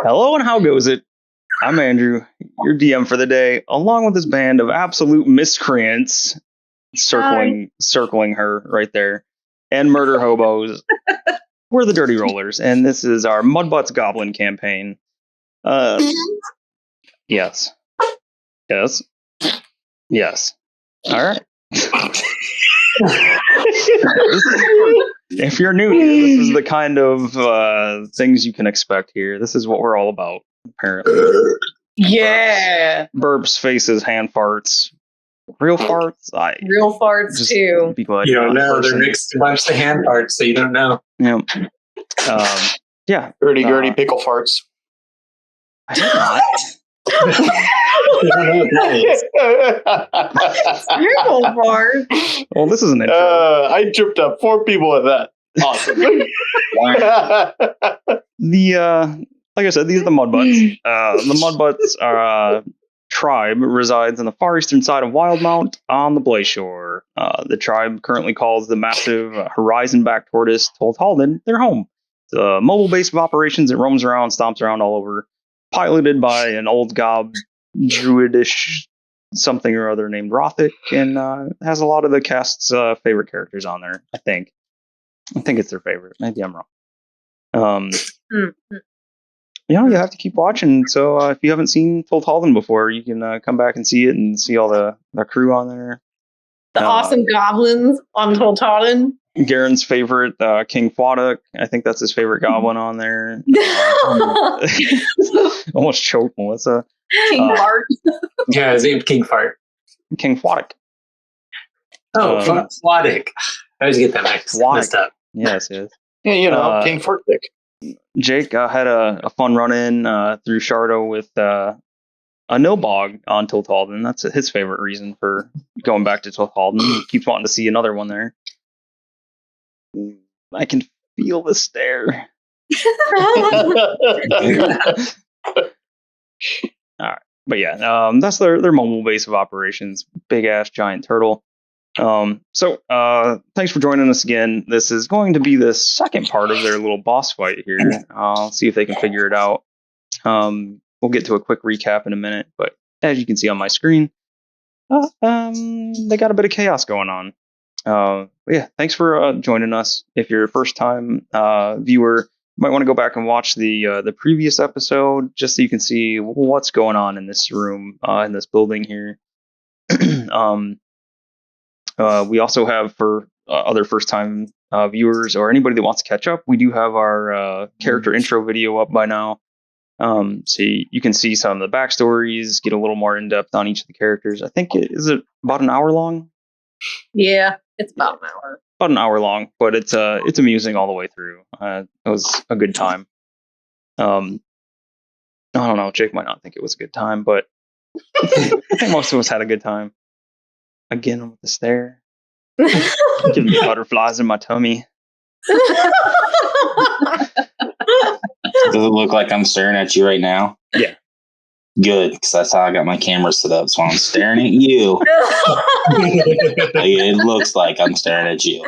Hello and how goes it? I'm Andrew, your DM for the day, along with this band of absolute miscreants circling her right there, and murder hobos. We're the Dirty Rollers, and this is our Mudbutts Goblin campaign. Yes. All right. If you're new here, this is the kind of things you can expect here. This is what we're all about, apparently. Yeah. Burps, faces, hand farts. Real farts? Real farts, too. Like, you don't know. They're mixed a bunch of hand farts, so you don't know. Yeah. Yeah. Dirty pickle farts. I did not. Pickle farts. Well, this is an intro. I tripped up 4 people with that. Awesome. Like I said, these are the Mudbutts. The Mudbutts tribe resides on the far eastern side of Wildmount on the Blaze Shore. The tribe currently calls the massive horizon-backed tortoise Toltalden their home. It's a mobile base of operations that roams around, stomps around all over, piloted by an old gob, druidish something or other named Rothic, and has a lot of the cast's favorite characters on there, I think. I think it's their favorite. Maybe I'm wrong. You have to keep watching. So if you haven't seen Toltalden before, you can come back and see it and see all the crew on there. The awesome goblins on Toltalden. Garen's favorite, King Fwaduk. I think that's his favorite goblin on there. Almost choked Melissa. King Fart. Yeah, his name's King Fart. King Fwaduk. Oh, Fwaduk. I always get that messed up. Yes, yes. Yeah, King Fartdick. Jake had a fun run-in through Shardo with a Nilbog on Toltalden. That's his favorite reason for going back to Toltalden. He keeps wanting to see another one there. I can feel the stare. All right. But yeah, that's their mobile base of operations. Big ass giant turtle. So thanks for joining us again. This is going to be the second part of their little boss fight here. I'll see if they can figure it out. We'll get to a quick recap in a minute, but as you can see on my screen, they got a bit of chaos going on. Yeah, thanks for joining us. If you're a first time viewer, you might want to go back and watch the previous episode just so you can see what's going on in this room, in this building here. We also have, for other first-time viewers or anybody that wants to catch up, we do have our character intro video up by now. So you can see some of the backstories, get a little more in-depth on each of the characters. I think is it about an hour long? Yeah, it's about an hour. About an hour long, but it's amusing all the way through. It was a good time. I don't know, Jake might not think it was a good time, but I think most of us had a good time. Again with the stare. Giving me butterflies in my tummy. Does it look like I'm staring at you right now? Yeah. Good, because that's how I got my camera set up. So I'm staring at you. It looks like I'm staring at you.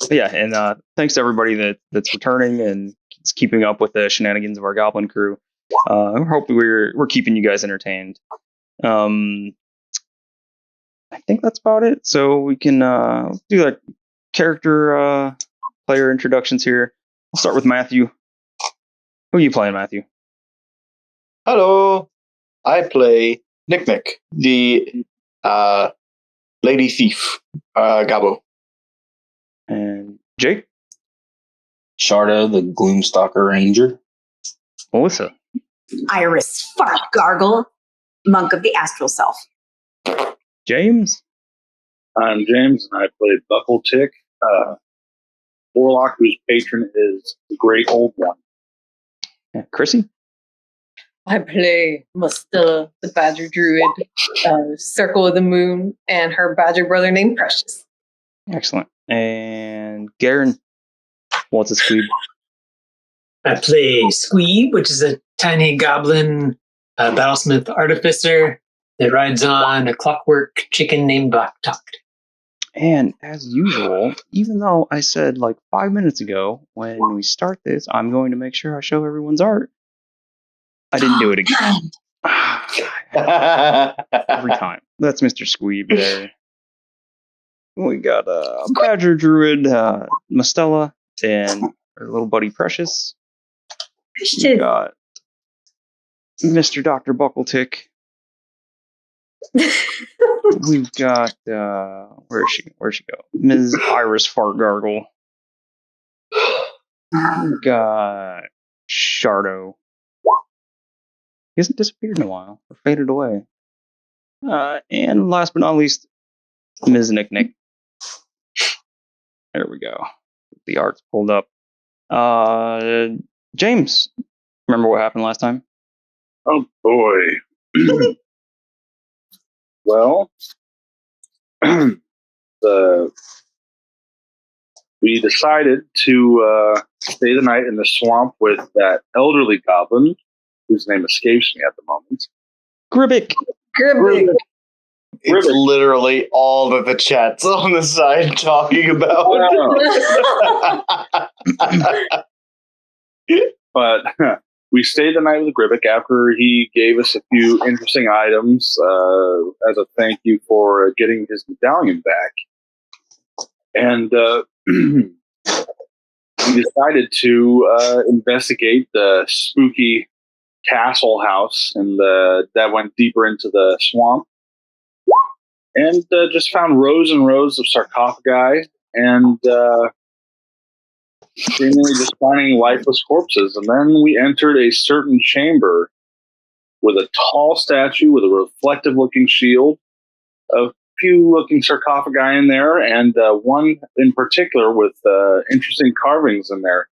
Yeah, and thanks to everybody that's returning and is keeping up with the shenanigans of our goblin crew. I hope we're keeping you guys entertained. I think that's about it. So we can do like character player introductions here. I'll start with Matthew. Who are you playing, Matthew? Hello. I play Nick, the lady thief, Gabo. And Jake? Shardo, the Gloomstalker Ranger. Melissa? Iris Fart Gargle, Monk of the Astral Self. James? I'm James, and I play Buckle Tick, Warlock whose patron is the Great Old One. Chrissy? I play Mustilla, the Badger Druid, Circle of the Moon, and her Badger brother named Precious. Excellent. And Garen? What's a squeeb? I play Squeeb, which is a tiny goblin battlesmith artificer that rides on a clockwork chicken named Black Talk. And as usual, even though I said like 5 minutes ago, when we start this, I'm going to make sure I show everyone's art, I didn't do it again. Every time. That's Mr. Squeeb there. We got Badger Druid, Mastella, and our little buddy Precious. We got Mr. Dr. Buckletick. We've got where'd she go? Ms. Iris Fart Gargle. We've got Shardo. He hasn't disappeared in a while or faded away. And last but not least, Ms. Nick. There we go. The art's pulled up. James, remember what happened last time? Oh boy. Well, we decided to stay the night in the swamp with that elderly goblin, whose name escapes me at the moment. Gribbick. It's literally all that the chat's on the side talking about. But we stayed the night with Gribbick after he gave us a few interesting items as a thank you for getting his medallion back. And we decided to investigate the spooky castle house, and that went deeper into the swamp. And just found rows and rows of sarcophagi, and seemingly just finding lifeless corpses. And then we entered a certain chamber with a tall statue with a reflective-looking shield, a few looking sarcophagi in there, and one in particular with interesting carvings in there.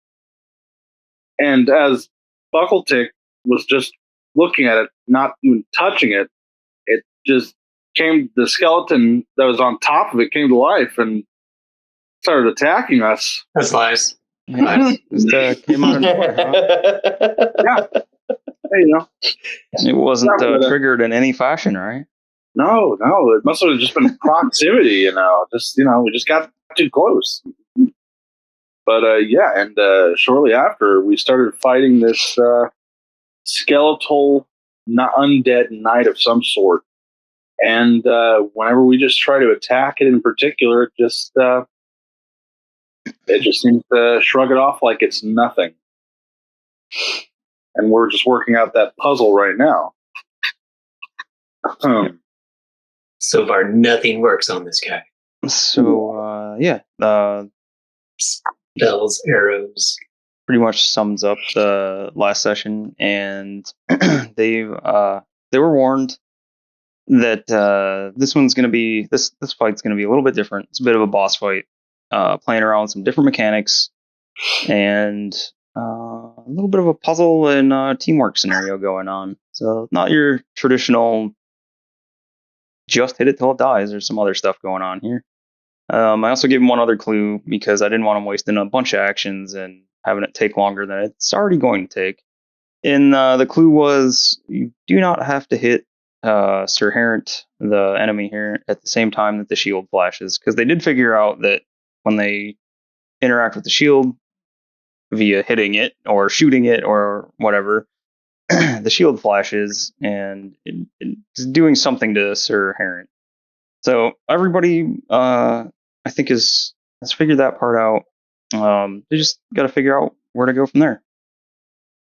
And as Buckletick was just looking at it, not even touching it, it just the skeleton that was on top of it came to life and started attacking us. That's nice. Nice. Just came out of nowhere, huh? Yeah. Hey, you know. It wasn't triggered in any fashion, right? No. It must have just been proximity, we just got too close. But and shortly after, we started fighting this skeletal, undead knight of some sort. And whenever we just try to attack it in particular, it just seems to shrug it off like it's nothing. And we're just working out that puzzle right now. So far, nothing works on this guy. So, Spells, arrows. Pretty much sums up the last session, and they were warned that this fight's going to be a little bit different. It's a bit of a boss fight, playing around with some different mechanics, and a little bit of a puzzle and teamwork scenario going on. So not your traditional just hit it till it dies. There's some other stuff going on here. I also gave him one other clue because I didn't want him wasting a bunch of actions and having it take longer than it's already going to take. And the clue was you do not have to hit Sir Harent, the enemy here, at the same time that the shield flashes, because they did figure out that when they interact with the shield via hitting it or shooting it or whatever, the shield flashes and it's doing something to Sir Harent. So everybody, I think, has figured that part out. They just got to figure out where to go from there.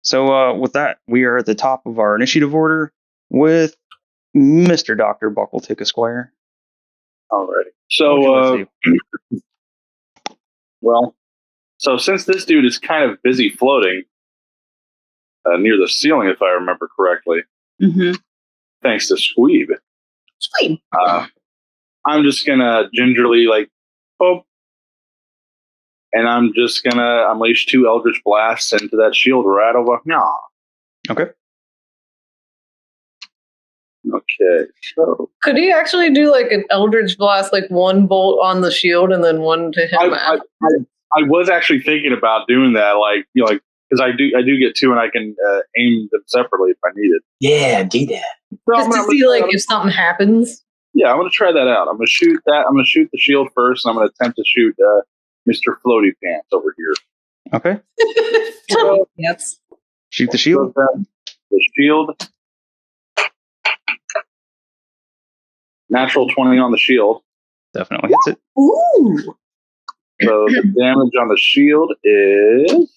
So with that, we are at the top of our initiative order with Mr. Dr. Buckletick Esquire. Alrighty. So, so since this dude is kind of busy floating near the ceiling, if I remember correctly, thanks to Squeeb, I'm just gonna gingerly and I'm just gonna unleash 2 Eldritch Blasts into that shield right over. Okay. Okay, so could he actually do like an Eldritch Blast, like one bolt on the shield and then one to him? I was actually thinking about doing that, because I do get 2 and I can aim them separately if I need it. Yeah, do that. Just to see if something happens. Yeah, I'm gonna try that out. I'm gonna shoot that. I'm gonna shoot the shield first, and I'm gonna attempt to shoot Mr. Floaty Pants over here. Okay. Yes. Shoot the shield. The shield. Natural 20 on the shield. Definitely hits it. Ooh. So the damage on the shield is.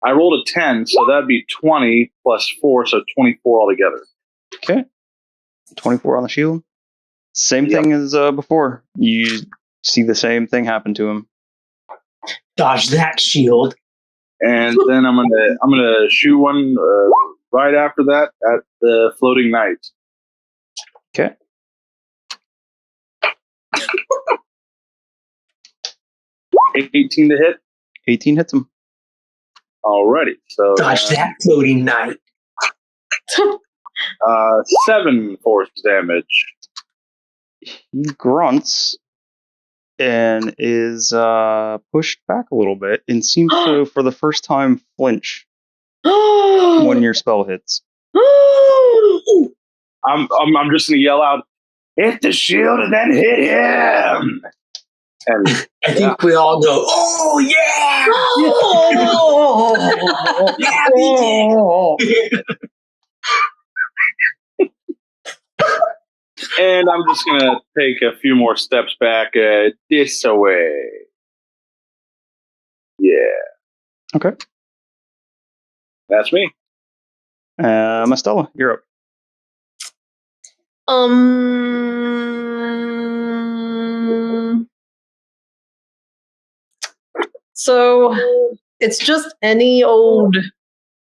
I rolled a 10, so that'd be 20 plus 4, so 24 altogether. Okay. 24 on the shield. Same thing as before. You see the same thing happen to him. Dodge that shield. And then I'm gonna shoot one right after that at the floating knight. Okay. $18 to hit. 18 hits him. Alrighty. So Dodge that floating knight. 7 force damage. He grunts and is pushed back a little bit and seems to, for the first time, flinch when your spell hits. I'm just gonna yell out, "Hit the shield and then hit him!" And I think we all go, oh, yeah! Yeah, BJ! and I'm just gonna take a few more steps back this way. Yeah. Okay. That's me. Mastella, you're up. So it's just any old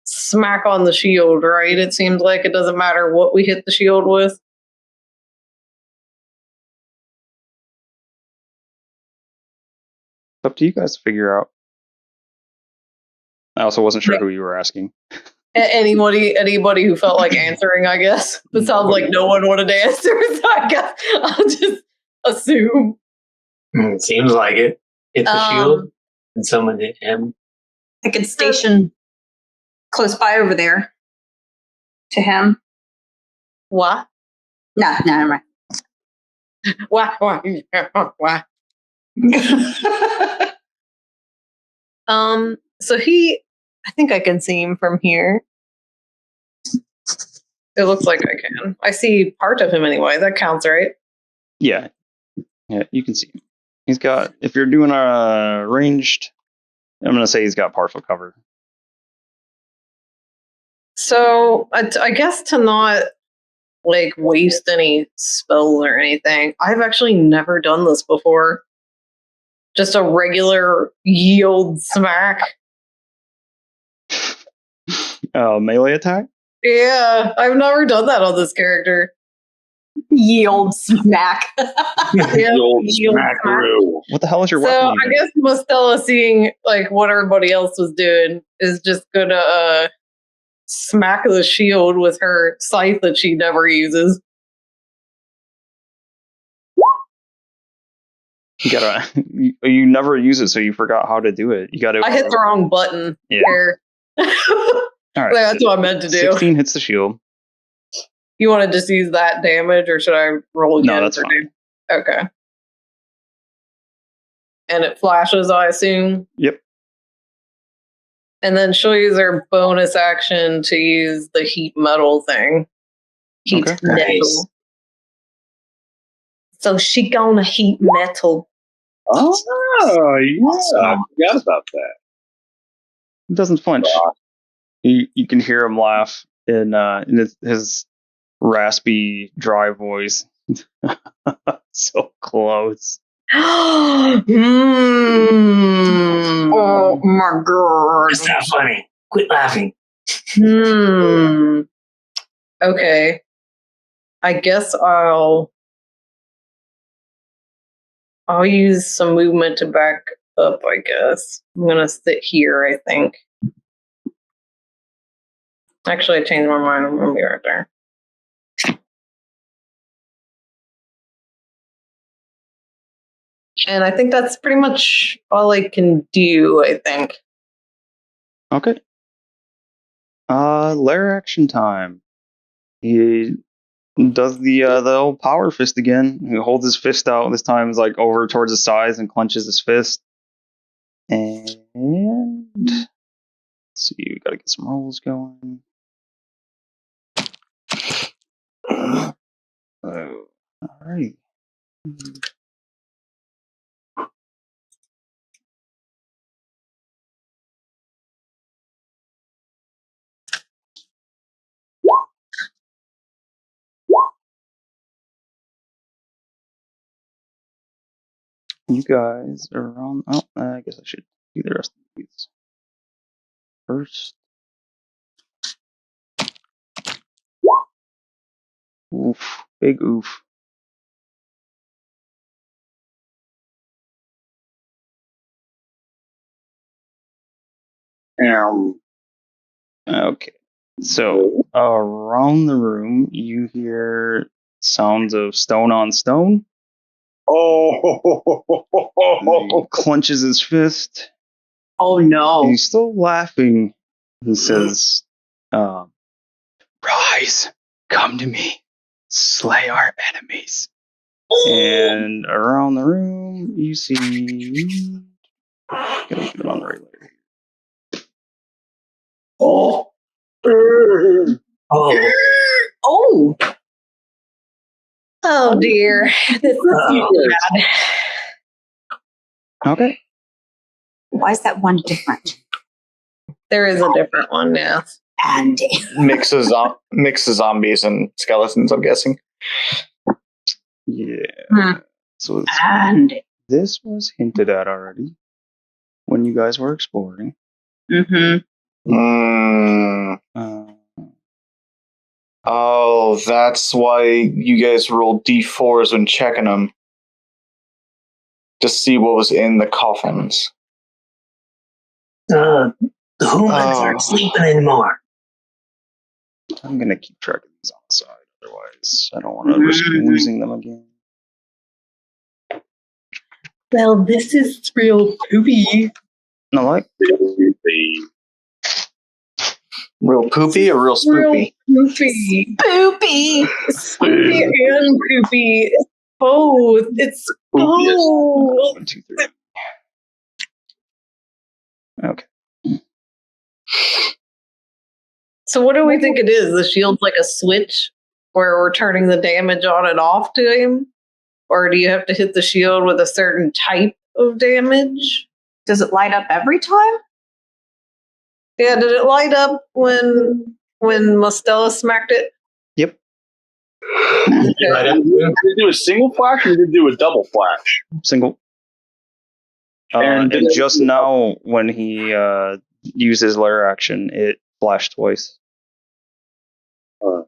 smack on the shield, right? It seems like it doesn't matter what we hit the shield with. It's up to you guys to figure out. I also wasn't sure who you were asking. Anybody who felt like answering, I guess. It sounds like no one wanted to answer, so I guess I'll just assume. Seems like it. Hit the shield and someone hit him. I could station close by over there to him. What? No, never mind. What? So I think I can see him from here. It looks like I can. I see part of him anyway. That counts, right? Yeah, you can see him. He's got, if you're doing a ranged, I'm going to say he's got partial cover. So I guess to not like waste any spells or anything, I've actually never done this before. Just a regular yield smack. Melee attack? Yeah, I've never done that on this character. Yield smack. Yeah, Old yield smackaroo. What the hell is your So weapon? I guess Mostella, seeing like what everybody else was doing, is just gonna smack the shield with her scythe that she never uses. You gotta, you never use it, so you forgot how to do it. You gotta. I hit the wrong button. Yeah. Here. All right. That's what I meant to do. 16 hits the shield. You want to just use that damage, or should I roll again? No, that's for fine. Okay. And it flashes, I assume. Yep. And then she'll use her bonus action to use the heat metal thing. Heat Okay. metal. Nice. So she gonna heat metal. Oh, yeah. I forgot about that. It doesn't flinch. You can hear him laugh in his raspy, dry voice. So close. Mm. Oh my god. It's not funny. Quit laughing. Okay. I guess I'll use some movement to back up, I guess. I'm gonna sit here, I think. Actually, I changed my mind. I'm gonna be right there. And I think that's pretty much all I can do, I think. Okay. Lair action time. He does the old power fist again. He holds his fist out. This time is like over towards his sides and clenches his fist. And let's see, we gotta get some rolls going. Oh, all right. You guys are on. Oh, I guess I should do the rest of these first. Oof, big oof. Okay, so around the room, you hear sounds of stone on stone. He clenches his fist. Oh no. He's still laughing. He says, "Rise, come to me, slay our enemies." And around the room, you see. Gotta get it on the right layer. Oh. Oh. Oh. Oh dear. This is bad. Okay. Why is that one different? There is a different one now. Andy. Mix of zombies and skeletons, I'm guessing. Yeah. So Andy. this was hinted at already when you guys were exploring. Mm-hmm. Oh, that's why you guys rolled D4s when checking them. To see what was in the coffins. The humans aren't sleeping anymore. I'm gonna keep track of these on the side, otherwise I don't want to risk losing them again. Well, this is real poopy. No, like Real poopy or real spoopy? Real poopy. Poopy. Spoopy and poopy. It's both. It's both. 1, 2, 3. Okay. So what do we think it is? The shield's like a switch where we're turning the damage on and off to him? Or do you have to hit the shield with a certain type of damage? Does it light up every time? Yeah, did it light up when Mostella smacked it? Yep. Light up. Did you do a single flash or did you do a double flash? Single. And just now, when he used his lair action, it flashed twice. Hmm.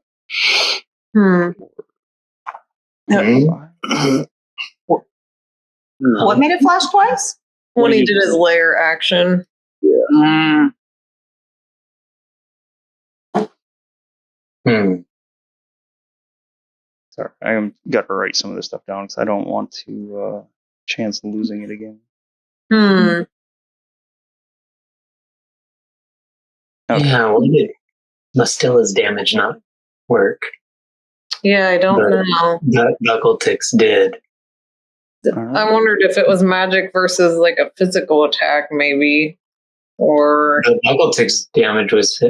What made it flash twice? When he did his lair action. Sorry, I got to write some of this stuff down because I don't want to chance losing it again. Hmm. Okay. Yeah, why did Mostella's damage not work? Yeah, I don't know. Knuckle Ticks did. I wondered if it was magic versus like a physical attack, maybe, or The Knuckle Ticks damage was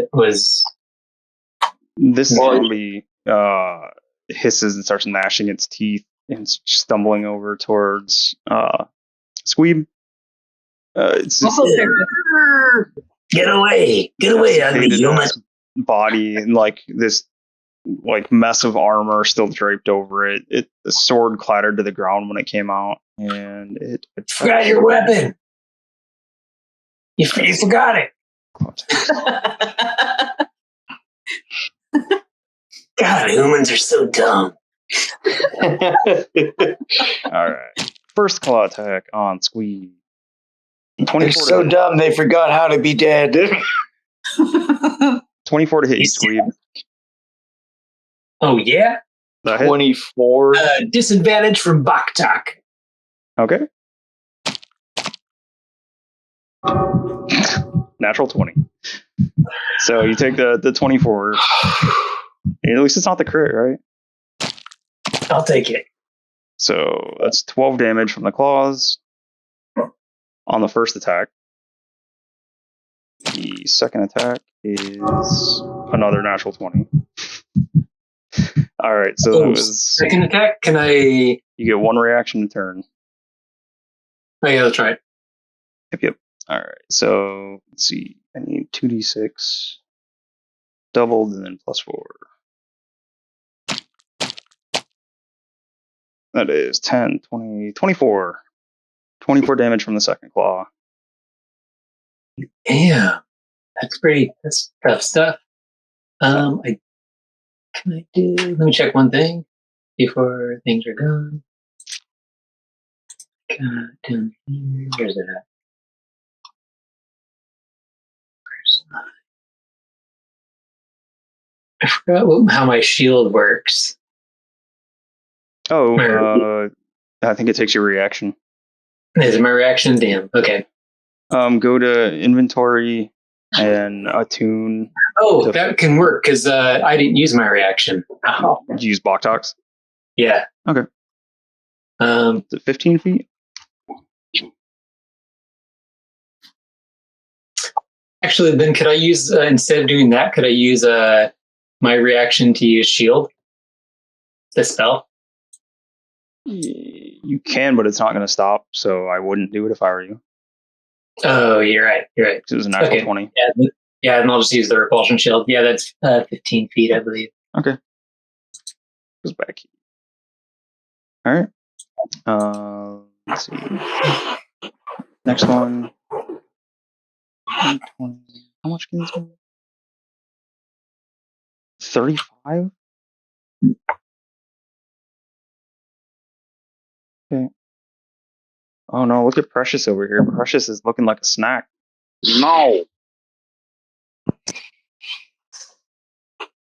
This zombie hisses and starts gnashing its teeth and stumbling over towards Squeeb. It's just get away, ugly human. body and like this like mess of armor still draped over it. The sword clattered to the ground when it came out, and it Forgot your weapon. You forgot it. God, humans are so dumb. All right, first claw attack on Squeeb. They're so dumb they forgot how to be dead. 24 to hit you, Squeeb. Oh yeah. 24. Disadvantage from Baktak. Okay. Natural 20. So you take the 24. At least it's not the crit, right? I'll take it. So that's 12 damage from the claws on the first attack. The second attack is another natural 20. All right, so that was Second attack. Can I? you get one reaction a turn. Oh yeah, that's right. Yep. All right, so let's see. I need 2d6 doubled and then +4. That is 10, 20, 24. 24 damage from the second claw. Yeah, that's tough stuff. Let me check one thing before things are gone. Down here, where's it at? I forgot how my shield works. Oh, I think it takes your reaction. Is it my reaction? Damn. Okay. Go to inventory and attune. Oh, that can work because I didn't use my reaction. Oh. Did you use Block Talks? Yeah. Okay. Is it 15 feet? Actually, then could I use instead of doing that? Could I use my reaction to use shield? The spell. You can, but it's not going to stop, so I wouldn't do it if I were you. Oh, you're right. You're right. It was a natural 20. Yeah, and I'll just use the repulsion shield. Yeah, that's 15 feet, I believe. Okay. Goes back here. All right. Let's see. Next one. 20. How much can these go? 35? Okay. Oh no, look at Precious over here. Precious is looking like a snack. No.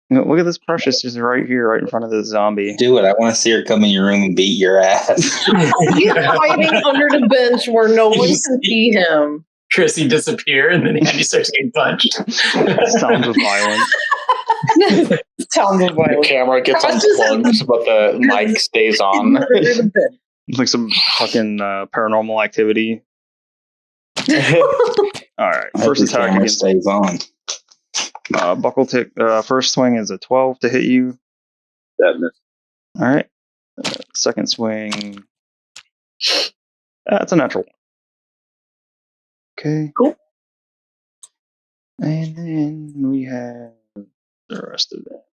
Look at this Precious just right here, right in front of this zombie. Do it. I want to see her come in your room and beat your ass. He's hiding under the bench where no one can see him. Chrissy disappear and then Andy starts getting punched. Sounds violent. Sounds of The violence. camera gets unplugged, but the mic stays on. Like some fucking paranormal activity. Alright, first attack against stays on. Buckle Tick. First swing is a 12 to hit you. That missed. Alright. Second swing. That's a natural one. Okay. Cool. And then we have the rest of that.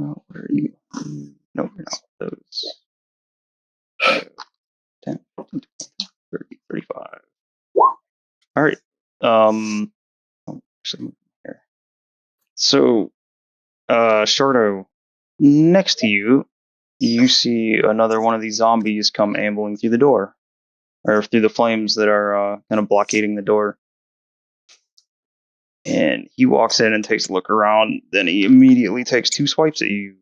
Oh, where are you? No, you're not those. 10, 15, 20, 30, 35. All right. Actually, here. So, Shardo, next to you, you see another one of these zombies come ambling through the door, or through the flames that are kind of blockading the door. And he walks in and takes a look around. Then he immediately takes 2 swipes at you.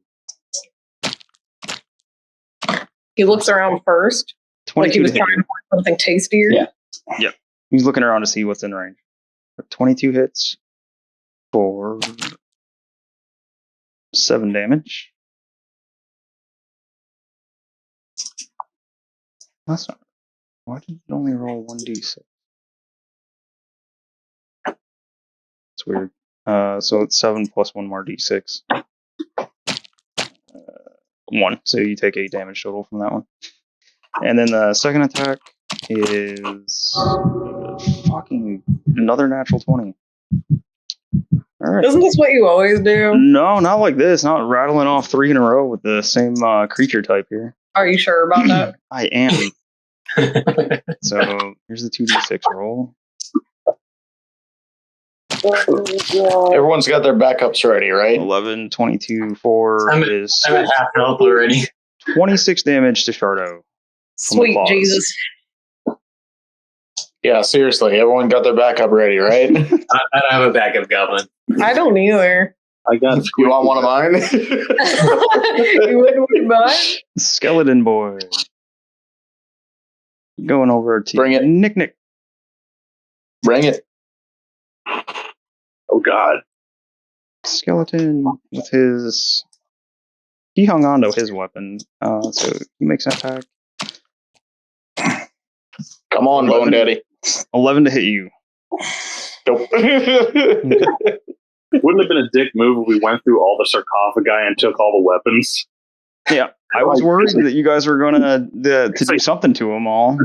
He looks around first, like he was to hit trying you. to find something tastier. Yeah. Yep. He's looking around to see what's in range. 22 hits for 7 damage. That's not. Why did it only roll 1d6? It's weird. So it's 7 plus 1 more d6. 1. So you take 8 damage total from that one. And then the second attack is fucking another natural 20. All right. Isn't this what you always do? No, not like this. Not rattling off 3 in a row with the same creature type here. Are you sure about that? I am. So here's the 2d6 roll. Everyone's got their backups ready, right? 11, 22, 4 I'm is at half health already. 26 damage to Shardo. Sweet claws. Jesus. Yeah, seriously, everyone got their backup ready, right? I don't have a backup goblin. I don't either. I got You want one of mine? You wouldn't mind? Skeleton boy. Going over to Bring it. Nick. Bring it. Oh God. Skeleton with his. He hung on to his weapon, so he makes an attack. Come on, Bone Daddy. 11 to hit you. Nope. Wouldn't have been a dick move if we went through all the sarcophagi and took all the weapons. Yeah, I was worried that you guys were going to do something to them all.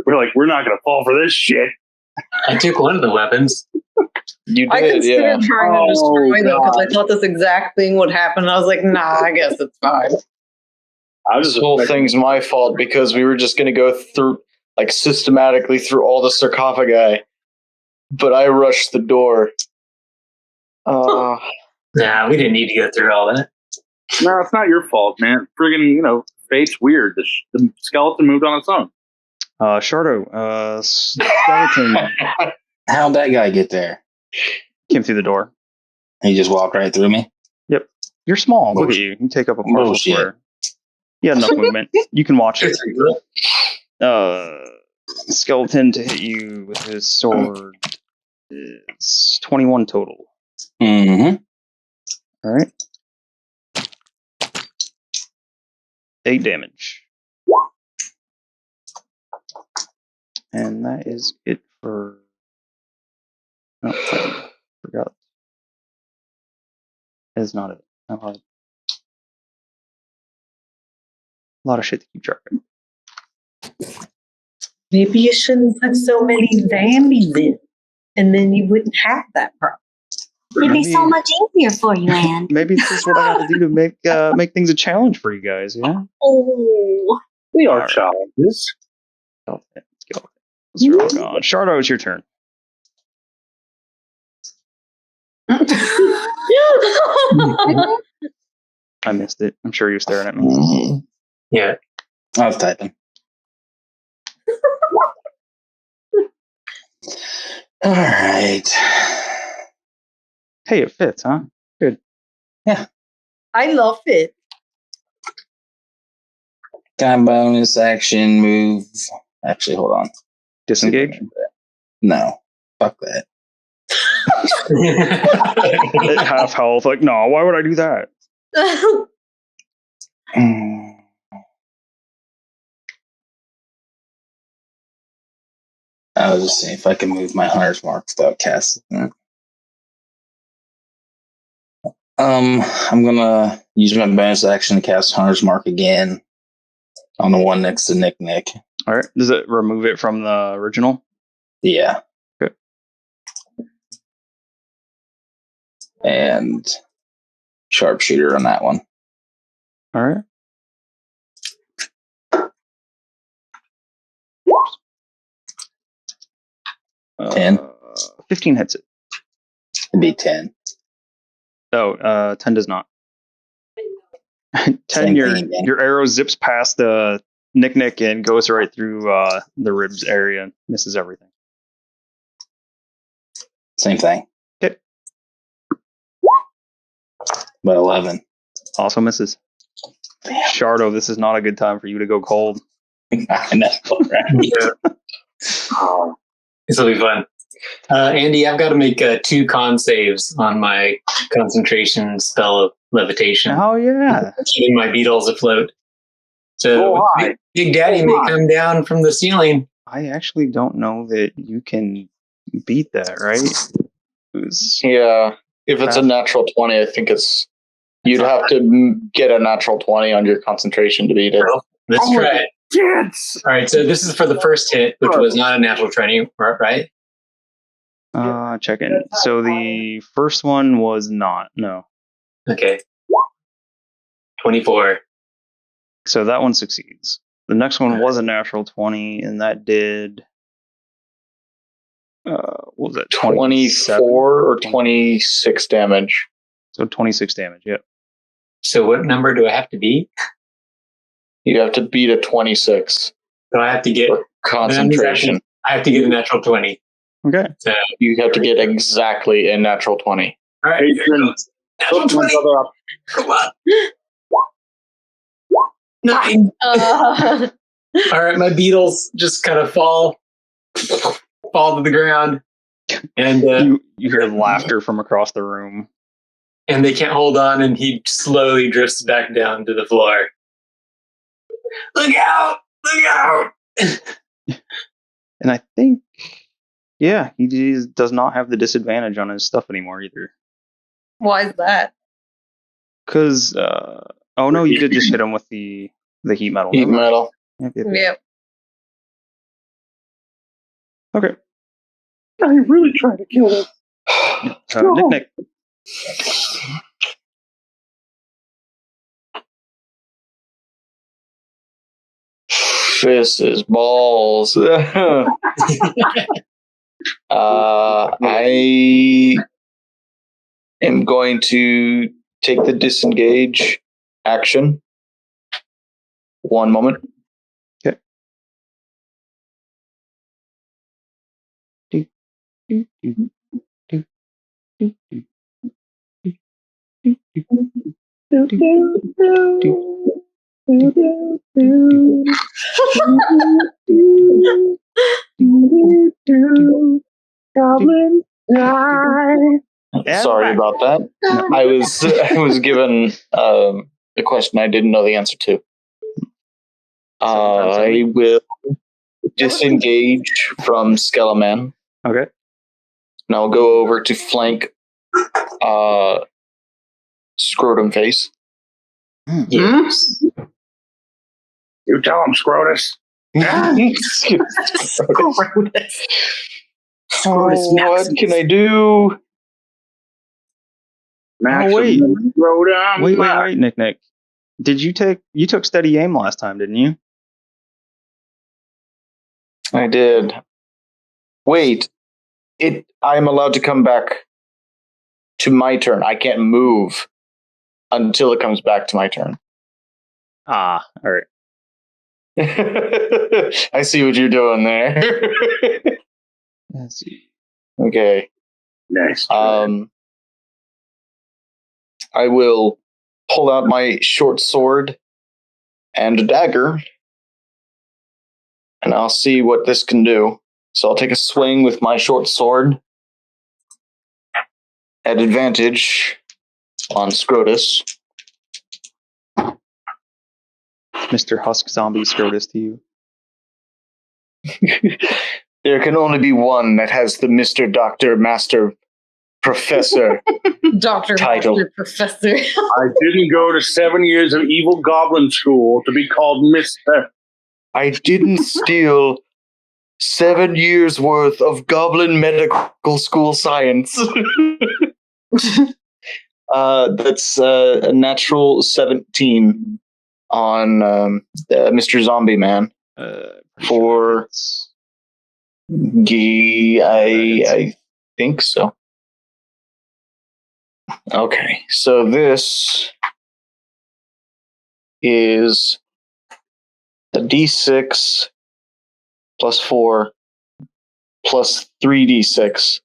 We're like, we're not going to fall for this shit. I took one of the weapons. You I did, considered yeah. trying to destroy them because I God. thought this exact thing would happen. And I was like, nah, I guess it's fine. I was This just whole thing's my fault because we were just going to go through, like, systematically through all the sarcophagi. But I rushed the door. Nah, we didn't need to go through all that. No, it's not your fault, man. Friggin', fate's weird. The skeleton moved on its own. Shardo, skeleton How'd that guy get there? came through the door. He just walked right through me. You're small. Look at Bullshit. you. You take up a partial Bullshit. square. You had enough movement. You can watch it. Skeleton to hit you with his sword is 21 total. Mm-hmm. All right. 8 damage. And that is it for... Oh, I forgot. That is not it. How hard. A lot of shit to keep track of. Maybe you shouldn't put so many zombies in, and then you wouldn't have that problem. It'd be so Maybe- much easier for you, Anne. Maybe it's just what I got to do to make things a challenge for you guys, yeah? Oh. We are Alright. challenges. Skeleton. They're all gone. Shardo, it's your turn. I missed it. I'm sure you're staring at me. Yeah. I was typing. All right. Hey, it fits, huh? I love it. Got bonus action move. Actually, hold on. Disengage. No. Fuck that. At half health. Like, no, why would I do that? I'll just see if I can move my hunter's mark without casting it. I'm gonna use my bonus action to cast Hunter's Mark again on the one next to Nick. All right. Does it remove it from the original? Yeah. Okay. And sharpshooter on that one. All right. Uh, 10. 15 hits it. It'd be 10. Oh, 10 does not. 10, Same your thing again. your arrow zips past the Nick and goes right through the ribs area and misses everything. Same thing. Hit. But 11. Also misses. Damn. Shardo, this is not a good time for you to go cold. I know, right? Yeah. This will be fun. Andy, I've got to make 2 con saves on my concentration spell of levitation. Oh, yeah. Keeping my beetles afloat. So Oh, hi. Big Daddy may come down from the ceiling. I actually don't know that you can beat that, right? Yeah. If it's a natural 20, I think you'd have to get a natural 20 on your concentration to beat it. Let's try it. Yes. All right, so this is for the first hit, which was not a natural 20, right? Check in. So the first one was not. No. Okay. 24. So that one succeeds. The next one was a natural 20, and that did. What was that? 24 or 26 damage. So 26 damage, yep. So what number do I have to beat? You have to beat a 26 So I have to get for concentration. I have to get a natural 20. Okay. So You have to get exactly a natural 20. all right, here it goes. Natural Hook my 20. brother up. Come on. 9. All right, my beetles just kind of fall to the ground, and You hear laughter from across the room. and they can't hold on, and he slowly drifts back down to the floor. Look out! Look out! And I think, yeah, he does not have the disadvantage on his stuff anymore either. Why is that? Because, oh no, you did just hit him with the heat metal. Heat Never mind. metal. Yep. Yep. Okay. Are you really trying to kill us? Nick. This is balls. I am going to take the disengage action. One moment. Okay. Goblin Sorry about that. No. I was given a question I didn't know the answer to. I will disengage from Skeleman. Okay. And I'll go over to flank Scrotum Face. Yes. You tell him, Scrotus. What can I do? Wait. Scrotum. Wait, Nick. Did you took steady aim last time, didn't you? I did. Wait, I'm allowed to come back to my turn. I can't move until it comes back to my turn. All right. I see what you're doing there. Let's see. Okay. Nice. I will pull out my short sword and a dagger, and I'll see what this can do. So I'll take a swing with my short sword at advantage on Scrotus. Mr. Husk Zombie Scrotus to you. There can only be one that has the Mr. Doctor Master Professor Doctor title. Master Professor. I didn't go to 7 years of evil goblin school to be called Mr. I didn't steal 7 years worth of goblin medical school science. That's a natural 17 on Mr. Zombie Man. For I think so. Okay, so this is a D6 plus 4 plus 3d6.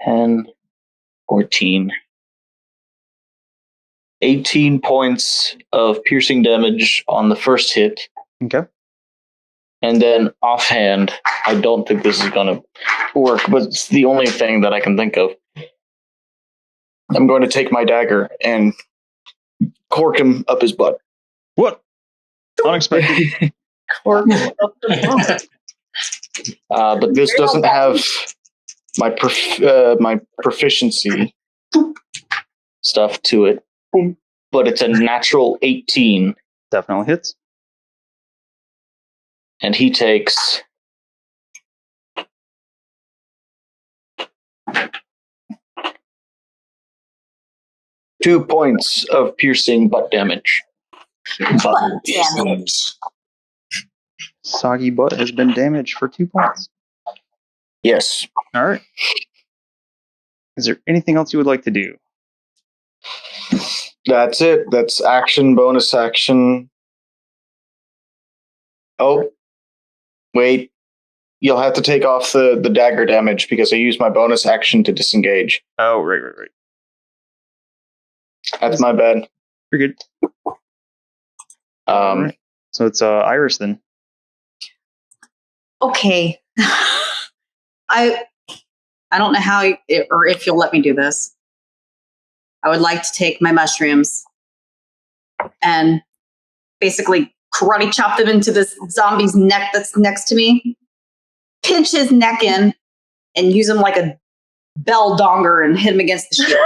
And 14. 18 points of piercing damage on the first hit. Okay. And then offhand, I don't think this is going to work, but it's the only thing that I can think of. I'm going to take my dagger and cork him up his butt. What? Unexpected. Cork up the butt. But this doesn't have my my proficiency stuff to it. But it's a natural 18. Definitely hits. And he takes 2 points of piercing butt damage. Butt damage. Soggy butt has been damaged for 2 points. Yes. All right. Is there anything else you would like to do? That's it. That's action, bonus action. Oh, wait. You'll have to take off the dagger damage because I used my bonus action to disengage. Oh, right. That's my bad. You're good. Alright. So it's Iris then. Okay. I don't know how or if you'll let me do this. I would like to take my mushrooms and basically karate chop them into this zombie's neck that's next to me, pinch his neck in, and use him like a bell donger and hit him against the shield.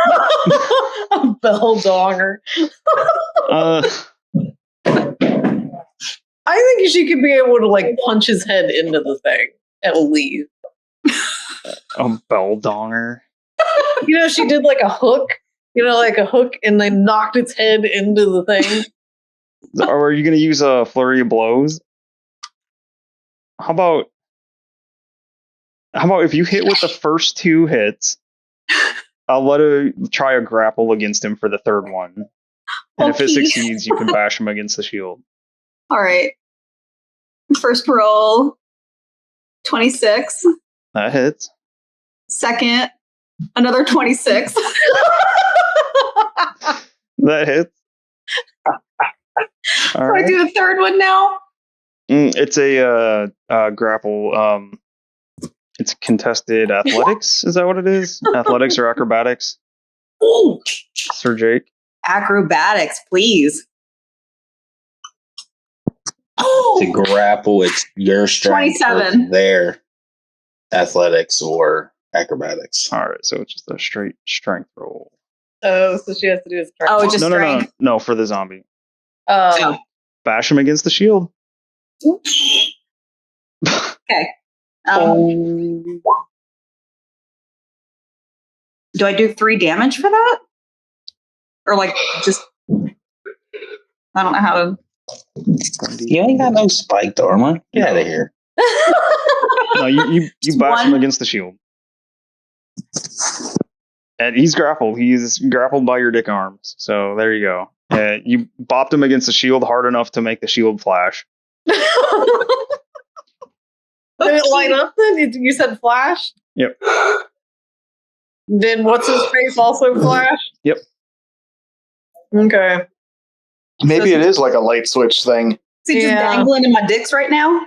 A bell donger. I think she could be able to like punch his head into the thing at least. A bell donger. She did like a hook. And they knocked its head into the thing. Or are you going to use a flurry of blows? How about if you hit with the first 2 hits, I'll let her try a grapple against him for the third one. And if it succeeds, you can bash him against the shield. All right. First roll, 26. That hits. Second, another 26. That hits. All right. I do the third one now? It's a grapple. It's contested athletics. Is that what it is? Athletics or acrobatics? Ooh. Sir Jake? Acrobatics, please. To grapple, it's your strength. 27. Their athletics or acrobatics. All right, so it's just a straight strength roll. Oh, so she has to do a strength. Oh, just strength? No, for the zombie. Oh. Bash him against the shield. Okay. Do I do 3 damage for that? Or like just I don't know how to. You ain't got no spiked armor. Get out of here. No, you bash him against the shield. And he's grappled. He's grappled by your dick arms. So there you go. You bopped him against the shield hard enough to make the shield flash. Did it light up then? You said flash? Yep. Did what's his face also flash? Yep. Okay. Maybe it is like a light switch thing. Is he just dangling in my dicks right now?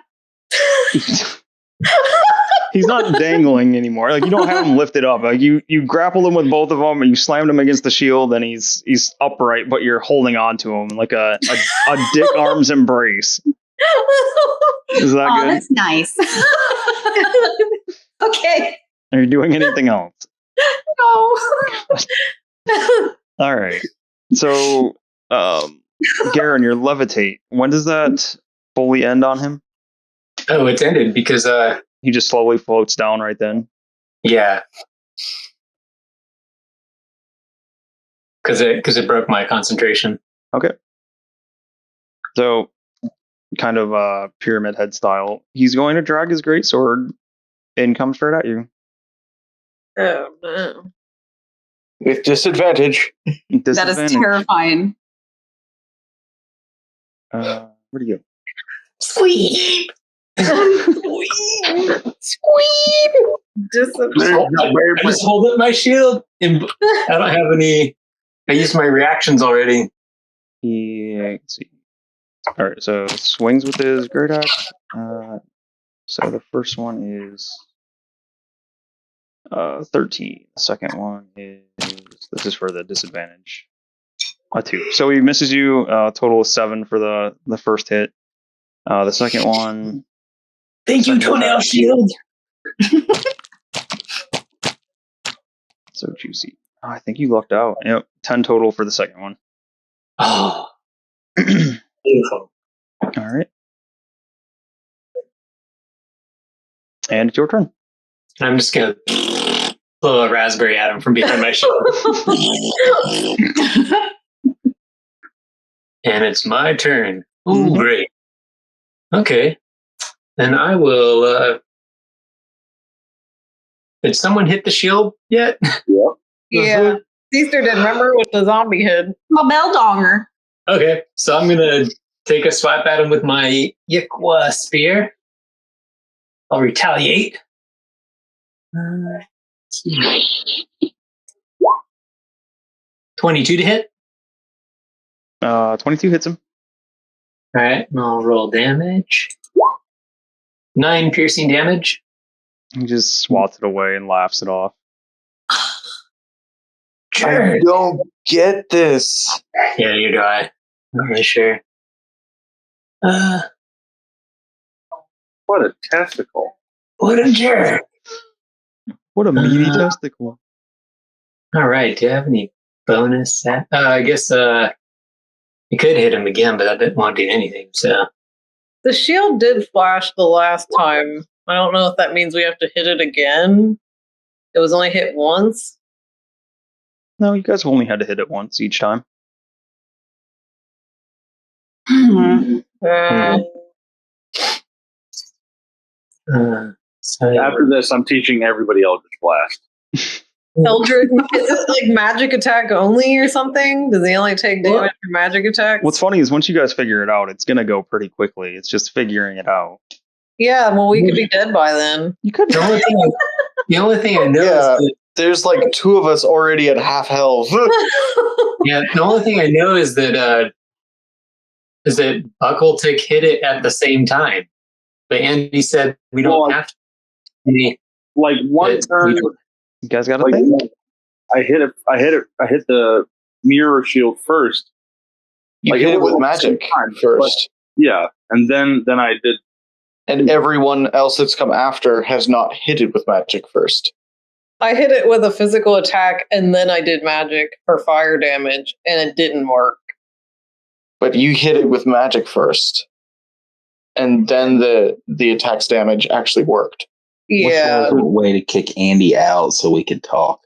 He's not dangling anymore. Like, you don't have him lifted up. Like, you grappled him with both of them, and you slammed him against the shield, and he's upright, but you're holding on to him like a dick arms embrace. Is that good? That's nice. Okay. Are you doing anything else? No. All right. So, Garen, your levitate. When does that fully end on him? Oh, it's ended because he just slowly floats down right then. Yeah. Because it broke my concentration. Okay. So, kind of pyramid head style. He's going to drag his greatsword and come straight at you. Oh no. With disadvantage. That is terrifying. Where'd he go? Sweep! Sweep! I just hold up my shield. And I don't have any. I used my reactions already. Yeah, let's see. All right, so swings with his great axe. So the first one is 13. The second one is, this is for the disadvantage, a 2. So he misses you. Total of 7 for the first hit. The second one. Thank you, Toenail Shield. So juicy. Oh, I think you lucked out. Yep, 10 total for the second one. Oh, beautiful. All right. And it's your turn. I'm just going to blow a raspberry at him from behind my shield. And it's my turn. Ooh, great. Okay. Then I will... Did someone hit the shield yet? Yep. Yeah. Caesar did. Remember with the zombie head. My bell donger. Okay. So I'm going to take a swipe at him with my Yikwa spear. I'll retaliate. 22 to hit? 22 hits him. All right, and I'll roll damage. 9 piercing damage. He just swats it away and laughs it off. I don't get this. Yeah, neither do I. Not really sure. What a testicle. What a jerk. What a meaty testicle. All right, do you have any bonus? I guess you could hit him again, but that didn't want to do anything, so. The shield did flash the last time. I don't know if that means we have to hit it again. It was only hit once. No, you guys only had to hit it once each time. So After this, I'm teaching everybody Eldritch Blast. Eldritch, is it like magic attack only or something? Does he only take damage from magic attacks? What's funny is once you guys figure it out, it's going to go pretty quickly. It's just figuring it out. Yeah, well, we could be dead by then. You could. The only thing I know Yeah. is that, There's like 2 of us already at half health. yeah, the only thing I know is that Buckle-Tick hit it at the same time. But Andy said we don't have to. Like one turn, You guys got a like, thing? I hit the mirror shield first. You Like, hit it it with was magic time, first. Yeah, and then I did. And everyone else that's come after has not hit it with magic first. I hit it with a physical attack, and then I did magic for fire damage, and it didn't work. But you hit it with magic first. And then the attack's damage actually worked. Yeah. What's the way to kick Andy out so we could talk?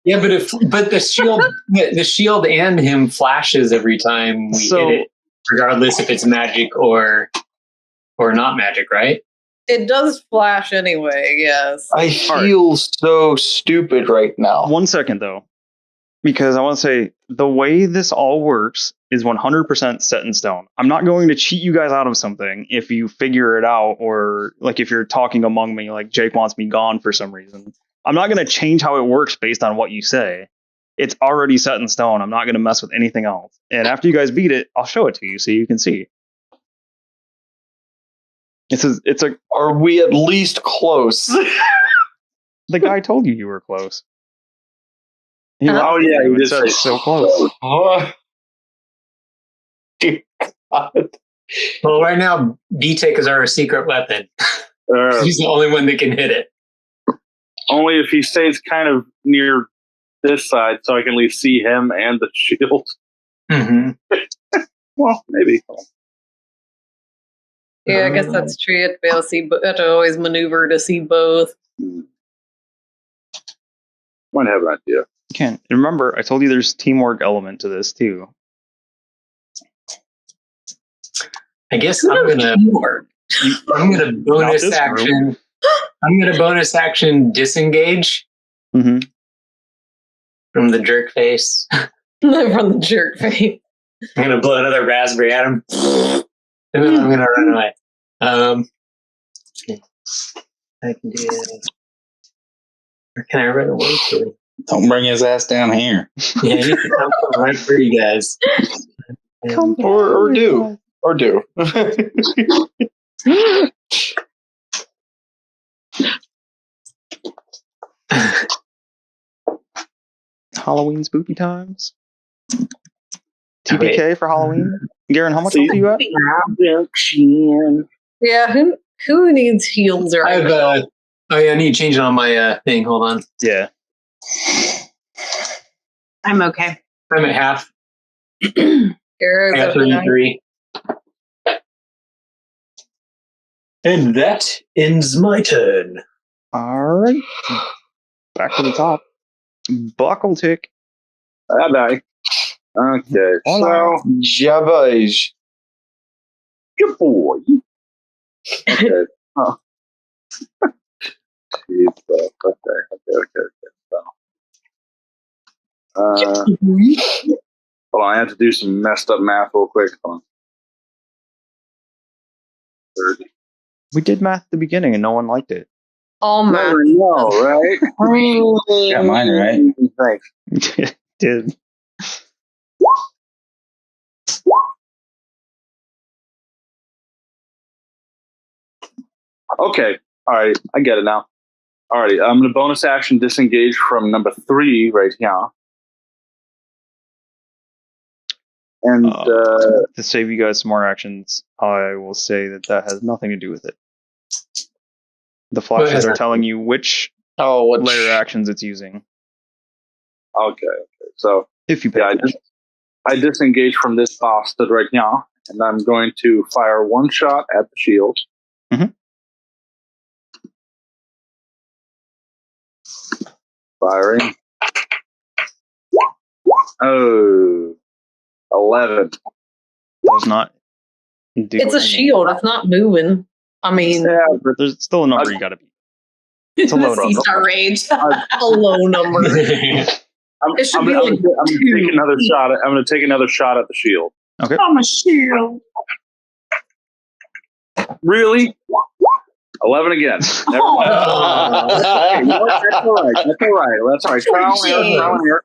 Yeah, but the shield and him flashes every time we hit it, regardless if it's magic or not magic, right? It does flash anyway, yes. I feel so stupid right now. 1 second, though. Because I want to say, the way this all works is 100% set in stone. I'm not going to cheat you guys out of something if you figure it out, or like if you're talking among me, like Jake wants me gone for some reason. I'm not going to change how it works based on what you say. It's already set in stone. I'm not going to mess with anything else. And after you guys beat it, I'll show it to you so you can see. Are we at least close? The guy told you were close. Oh yeah, you did said say so close. Dear God. Well, right now, B-Tick is our secret weapon. He's the only one that can hit it. Only if he stays kind of near this side, so I can at least see him and the shield. Mm-hmm. Well, maybe. Yeah, I guess that's true. You have to be able to see, but have to always maneuver to see both. Might have an idea. Can remember, I told you there's teamwork element to this too. I guess I'm gonna bonus this action. room. I'm gonna bonus action disengage Mm-hmm. from the jerk face. From the jerk face. I'm gonna blow another raspberry at him, and then I'm gonna run away. I can do. Where can I run away to? Don't bring his ass down here. Yeah, you can come right for you guys. Or do. Halloween spooky times. TPK for Halloween. Garen, how much health are you at? Yeah, who needs heals or I have I need to change it on my thing. Hold on. Yeah. I'm okay. I'm at half. I Garen's got over there. 33. And that ends my turn. All right. Back to the top. Buckle-Tick. Bye. Okay, Hola. so Jabaj. good boy. Okay. Oh. Jeez, okay. So, hold on, I have to do some messed up math real quick. Hold on. 30. We did math at the beginning and no one liked it. All math. Never know, right? Got mine right. Thanks. did. Okay. All right. I get it now. All right. I'm going to bonus action disengage from number 3 right here. And to save you guys some more actions, I will say that has nothing to do with it. The flashes are telling you which layer actions it's using. Okay. So if you pay attention. I disengage from this bastard right now, and I'm going to fire one shot at the shield. Mm-hmm. Firing. Oh, 11. Does not do It's a shield. It's not moving. I mean, yeah, but there's still a number you got to beat. It's a low number. Star rage. a low number. It should be like I'm going to take another shot. I'm going to take another shot at the shield. Okay. I'm a shield. Really? 11 again. Never mind. Okay, you know what? That's all right. That's all right. That's all right. Trial and error.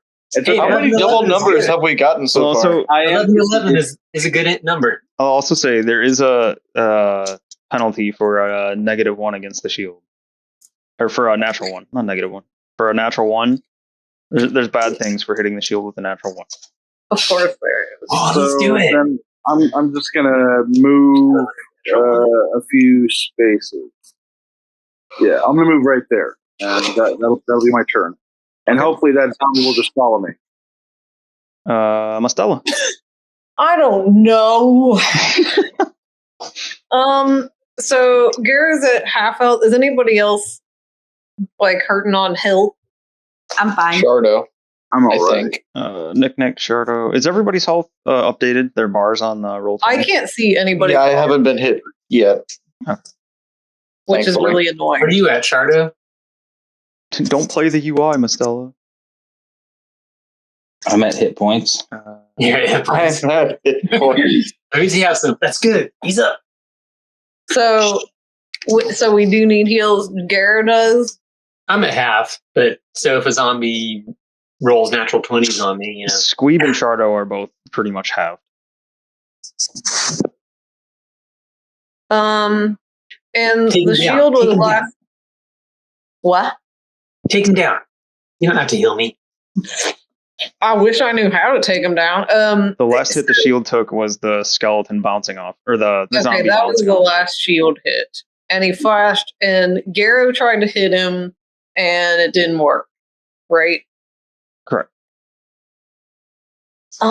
How many double numbers have we gotten so far? Also, 11 is a good number. I'll also say there is a penalty for a -1 against the shield. Or for a natural one. Not -1. For a natural one, there's bad things for hitting the shield with a natural 1. Of course there is. Oh, let's do it. Then I'm just going to move a few spaces. Yeah, I'm going to move right there. And that'll be my turn. And hopefully that zombie will just follow me. Mastella. I don't know. So Gara's at half health. Is anybody else like hurting on health? I'm fine. Shardo, I'm all I right. think. Nick, Shardo. Is everybody's health updated? Their bars on the roll? I can't see anybody. Yeah, I haven't been hit yet. Which is thankfully. really annoying. Where are you at, Shardo? Don't play the UI, Mastella. I'm at hit points. Yeah, I haven't had hit points. Where does he have some? That's good. He's up. So we do need heals. Gara does. I'm at half, but so if a zombie rolls natural 20s on me, Squeeb and Shardo are both pretty much halved. And Take the him down. shield Take was him last. down. What? Take him down. You don't have to heal me. I wish I knew how to take him down. The last hit the shield took was the skeleton bouncing off, or the zombie that was bouncing the off. last shield hit, and he flashed, and Garo tried to hit him, and it didn't work. Right? Correct. Do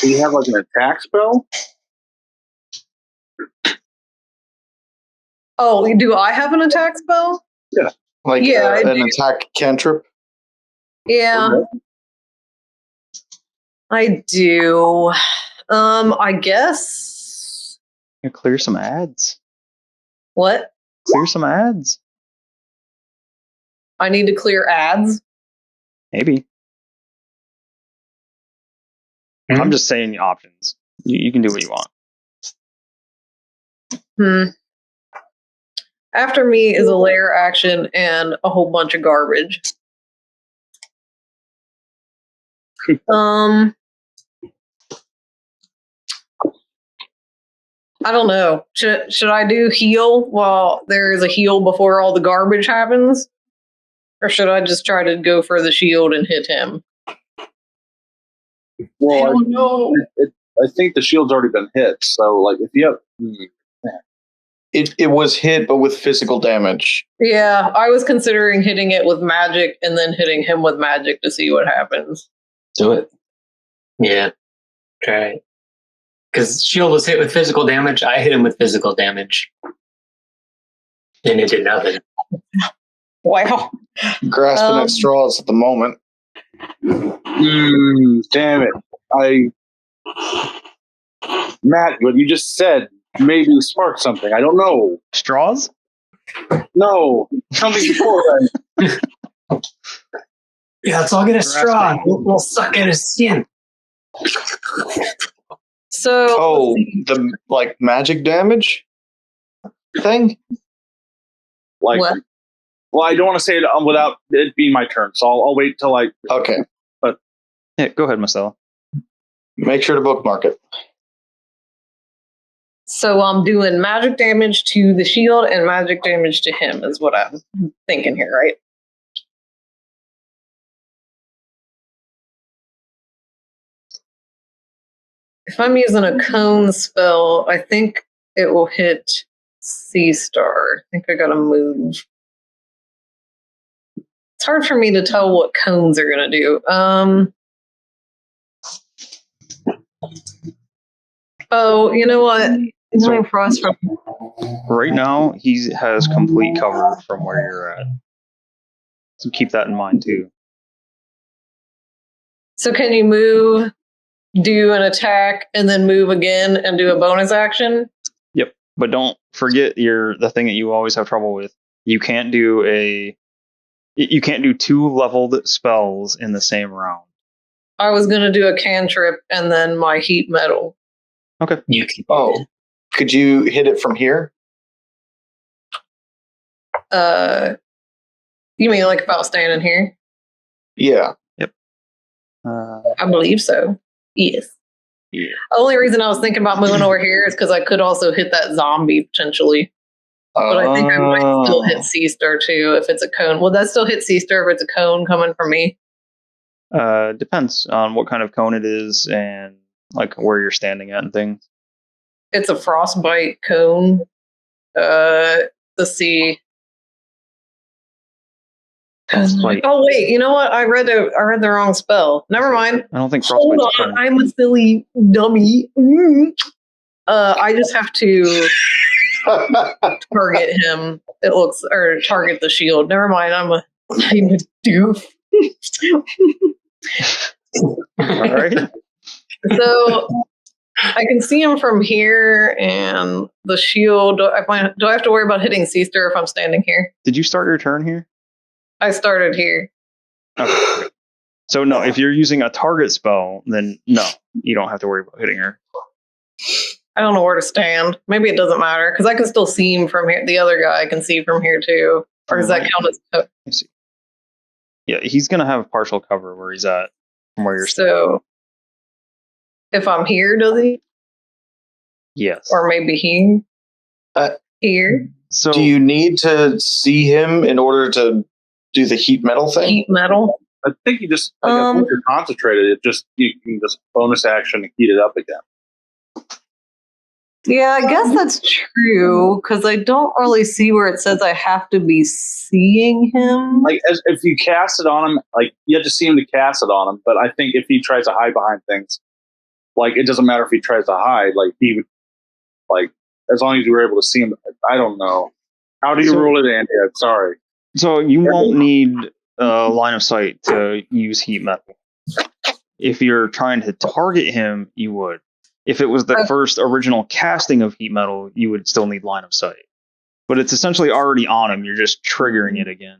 you have like an attack spell? Oh, do I have an attack spell? Like Yeah, I an do. attack cantrip. Yeah, I do. I guess. Yeah, clear some ads. What? Clear some ads. I need to clear ads. Maybe. I'm just saying options. You can do what you want. After me is a layer action and a whole bunch of garbage. I don't know. Should I do heal while there is a heal before all the garbage happens? Or should I just try to go for the shield and hit him? Well, I don't know. I think the shield's already been hit. So, like, if you have... It was hit, but with physical damage. Yeah, I was considering hitting it with magic and then hitting him with magic to see what happens. Do it. Yeah. Try it. Because shield was hit with physical damage. I hit him with physical damage. And it did nothing. Wow. Grasping at straws at the moment. Damn it. Matt, what you just said maybe sparked something. I don't know. Straws? No. Something before that. Yeah, let's all get a straw. We'll suck at his skin. So Oh, the like magic damage thing? Like, what? well, I don't want to say it without it being my turn, so I'll wait till Okay. But Yeah, go ahead, Marcella. Make sure to bookmark it. So I'm doing magic damage to the shield and magic damage to him is what I'm thinking here, right? If I'm using a cone spell, I think it will hit C-Star. I think I gotta move. It's hard for me to tell what cones are gonna do. Oh, you know what? So- Frost from Right now, he has complete cover from where you're at. So keep that in mind too. So can you move, do an attack, and then move again and do a bonus action? Yep. But don't forget the thing that you always have trouble with. You can't do two leveled spells in the same round. I was gonna do a cantrip and then my heat metal. Okay. You can. Oh, could you hit it from here? You mean like if I was standing here? Yeah. I believe so. Yes. Yeah. The only reason I was thinking about moving over here is because I could also hit that zombie potentially. But I think I might still hit C-Star too if it's a cone. Will that still hit C-Star if it's a cone coming from me? Depends on what kind of cone it is and like where you're standing at and things. It's a frostbite cone. Let's see. Frostbite. Oh wait, you know what? I read the wrong spell. Never mind. I don't think Hold frostbite's a on, cone. I'm a silly dummy. I just have to target him. It looks or target the shield. Never mind. I'm a doof. All right. So I can see him from here, and the shield. Do I have to worry about hitting C-Star if I'm standing here? Did you start your turn here? I started here. Okay. So no, if you're using a target spell, then no, you don't have to worry about hitting her. I don't know where to stand. Maybe it doesn't matter because I can still see him from here. The other guy I can see from here too. Or does that count as? Let me see. Yeah, he's gonna have partial cover where he's at from where you're standing. So if I'm here, does he? Yes. Or maybe he here. So Do you need to see him in order to do the heat metal thing? Heat metal. I think you just, if you're concentrated, you can just bonus action and heat it up again. Yeah, I guess that's true because I don't really see where it says I have to be seeing him. Like, if you cast it on him, like, you have to see him to cast it on him. But I think if he tries to hide behind things, like, it doesn't matter if he tries to hide. Like, he would, like, as long as you were able to see him. I don't know. How do you rule it, Andy? I'm sorry. So you won't need line of sight to use heat metal. If you're trying to target him, you would. If it was the first original casting of heat metal, you would still need line of sight. But it's essentially already on him. You're just triggering it again.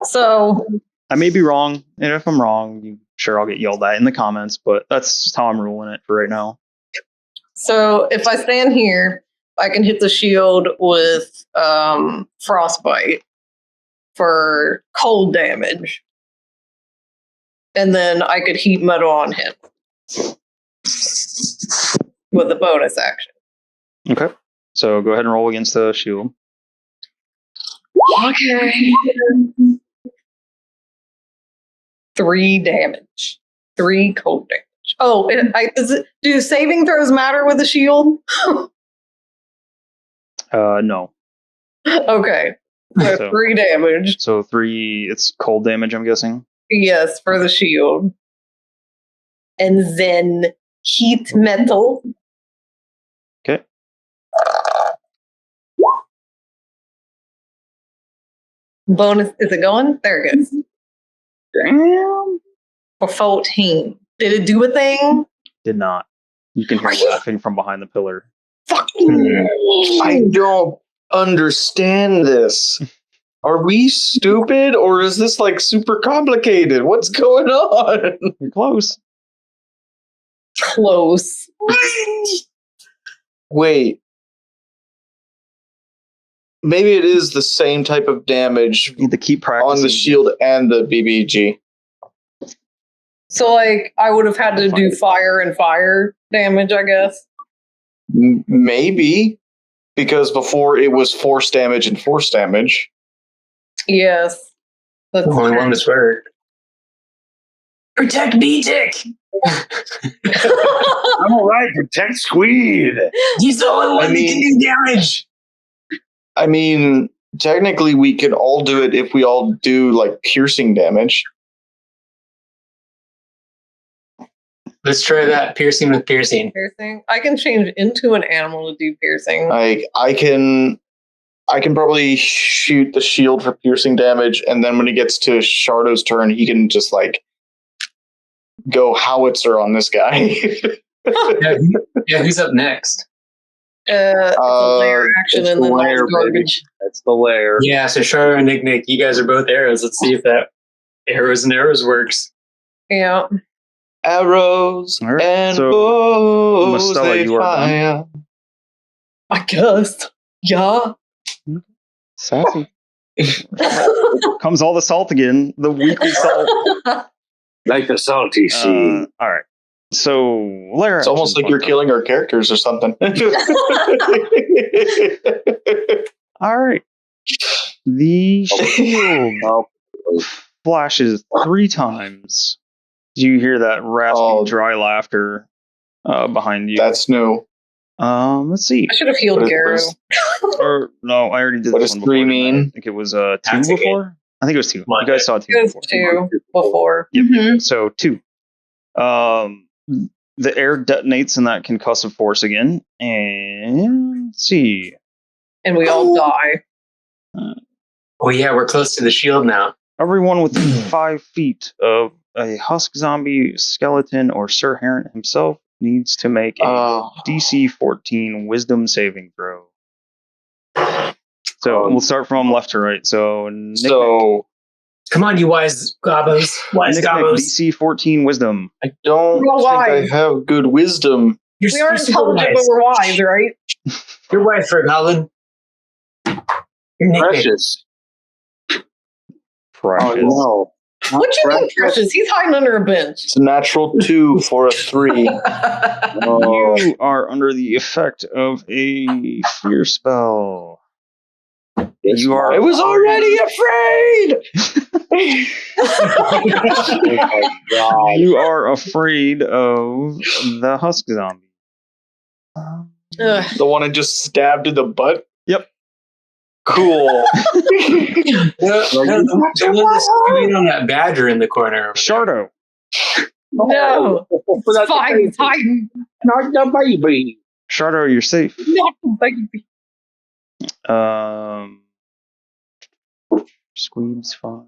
So I may be wrong, and if I'm wrong, sure I'll get yelled at in the comments. But that's just how I'm ruling it for right now. So if I stand here, I can hit the shield with frostbite for cold damage. And then I could heat metal on him with a bonus action. Okay. So go ahead and roll against the shield. Okay. 3 damage. 3 cold damage. Oh, do saving throws matter with the shield? No. Okay. So 3 damage. So 3, it's cold damage, I'm guessing? Yes, for the shield. And then heat metal. Okay. Bonus, is it going? There it goes. Damn. For 14. Did it do a thing? Did not. You can hear laughing from behind the pillar. I don't understand this. Are we stupid or is this like super complicated? What's going on? You're close. Close. Wait. Maybe it is the same type of damage You need to keep practicing. on the shield and the BBG. So, like, I would have had to do fire and fire damage, I guess. Maybe. Because before it was force damage and force damage. Yes. That's The only one that's worked. Protect B-Tick! I'm alright, protect Squeed. He's the only one that can do damage! I mean, technically we could all do it if we all do, like, piercing damage. Let's try that. Piercing with piercing. piercing. I can change into an animal to do piercing. Like, I can probably shoot the shield for piercing damage, and then when he gets to Shardo's turn, he can just, like, go howitzer on this guy. Yeah, who's up next? It's a lair action It's and the then lair, that's garbage. That's the lair. Yeah, so Sharo and Nick, you guys are both arrows. Let's see if that arrows and arrows works. Yeah. Arrows All right, and so, bows Mustela, they you are done. fire. I guess. Yeah. Sassy. Comes all the salt again. The weekly salt. Like the salty sea. All right. So, lair It's almost actions, like you're one killing our characters or something. All right. The shield Oh, flashes 3 times. Do you hear that raspy, dry laughter behind you? That's new. Let's see. I should have healed What is- Garrow. Or no, I already did What this does one before. 3 didn't I? mean? I think it was 2 That's okay. before. I think it was 2. My You guys saw 2 It was before. 2 before. Yep. Mhm. So 2. The air detonates in that concussive force again, and let's see. And we all die. Oh yeah, we're close to the shield now. Everyone within 5 feet of a husk zombie, skeleton, or Sir Harent himself needs to make a DC 14 Wisdom saving throw. So we'll start from left to right. So Nick, Come on, you wise gobos. Wise Nick, gobos. DC 14 Wisdom. I don't We're think I wise. have good wisdom. You're We aren't super intelligent, but wise. we're wise, right? You're wise for Goblin. You're Nick. precious. Precious. Oh, no. What you mean, Precious? He's hiding under a bench. It's a natural 2 for a 3. Oh, You are under the effect of a fear spell. yes, You are. I was already afraid! oh my God. You are afraid of the husk zombie. Ugh. The one I just stabbed in the butt? Yep. Cool. The one that's screaming on that badger in the corner. Shardo. No. That's It's fine. He's hiding. not the baby. Shardo, you're safe. Not the baby. Squeeb's fine.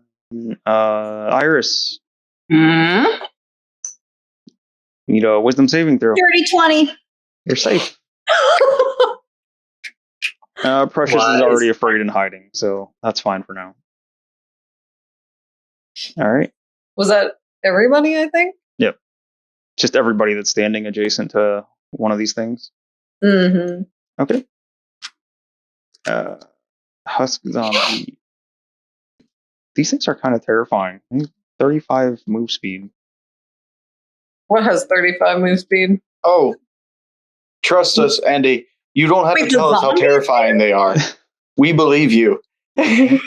Iris, Mm. need a wisdom saving throw. Dirty 20. You're safe. Precious is Wise. already afraid and hiding, so that's fine for now. All right. Was that everybody, I think? Just everybody that's standing adjacent to one of these things. Mm-hmm. Okay. Husk zombie. These things are kind of terrifying. 35 move speed. What has 35 move speed? Oh, trust us, Andy. You don't have Wait, to tell the us how zombies? terrifying they are. We believe you. I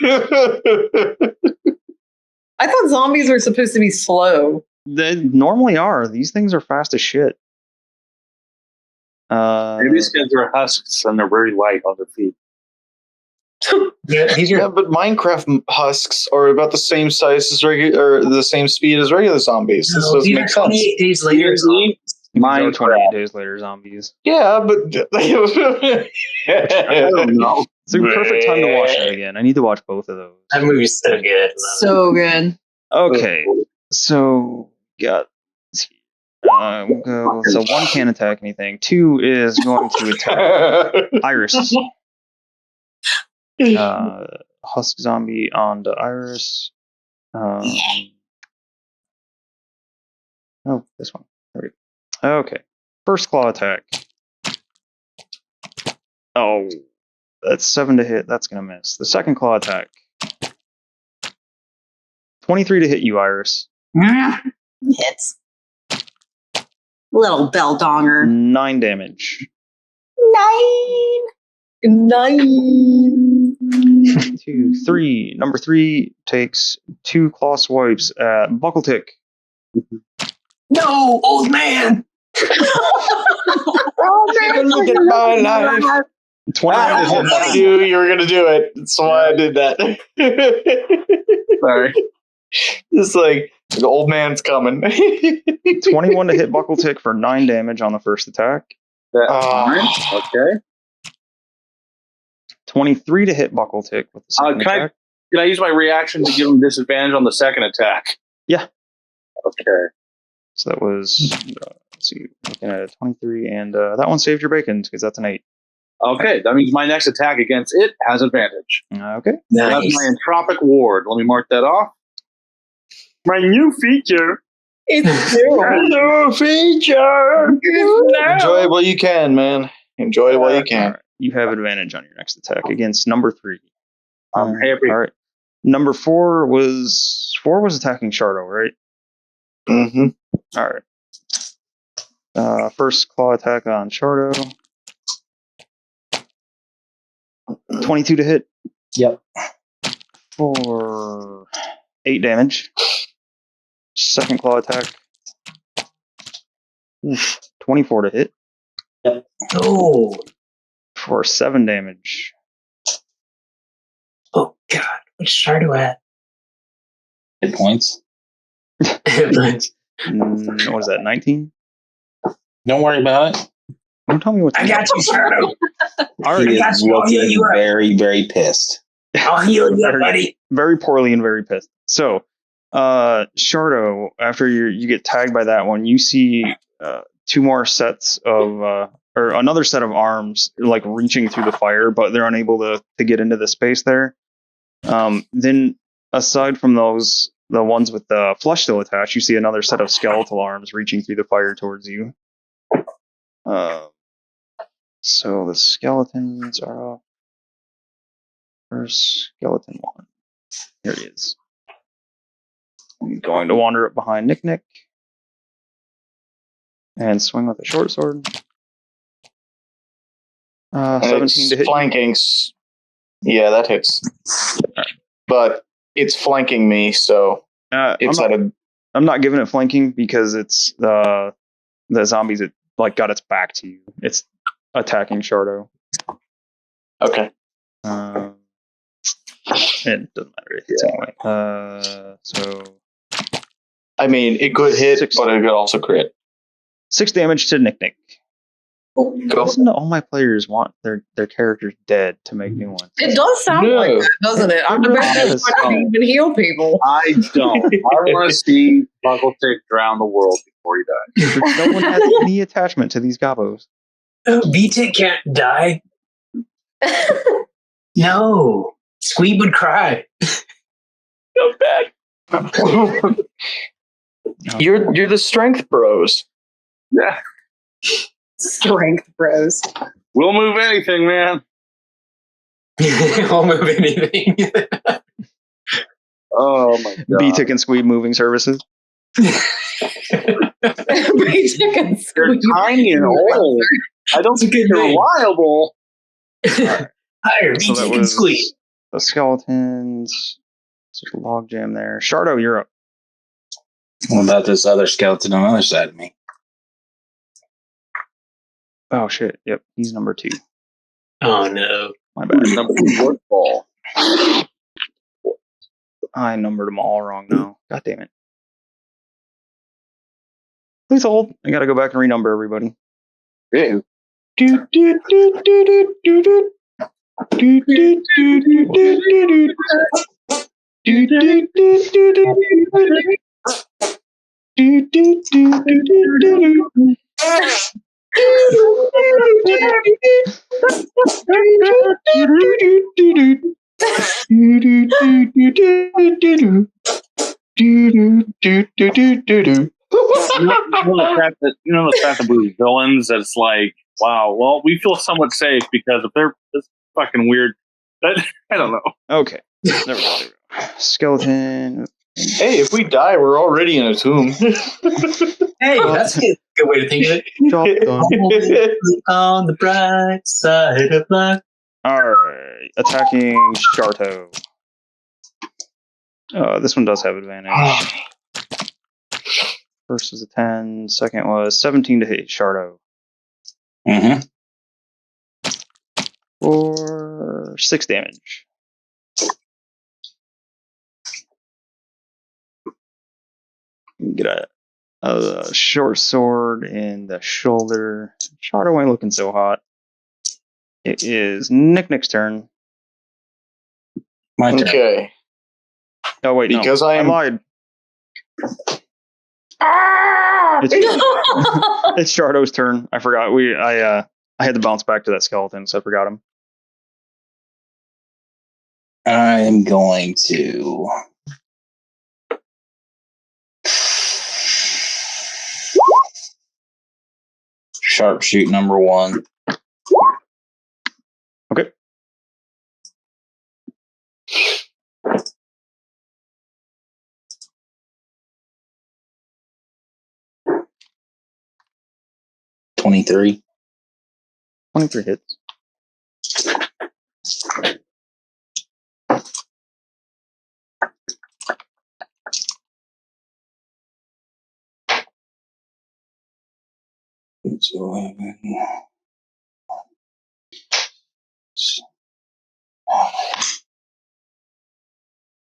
thought zombies were supposed to be slow. They normally are. These things are fast as shit. Maybe it's because they're husks and they're very light on their feet. Yeah, these Yeah, are but Minecraft husks are about the same size as regular, or the same speed as regular zombies. This doesn't these are make sense. 28 days later. Seriously? These are Minecraft. 28 days later zombies. Yeah, but I don't know. It's a perfect time to watch that again. I need to watch both of those. That movie's so good. So good. Okay, so got we'll go. So 1 can't attack anything. 2 is going to attack Iris. Husk zombie onto Iris. Oh, this one. There we go. Okay, first claw attack. Oh, that's 7 to hit. That's gonna miss. The second claw attack. 23 to hit you, Iris. Hits. Little bell donger. 9 damage. 9. 2, 3. Number 3 takes 2 claw swipes at Buckle-Tick. No, old man. Look at my life. 21 to hit. I knew you were gonna do it. That's why I did that. Sorry. It's like the old man's coming. 21 to hit Buckle-Tick for 9 damage on the first attack. Okay. 23 to hit Buckle-Tick with the second attack. Can I use my reaction to give him disadvantage on the second attack? Yeah. Okay. So that was, let's see, looking at a 23, and that one saved your bacon because that's an 8. Okay, that means my next attack against it has advantage. Okay. That's my entropic ward. Let me mark that off. My new feature. It's new. feature. Enjoy it while you can, man. Enjoy it while you can. Right. You have advantage on your next attack against number 3. I'm happy. All right. Number 4 was attacking Shardo, right? Mm-hmm. All right. First claw attack on Shardo. 22 to hit. Yep. For 8 damage. Second claw attack. 24 to hit. Yep. Oh. For 7 damage. Oh God. What's Shardo at? Hit points. What is that, 19? Don't worry about it. Don't tell me what to I got you, Shardo. All right. He got is you. I'll heal looking you up. very, very pissed. I'll heal you up, buddy. Very poorly and very pissed. So, Shardo, after you get tagged by that one, you see 2 more sets of, or another set of arms, like reaching through the fire, but they're unable to get into the space there. Then, aside from those, the ones with the flesh still attached, you see another set of skeletal arms reaching through the fire towards you. So the skeletons are up. First skeleton one. Here he is. I'm going to wander up behind Nick and swing with a short sword. 17 to hit. Flanking. Yeah, that hits. Right. But it's flanking me, so it's I'm not giving it flanking because it's the zombies that like got its back to you. It's attacking Shardo. Okay. It doesn't matter. It hits anyway. So I mean, it could hit, 6. but it could also crit. 6 damage to Nick. Go. Doesn't all my players want their characters dead to make new ones? It does sound like that, doesn't it? I bet that's why you even heal people. I don't. I want to see Buckle-Tick drown the world before he dies. No one has any attachment to these gobos. VTIC can't die. No. Squeeb would cry. Go back. You're the strength bros. Yeah. Strength bros. We'll move anything, man. I'll move anything. Oh my god. BTIC and Squeeb moving services. We took a They're squeeze. tiny and old. I don't think they're reliable. Higher, So that VTIC and was Squeeb. the skeletons. There's a log jam there. Shardo, you're up. What about this other skeleton on the other side of me? Oh shit. Yep, he's number 2. Oh no. My bad. Number 4 ball. I numbered them all wrong now. God damn it. Please hold. I gotta go back and renumber everybody. Ew. You know the fact that we're villains, that it's like, wow, well, we feel somewhat safe because if they're this fucking weird, I don't know. Okay. There we go. Skeleton. Hey, if we die, we're already in a tomb. Hey, that's a good way to think of it. Job done. Look on the bright side of life. Alright, attacking Sharto. This one does have advantage. First was a 10, second was 17 to hit Sharto. Mm-hmm. For 6 damage. Get a short sword in the shoulder. Sharto ain't looking so hot. It is Nick's turn. My turn. Okay. Oh wait, Because no, I I'm- lied. It's Shardo's turn. I forgot. I had to bounce back to that skeleton, so I forgot him. I am going to. Sharpshoot number 1. Okay. $23. 23 hits. It's 11.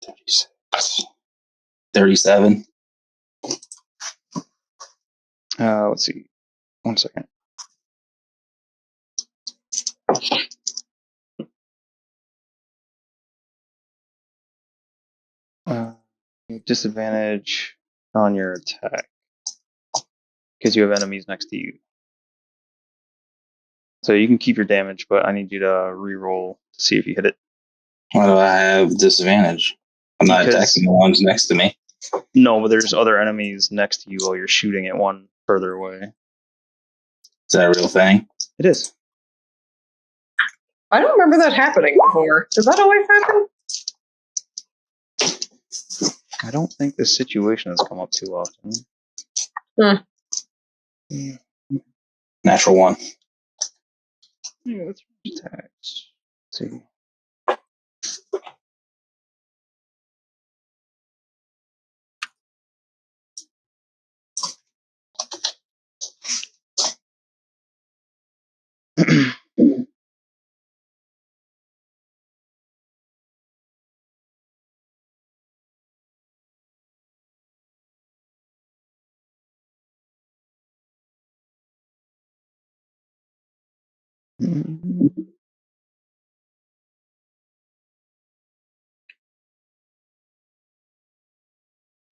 36. 37. Let's see. 1 second. Disadvantage on your attack because you have enemies next to you. So you can keep your damage, but I need you to re-roll to see if you hit it. Why do I have disadvantage? I'm not Because- attacking the ones next to me. No, but there's other enemies next to you while you're shooting at one further away. Is that a real thing? It is. I don't remember that happening before. Does that always happen? I don't think this situation has come up too often. Natural 1. Yeah, let's attacks. Let's see.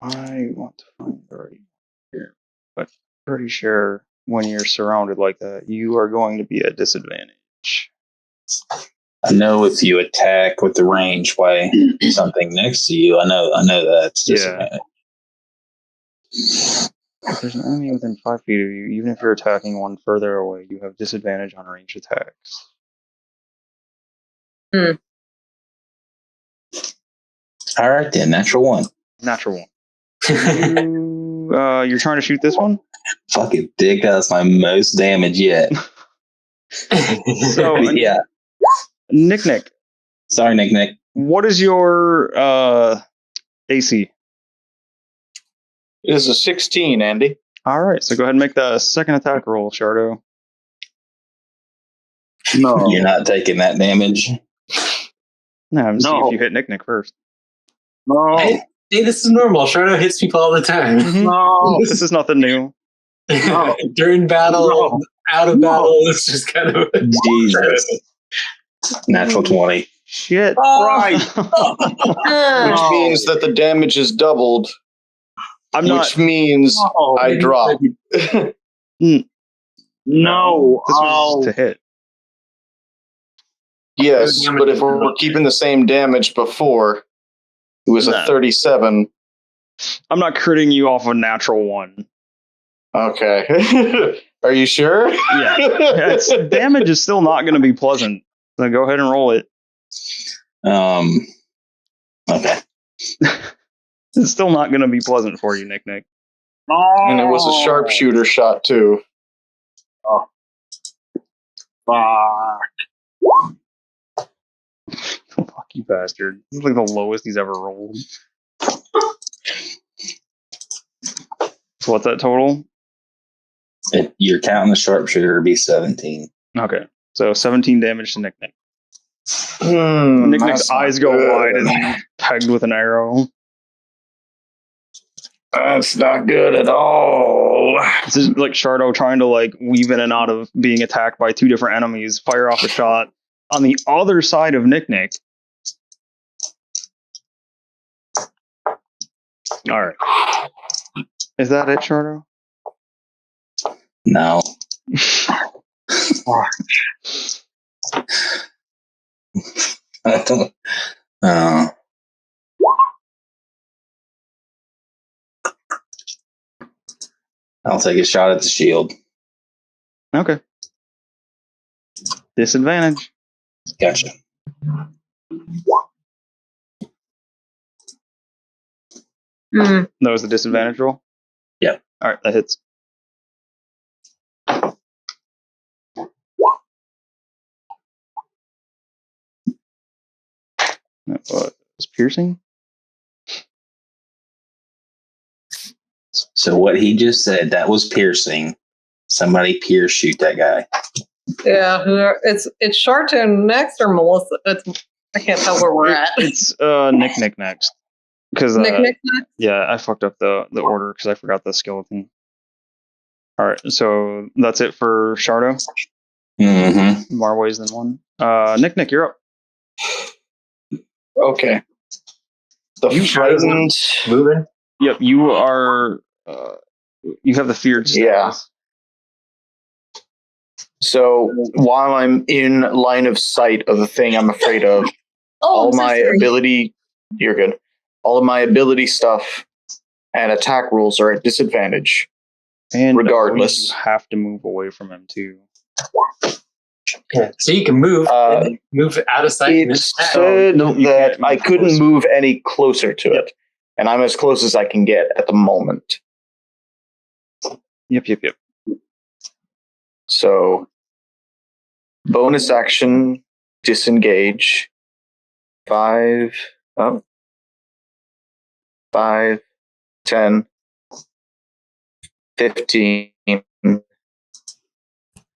I want to find the right here, but pretty sure when you're surrounded like that, you are going to be at disadvantage. I know if you attack with the range by something next to you, I know that's Yeah. disadvantage. If there's an enemy within 5 feet of you, even if you're attacking one further away, you have disadvantage on ranged attacks. All right then, natural 1. Natural 1. You're trying to shoot this one? Fucking dick, that's my most damage yet. So, Yeah. Nick, Sorry, Nick. what is your AC? It is a 16, Andy. All right, so go ahead and make the second attack roll, Shardo. No. You're not taking that damage. No, I'm see No. if you hit Nick first. No. Hey, this is normal. Shardo hits people all the time. No. This is nothing new. No. During battle, No. out of battle, it's just kind of. Jesus. Natural 20. Shit. Right. Which means that the damage is doubled, I'm not. which means No. I drop. No. This was to hit. Yes, but if we're keeping the same damage before, it was No. a 37. I'm not critting you off a natural 1. Okay. Are you sure? Yeah. Damage is still not going to be pleasant. So go ahead and roll it. Okay. It's still not going to be pleasant for you, Nick. And it was a sharpshooter shot, too. Oh. Fuck. Fuck you, bastard. This is like the lowest he's ever rolled. So what's that total? If you're counting the sharpshooter, it'd be 17. Okay. So 17 damage to Nick. Nick's eyes go wide as he's pegged with an arrow. That's not good at all. This is like Shardo trying to like weave in and out of being attacked by two different enemies, fire off a shot on the other side of Nick. Alright. Is that it, Shardo? No. I don't. I'll take a shot at the shield. Okay. Disadvantage. Gotcha. That was the disadvantage roll? Yeah. Alright, that hits. That was piercing? So what he just said, that was piercing. Somebody pierce shoot that guy. Yeah, it's Sharton next or Melissa? I can't tell where we're at. It's Nick next. Because Nick next? yeah, I fucked up the order because I forgot the skeleton. Alright, so that's it for Shardo. Mm-hmm. More ways than one. Nick, you're up. Okay. The frightened moving. Yep, you are. You have the feared status. Yeah. So while I'm in line of sight of the thing I'm afraid of, all I'm so my sorry. ability, you're good. All of my ability stuff and attack rules are at disadvantage. And regardless. you have to move away from him too. Yeah. So you can move out of sight. It said that I couldn't move any closer to it, and I'm as close as I can get at the moment. Yep. So, bonus action, disengage. 5, 10, 15,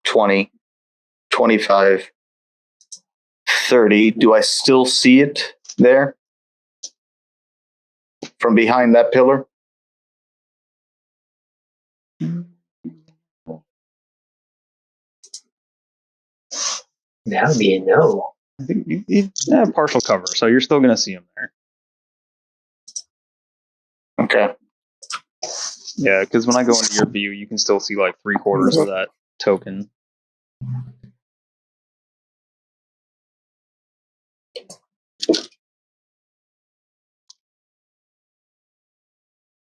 20, 25, 30. Do I still see it there? From behind that pillar? That would be a no. I think you have partial cover, so you're still going to see him there. Okay. Yeah, because when I go into your view, you can still see like 3/4 of that token.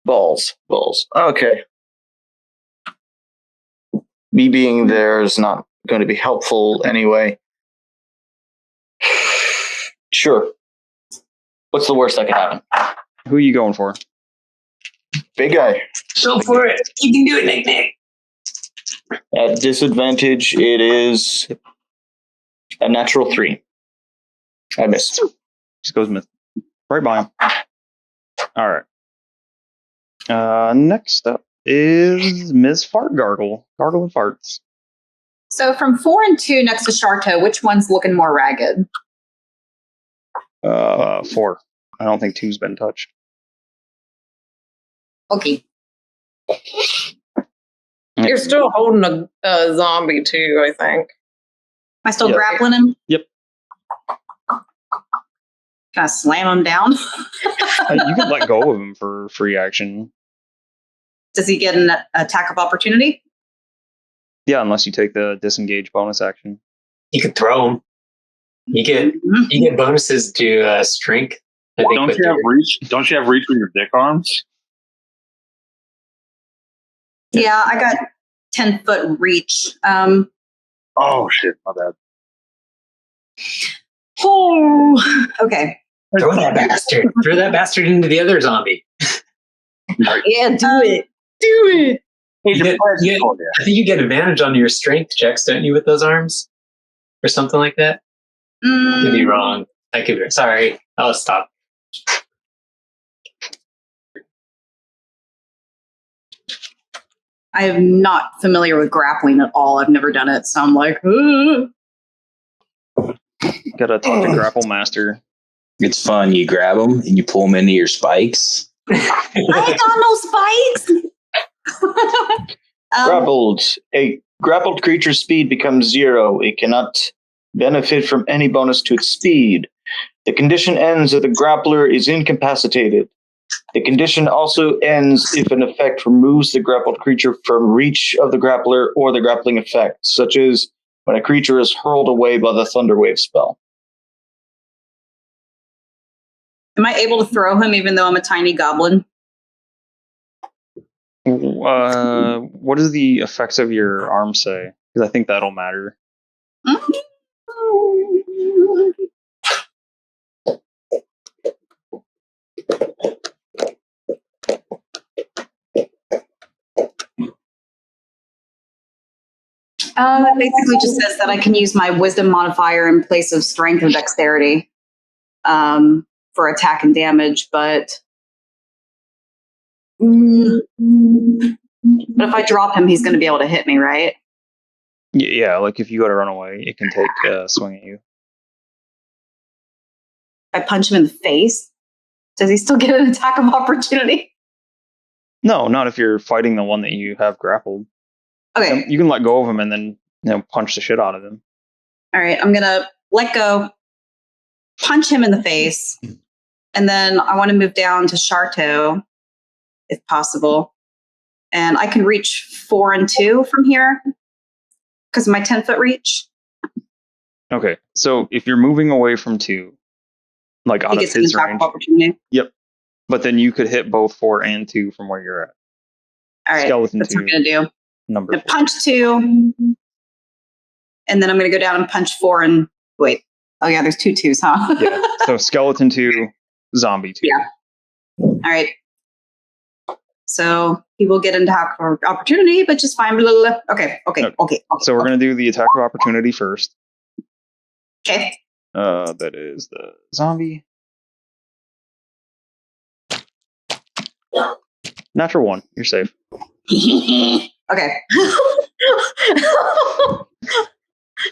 Balls. Okay. Me being there is not going to be helpful anyway. Sure. What's the worst that could happen? Who are you going for? Big guy. Go for it. You can do it, Nick. At disadvantage, it is a natural 3. I missed. Just goes miss. Right by him. All right. Next up is Ms. Fart Gargle. Gargle and farts. So from 4 and 2 next to Sharto, which one's looking more ragged? 4. I don't think 2's been touched. Okay. You're still holding a zombie too, I think. Am I still Yep. grappling him? Yep. Can I slam him down? You can let go of him for free action. Does he get an attack of opportunity? Yeah, unless you take the disengage bonus action. You could throw him. You get bonuses to strength. I think. Don't you have reach? Don't you have reach with your dick arms? Yeah, I got 10-foot reach. Oh shit, my bad. Oh, okay. Throw that bastard. Throw that bastard into the other zombie. Yeah, do it. Do it. You get, I think you get advantage on your strength checks, don't you, with those arms? Or something like that? Could be wrong. I could be. Sorry. I'll stop. I am not familiar with grappling at all. I've never done it, so I'm like, Gotta talk to Grapple Master. It's fun. You grab them and you pull them into your spikes. I ain't got no spikes. Grappled. A grappled creature's speed becomes 0. It cannot benefit from any bonus to its speed. The condition ends if the grappler is incapacitated. The condition also ends if an effect removes the grappled creature from reach of the grappler or the grappling effect, such as when a creature is hurled away by the Thunderwave spell. Am I able to throw him even though I'm a tiny goblin? What does the effects of your arm say? Because I think that'll matter. It basically just says that I can use my wisdom modifier in place of strength and dexterity for attack and damage, but if I drop him, he's going to be able to hit me, right? Yeah, like if you go to run away, it can take a swing at you. I punch him in the face. Does he still get an attack of opportunity? No, not if you're fighting the one that you have grappled. Okay. You can let go of him and then punch the shit out of him. All right, I'm going to let go, punch him in the face, and then I want to move down to Sharto, if possible. And I can reach 4 and 2 from here because of my 10-foot reach. Okay, so if you're moving away from 2, like out He of gets an his attack range, of opportunity. Yep. But then you could hit both 4 and 2 from where you're at. All right, Skeleton that's 2. what I'm going to do. Number I'm 4. punch 2, and then I'm going to go down and punch 4 and wait. Oh yeah, there's 2 2s, huh? Yeah. So skeleton 2, zombie 2. Yeah. All right. So he will get an attack of opportunity, but just fine. Blah, blah, blah. Okay. So we're going to do the attack of opportunity first. Okay. That is the zombie. Natural 1. You're safe. Okay.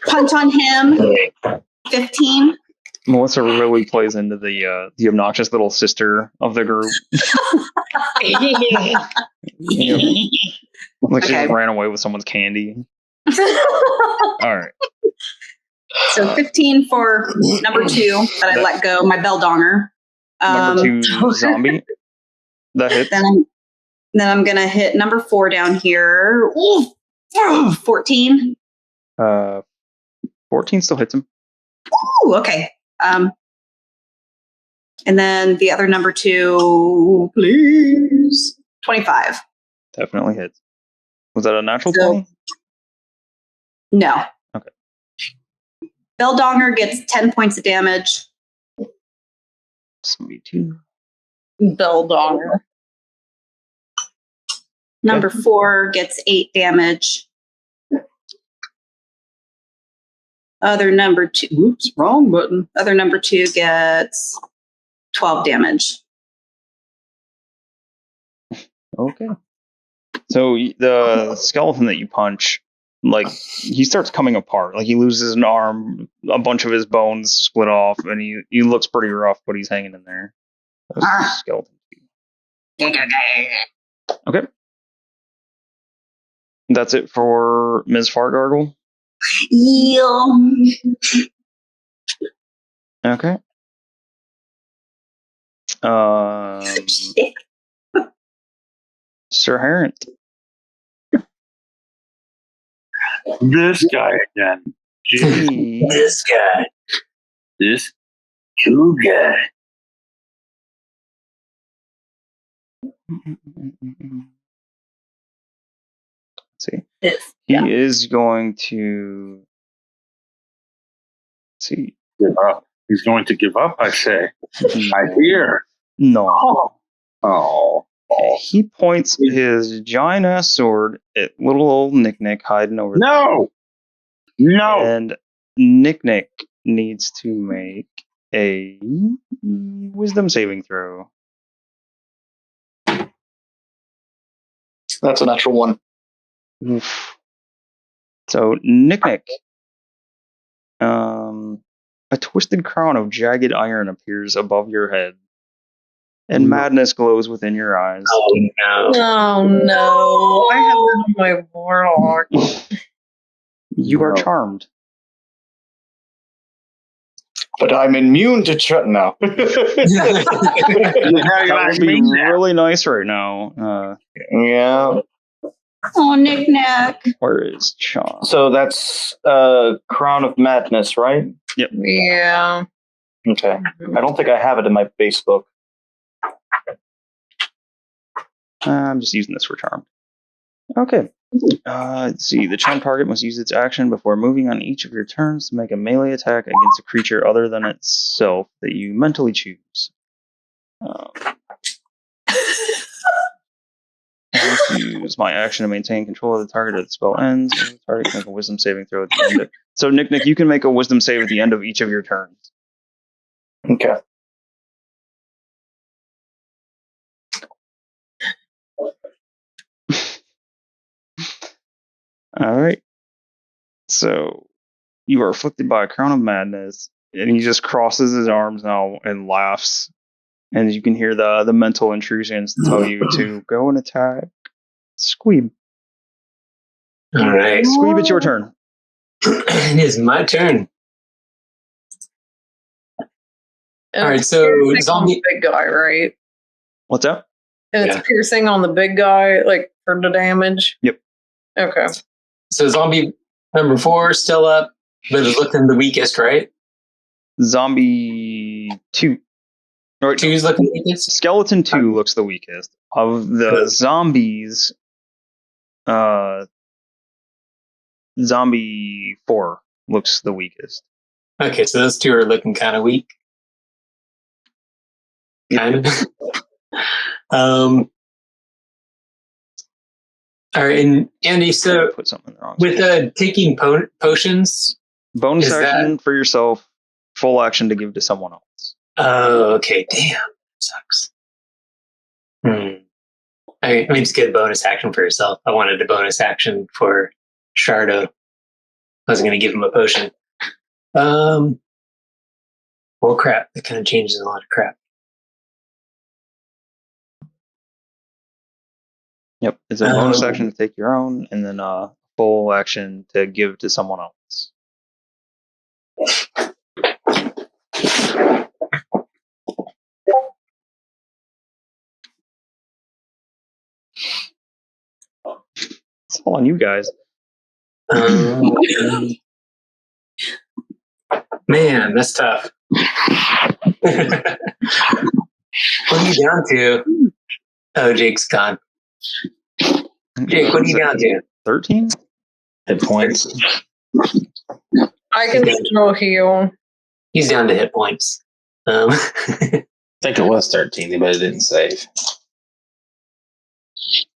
Punch on him. 15. Melissa really plays into the obnoxious little sister of the group. Like she just ran away with someone's candy. All right. So 15 for number 2 that I let go, my Beldonger. Number 2 zombie. That hits. Then I'm going to hit number 4 down here. 14. 14 still hits him. Ooh, okay. And then the other number 2, please. 25. Definitely hits. Was that a natural 20? No. Okay. Beldonger gets 10 points of damage. Me too. Beldonger. Number 4 gets 8 damage. Other number 2, whoops, wrong button. Other number 2 gets 12 damage. Okay. So the skeleton that you punch, like, he starts coming apart. Like, he loses an arm, a bunch of his bones split off, and he looks pretty rough, but he's hanging in there. Skeleton. Okay. That's it for Ms. Fargargle. Yeah. Okay. Sir Harent. This guy again. Gee. This guy. This cool guy. See. Yes. He is going to see. He's going to give up, I say. I hear. No. Oh. He points his giant ass sword at little old Nick hiding over there. No! And Nick needs to make a wisdom saving throw. That's a natural one. Oof. So Nick, a twisted crown of jagged iron appears above your head, and madness glows within your eyes. Oh no! Oh no! I have that on my warlock. You are charmed. But I'm immune to now. That would be really nice right now. Yeah. Oh, Nick. Where is charm? So that's Crown of Madness, right? Yep. Yeah. Okay. I don't think I have it in my base book. I'm just using this for charm. Okay. Let's see. The charm target must use its action before moving on each of your turns to make a melee attack against a creature other than itself that you mentally choose. I must use my action to maintain control of the target as the spell ends. The target can make a wisdom saving throw at the end. So, Nick, you can make a wisdom save at the end of each of your turns. Okay. All right. So you are afflicted by a crown of madness, and he just crosses his arms now and laughs. And you can hear the mental intrusions tell you to go and attack Squeeb. All right. Squeeb, it's your turn. It is my turn. And All right, it's so piercing on zombie. the big guy, right? What's that? And Yeah. it's piercing on the big guy, like for the damage. Yep. Okay. So zombie number 4 still up, but is looking the weakest, right? Zombie 2. All right, 2 is looking the weakest. Skeleton 2 looks the weakest. Of the zombies, Zombie 4 looks the weakest. Okay, so those 2 are looking kind of weak. Kind of. All right, and Andy, so Put something in the wrong with spot. taking potions. Bonus is action for yourself, full action to give to someone else. Oh, okay. Damn, sucks. I mean, just get a bonus action for yourself. I wanted a bonus action for Shardo. I was going to give him a potion. Well, crap. That kind of changes a lot of crap. Yep, it's a bonus action to take your own, and then a full action to give to someone else. It's all on you guys. Man, that's tough. What are you down to? Oh, Jake's gone. Jake, what are you down to? 13? Hit points. I can still heal. He's down to hit points. I think it was 13, but it didn't save.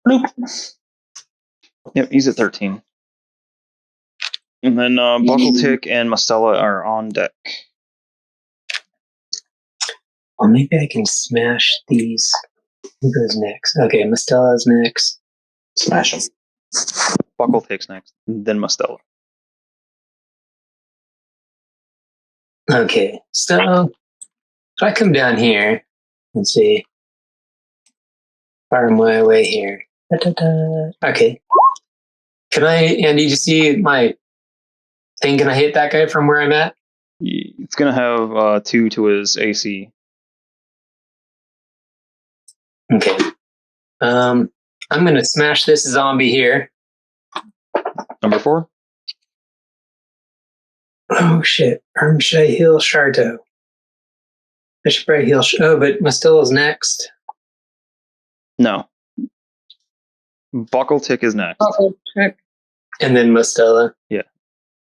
Bloop. Yep, he's at 13. And then Buckletick and Mastella are on deck. Well, maybe I can smash these. Who goes next? Okay, Mastella's next. Smash him. Buckletick's next, then Mastella. Okay, so if I come down here, let's see. Fire my way here. Da-da-da. Okay. Can I, Andy, did you see my thing? Can I hit that guy from where I'm at? It's going to have 2 to his AC. Okay. I'm going to smash this zombie here. Number 4? Oh, shit. Should I heal Shardo? I should probably heal. But Mastella's next. No. Buckletick is next. Buckletick. And then Mastella.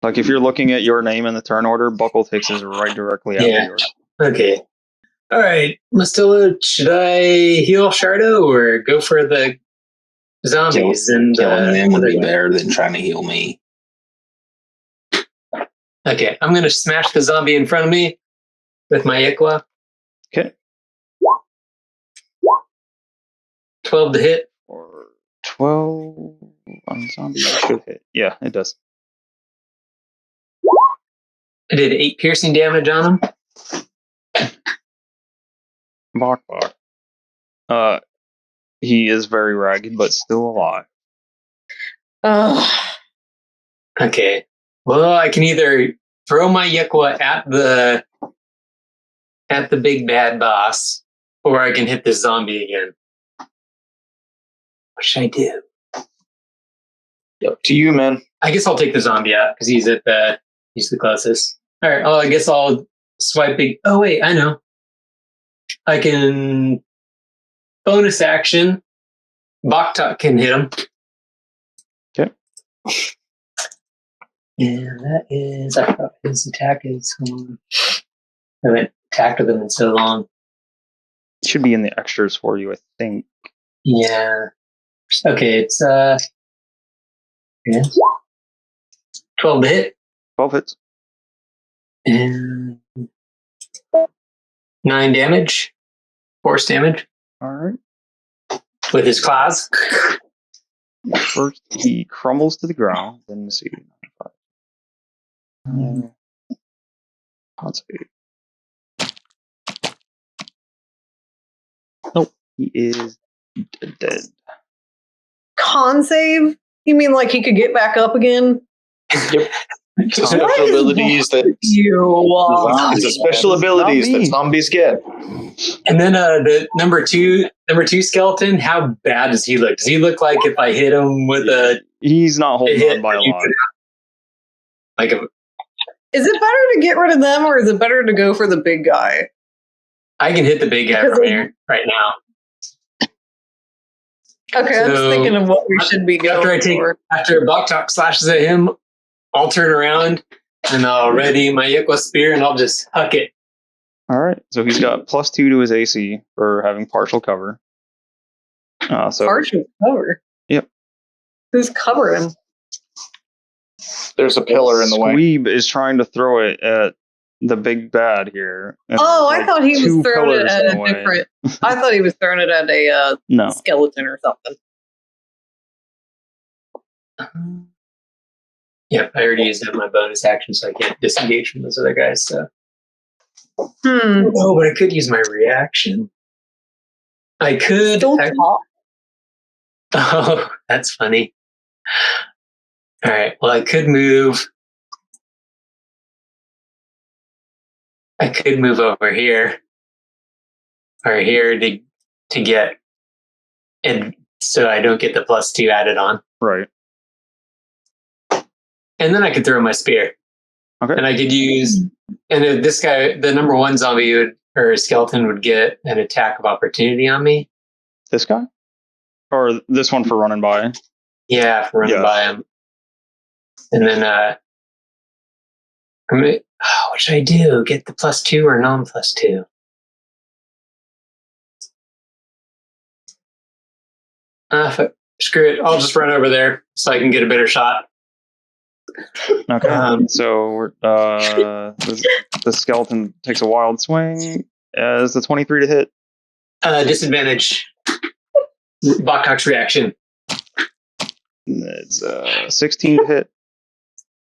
Like if you're looking at your name in the turn order, Buckle Takes is right directly after Yeah. yours. Okay. All right, Mastilla, should I heal Shardo or go for the zombies? Killing them would be better than trying to heal me. Okay, I'm going to smash the zombie in front of me with my Ikwa. Okay. 12 to hit. Or 12 on zombie should hit. Yeah, it does. I did 8 piercing damage on him. Bok. He is very ragged, but still alive. Okay. Well, I can either throw my Ikwa at the big bad boss, or I can hit this zombie again. What should I do? Up to you, man. I guess I'll take the zombie out because he's the closest. All right. Well, I guess I'll swipe big. Oh wait, I know. I can bonus action. Boktok can hit him. Okay. And that is, I thought his attack is. I haven't attacked with him in so long. It should be in the extras for you, I think. Yeah. Okay, it's 12 to hit 12 hits. and 9 damage, force damage All right. with his claws. First, he crumbles to the ground. Then let's see. Let's see. Nope, he is dead. Con save? You mean like he could get back up again? Yep. It's the special abilities that You. it's the special abilities that zombies get. And then the number two skeleton, how bad does he look? Does he look like if I hit him with a He's not holding hit on by a lot. like a, Is it better to get rid of them or is it better to go for the big guy? I can hit the big guy Because from here right now. Okay, I'm just So, thinking of what we should be going for. After Boktok slashes at him, I'll turn around and I'll ready my Ikwa spear and I'll just huck it. All right, so he's got +2 to his AC for having partial cover. So Partial cover? Yep. Who's covering him? There's a pillar in the way. Squeeb is trying to throw it at the big bad here. and Oh, there's, I thought he two was throwing it pillars at in a the way. different. I thought he was throwing it at a No. skeleton or something. Yeah, I already used up my bonus action, so I can't disengage from those other guys. So, oh, but I could use my reaction. I could. Still talk. Oh, that's funny. All right. Well, I could move. I could move over here or here to get, and so I don't get the +2 added on. Right. And then I could throw my spear. Okay. And I could use, and if this guy, the number 1 zombie or skeleton would get an attack of opportunity on me. This guy? Or this one for running by? Yeah, for running by him. And then, what should I do? Get the +2 or non +2? Screw it. I'll just run over there so I can get a better shot. Okay. So the skeleton takes a wild swing. As the 23 to hit. Disadvantage. Boktok's reaction. It's 16 to hit.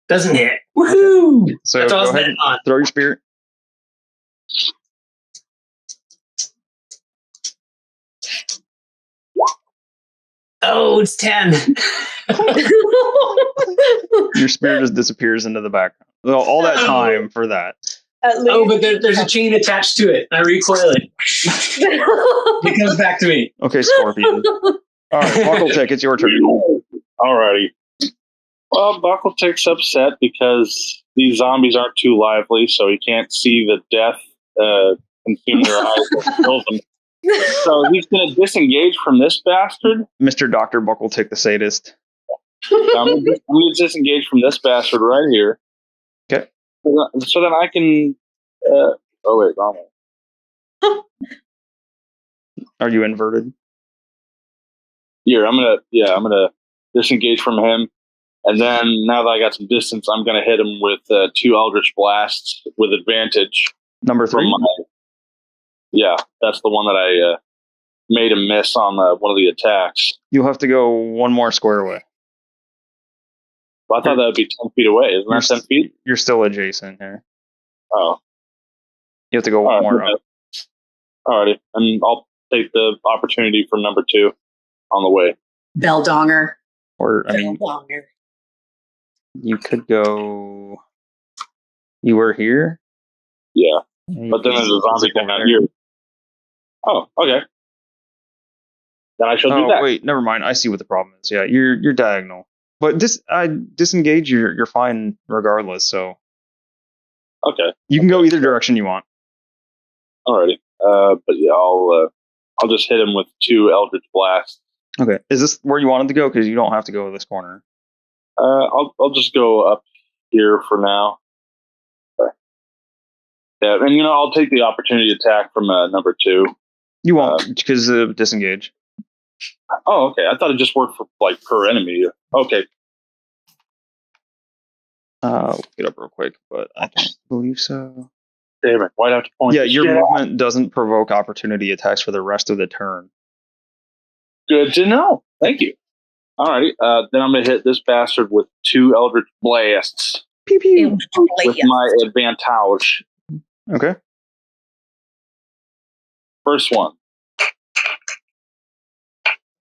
Doesn't hit. Woohoo! So That's all I go was ahead betting on. and throw your spear. Oh, it's 10. Your spear just disappears into the background. Well, all that time for that. At least. Oh, but there's a chain attached to it. I recoil it. It comes back to me. Okay, Scorpion. All right, Buckle-Tick, it's your turn. Alrighty. Well, Buckle-Tick's upset because these zombies aren't too lively, so he can't see the death consume their eyes that kills them. So he's going to disengage from this bastard. Mr. Dr. Buckle-Tick the sadist. I'm going to disengage from this bastard right here. Okay. So then I can. Oh wait, wrong one. Are you inverted? Here, I'm gonna disengage from him, and then now that I got some distance, I'm gonna hit him with 2 Eldritch Blasts with advantage. Number 3? Yeah, that's the one that I made him miss on one of the attacks. You'll have to go one more square away. Well, I thought that would be 10 feet away. Isn't that 10 feet? You're still adjacent here. Oh. You have to go one more up. Alrighty. And I'll take the opportunity for number 2 on the way. Belldonger. Or, I mean, you could go... You were here? Yeah. But then there's a zombie down here. Oh, okay. Then I shall do that. Oh, wait, never mind. I see what the problem is. Yeah, you're diagonal. But disengage, you're fine regardless, so... Okay. You can go either direction you want. Alrighty. But yeah, I'll just hit him with 2 Eldritch Blasts. Okay. Is this where you wanted to go? Because you don't have to go to this corner. I'll just go up here for now. Yeah, and I'll take the opportunity attack from number 2. You won't, because disengage. Oh, okay. I thought it just worked for per enemy. Okay. Get up real quick, but I don't believe so. Damn it! Why'd I have to point? Yeah, your movement doesn't provoke opportunity attacks for the rest of the turn. Good to know. Thank you. Alrighty. Then I'm gonna hit this bastard with 2 Eldritch Blasts. Pew pew. With my advantage. Okay. First one.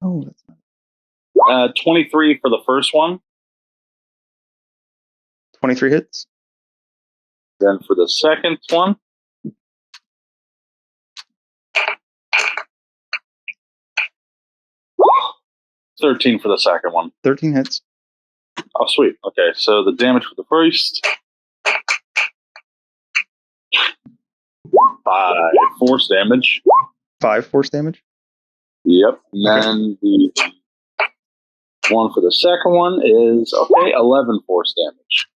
Oh, that's not... 23 for the first one. 23 hits. Then for the second one. $13 for the second one. 13 hits. Oh, sweet. Okay, so the damage for the first. 5 force damage. 5 force damage. Yep. And then the one for the second one is 11 force damage.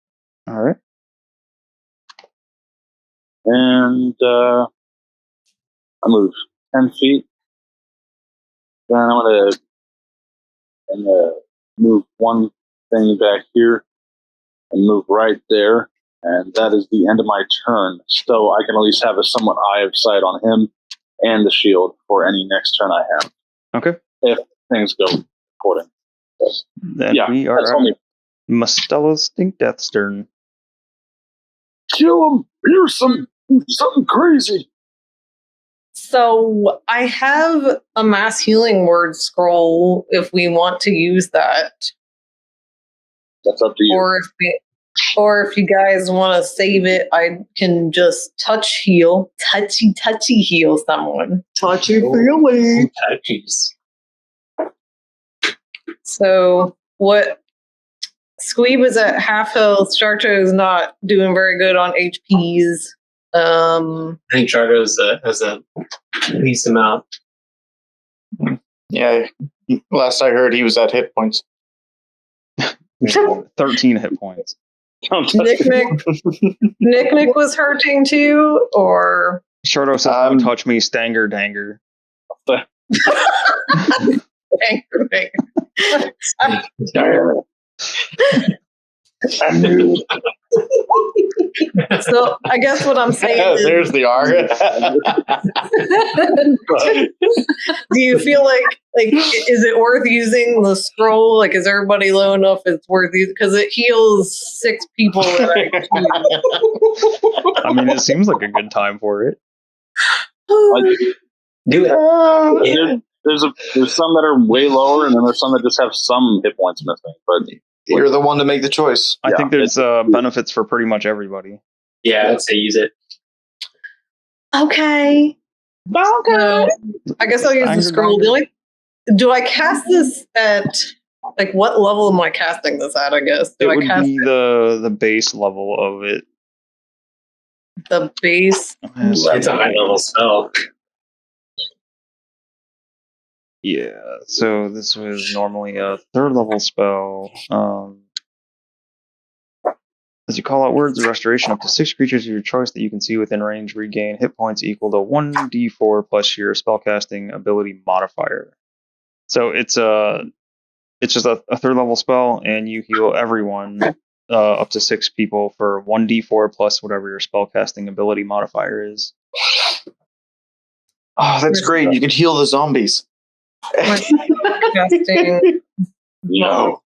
All right. And I move 10 feet. Then I'm gonna move one thing back here and move right there. And that is the end of my turn. So I can at least have a somewhat eye of sight on him and the shield for any next turn I have. Okay. If things go according. Then we are at Mustella's Stink Death's turn. Kill him! Here's something crazy. So I have a mass healing word scroll if we want to use that. That's up to you. Or if you guys want to save it, I can just touchy heal someone. Touchy feely. Touchies. So what? Squeeb is at half health. Sharto is not doing very good on HPs. I think Shardo's has a least amount. Yeah, last I heard, he was at hit points. 13 hit points. Nick was hurting too, or Shardo says, "Don't touch me, Stanger Danger." I knew. So I guess what I'm saying is, there's the R. do you feel like is it worth using the scroll? Like, is everybody low enough it's worth using? Because it heals 6 people. I mean, it seems like a good time for it. Do it. There's some that are way lower, and then there's some that just have some hit points missing. But You're the one to make the choice. I think there's benefits for pretty much everybody. Yeah, I'd say use it. Okay. So, I guess I'll use the scroll. Do I cast this at what level am I casting this at? I guess It would be the base level of it. The base? It's a high level spell. Yeah, so this was normally a 3rd level spell. As you call out words of restoration, up to 6 creatures of your choice that you can see within range regain hit points equal to 1d4 plus your spellcasting ability modifier. So it's just a 3rd level spell, and you heal everyone up to 6 people for 1d4 plus whatever your spellcasting ability modifier is. Oh, that's great. You could heal the zombies. Casting No.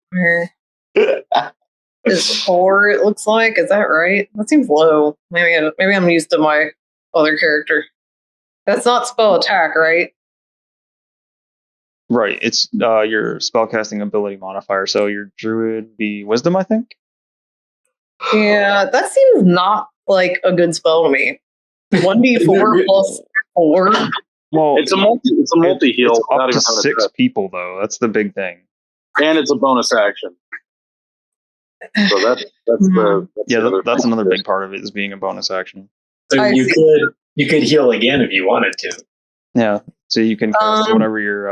is 4. It looks like. Is that right? That seems low. Maybe I'm used to my other character. That's not spell attack, right? Right, it's your spellcasting ability modifier. So your druid be wisdom, I think. Yeah, that seems not like a good spell to me. 1d4 plus 4. Well, It's a multi heal. It's up to 6 people though. That's the big thing. And it's a bonus action. So that's That's another big part of it, is being a bonus action. So I you see. could heal again if you wanted to. Yeah, so you can cast whatever your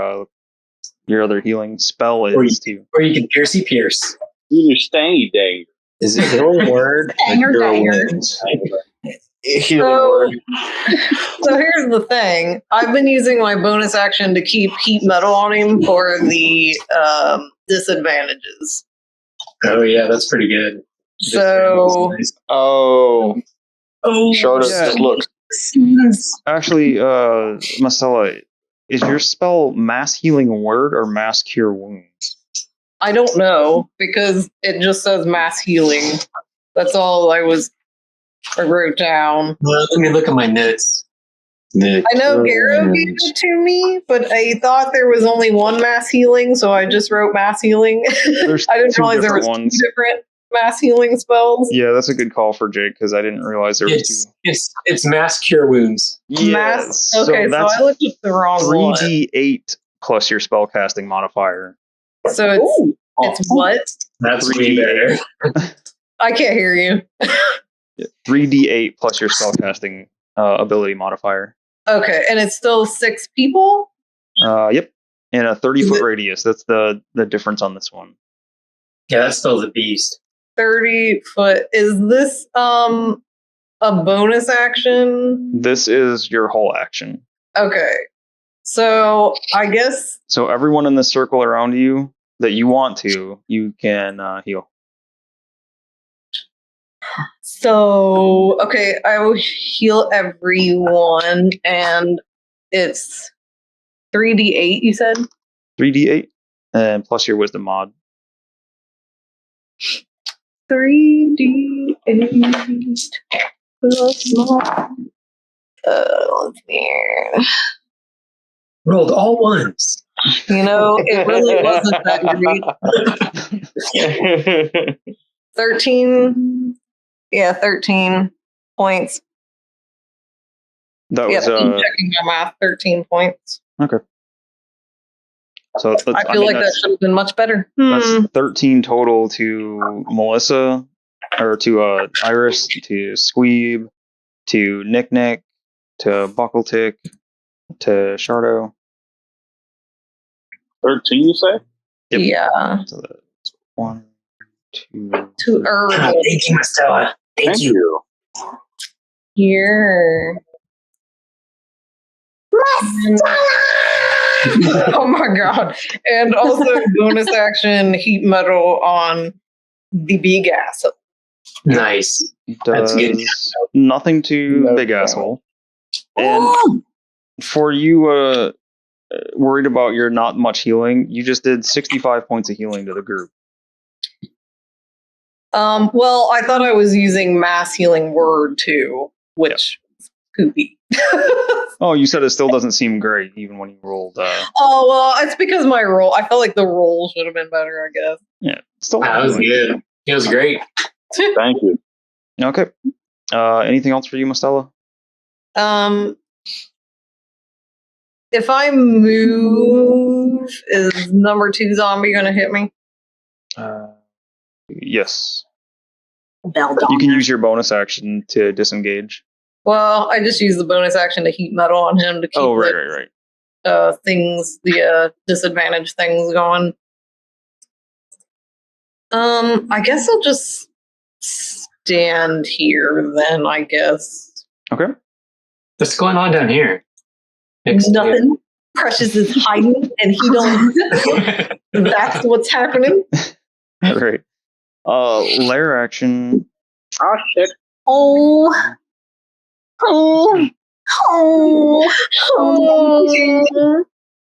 other healing spell is too. Or you can pierce. You stangy dang. Is it healing word? Danger, danger. Healing So, word. so here's the thing. I've been using my bonus action to keep heat metal on him for the disadvantages. Oh yeah, that's pretty good. So, Oh, Sharda, yeah. look. Actually, Marcella, is your spell mass healing word or mass cure wounds? I don't know because it just says mass healing. That's all I wrote down. Well, let me look at my notes. I know Garrow gave it to me, but I thought there was only one mass healing, so I just wrote mass healing. There's I didn't 2 realize there different was ones. 2 different mass healing spells. Yeah, that's a good call for Jake, because I didn't realize there was 2. It's mass cure wounds. Mass. Okay, so that's I looked at the wrong one. 3d8 plus your spellcasting modifier. So it's what? That's 3D8. way better. I can't hear you. 3d8 plus your spellcasting ability modifier. Okay, and it's still 6 people? Yep. In a 30-foot radius. That's the difference on this one. Yeah, that's still the beast. 30 foot. Is this a bonus action? This is your whole action. Okay. So I guess So everyone in the circle around you that you want to, you can heal. so. Okay, I will heal everyone, and it's 3d8. You said 3d8 and plus your wisdom mod. 3d8 plus mod. Let's see here. Rolled all ones. You know, it really wasn't that great. 13. Yeah, 13 points. That Yeah, was I'm checking my math. 13 points. okay. So that's, I feel like that should have been much better. That's 13 total to Melissa, or to Iris, to Squeeb, to Nick, to Buckletick, to Shardo. 13, you say? Yep. Yeah. So that's 1, 2. Too early. Thank you, Mastella. Thank you. Here. Oh my god. And also bonus action heat metal on the big ass. Nice. That's good. Nothing to No big problem. asshole. And for you worried about your not much healing, you just did 65 points of healing to the group. Well, I thought I was using mass healing word too, which is poopy. Oh, you said it still doesn't seem great, even when you rolled. Oh, well, it's because my roll. I felt like the roll should have been better, I guess. Yeah, still. That was good. It was great. Thank you. Okay. Anything else for you, Mastella? If I move, is number 2 zombie going to hit me? Yes. Bell You can donger. use your bonus action to disengage. Well, I just used the bonus action to heat metal on him to keep Oh, right. the disadvantage things going. I guess I'll just stand here then, I guess. Okay. What's going on down here? Next to Nothing. Precious is hiding and he don't. it. That's what's happening. All right. Lair action. Oh shit! Oh. Oh. Oh.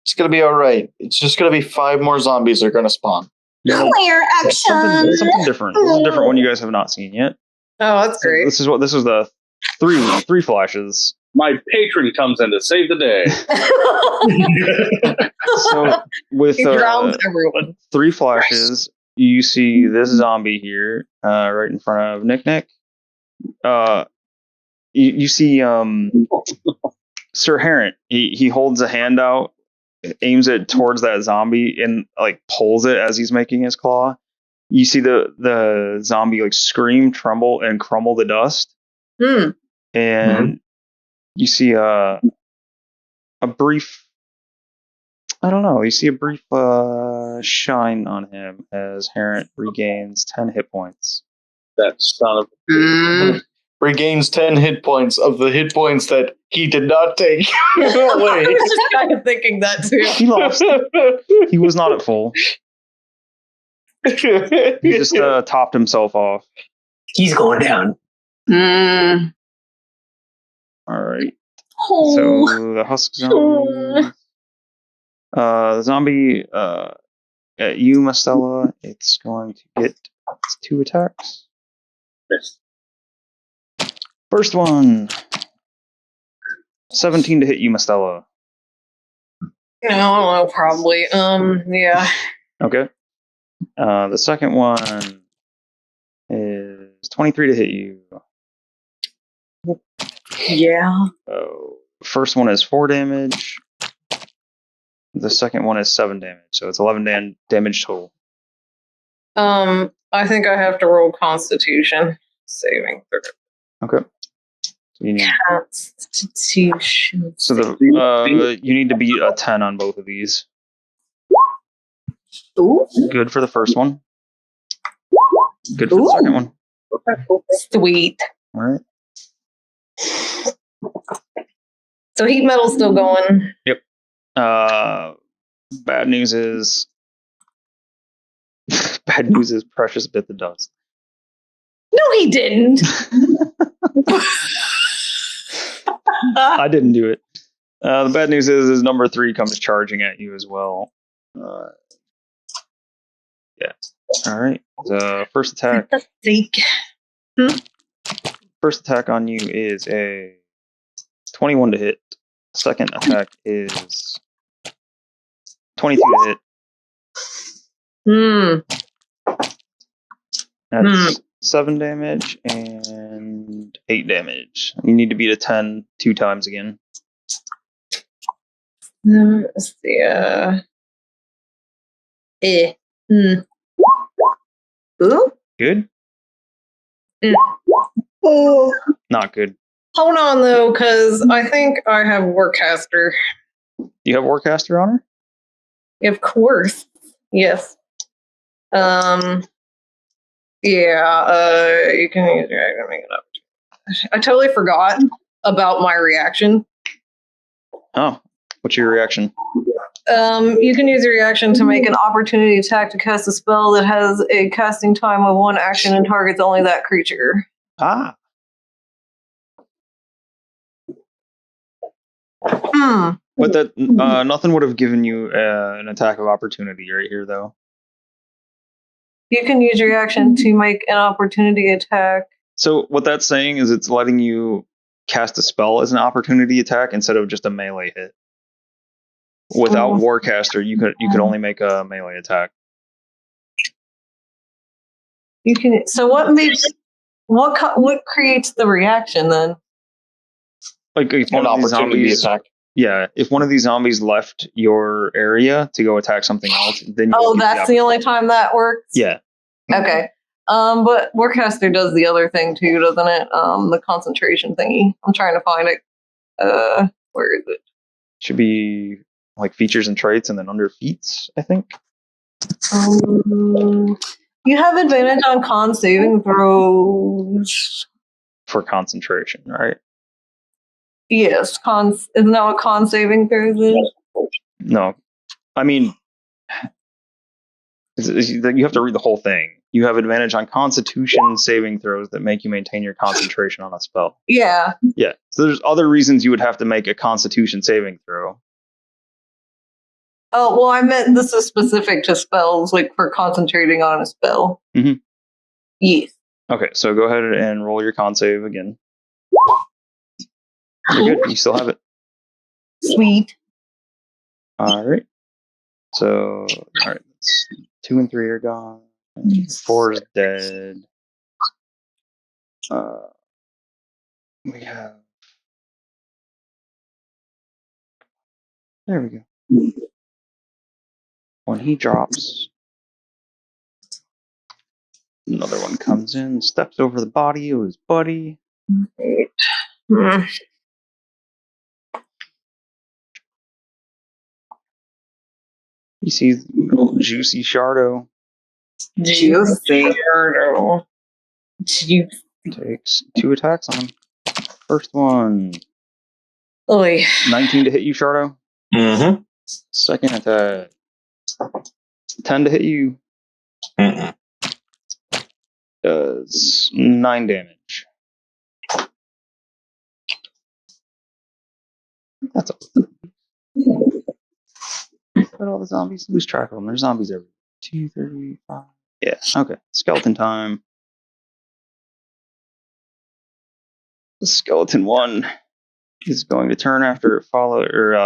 It's gonna be all right. It's just gonna be 5 more zombies are gonna spawn. No, Player action. something different. This is a different one you guys have not seen yet. Oh, that's So great. this is the three flashes. My patron comes in to save the day. So with He drowns everyone. 3 flashes, you see this zombie here, right in front of Nick. You see Sir Harent. He holds a hand out, aims it towards that zombie, and like pulls it as he's making his claw. You see the zombie like scream, tremble, and crumble to dust. And you see a brief, I don't know, you see a brief shine on him as Harent regains 10 hit points. That son of Regains 10 hit points of the hit points that he did not take I away. was just kind of thinking that too. He lost. He was not at full. He just topped himself off. He's going down. All right. Oh. So the husk zombie. The zombie at you, Mastella, it's going to get 2 attacks. Yes. First one. 17 to hit you, Mastella. No, I don't know, probably. Yeah. Okay. The second one is 23 to hit you. Yeah. First one is 4 damage. The second one is 7 damage, so it's 11 damage total. I think I have to roll Constitution saving throw. Okay. So you need, Constitution. so you need to beat a 10 on both of these. Ooh. Good for the first one. Good for the second one. Sweet. All right. So heat metal's still going. Bad news is Precious bit the dust. No, he didn't. I didn't do it. The bad news is number 3 comes charging at you as well. Yeah. All right. The first attack. First attack on you is a 21 to hit. Second attack is 22 to hit. That's 7 damage and 8 damage. You need to beat a 10 2 times again. Let's see. Ooh. Good? Oh. Not good. Hold on though, because I think I have Warcaster. You have Warcaster on her? Of course. Yes. Yeah, you can use your action to make it up. I totally forgot about my reaction. Oh, what's your reaction? You can use your reaction to make an opportunity attack to cast a spell that has a casting time of 1 action and targets only that creature. Ah. But that nothing would have given you an attack of opportunity right here, though. You can use your reaction to make an opportunity attack. So what that's saying is it's letting you cast a spell as an opportunity attack instead of just a melee hit. Without Warcaster, you could only make a melee attack. You can. So what creates the reaction then? Like if An opportunity attack. Yeah, if one of these zombies left your area to go attack something else, then that's the only time that works. Yeah. Okay. But Warcaster does the other thing too, doesn't it? The concentration thingy. I'm trying to find it. Where is it? Should be like features and traits, and then under feats, I think. You have advantage on con saving throws. For concentration, right? Yes, cons. Isn't that what con saving throws is? No. I mean, you have to read the whole thing. You have advantage on constitution saving throws that make you maintain your concentration on a spell. Yeah. Yeah. So there's other reasons you would have to make a constitution saving throw. Oh, well, I meant this is specific to spells, like for concentrating on a spell. Mhm. Yes. Okay, so go ahead and roll your con save again. You're good. You still have it. Sweet. All right. So, all right. 2 and 3 are gone. 4 is dead. We have. There we go. When he drops, another one comes in, steps over the body of his buddy. Hmm. He sees little juicy Shardo. Juicy. Takes 2 attacks on him. First one, Oy. 19 to hit you, Shardo. Mm-hmm. Second attack, 10 to hit you. Mm-mm. Does 9 damage. That's all. But all the zombies, lose track of them. There's zombies everywhere. 2, 3, 5. Yeah, okay. Skeleton time. The skeleton one is going to turn after it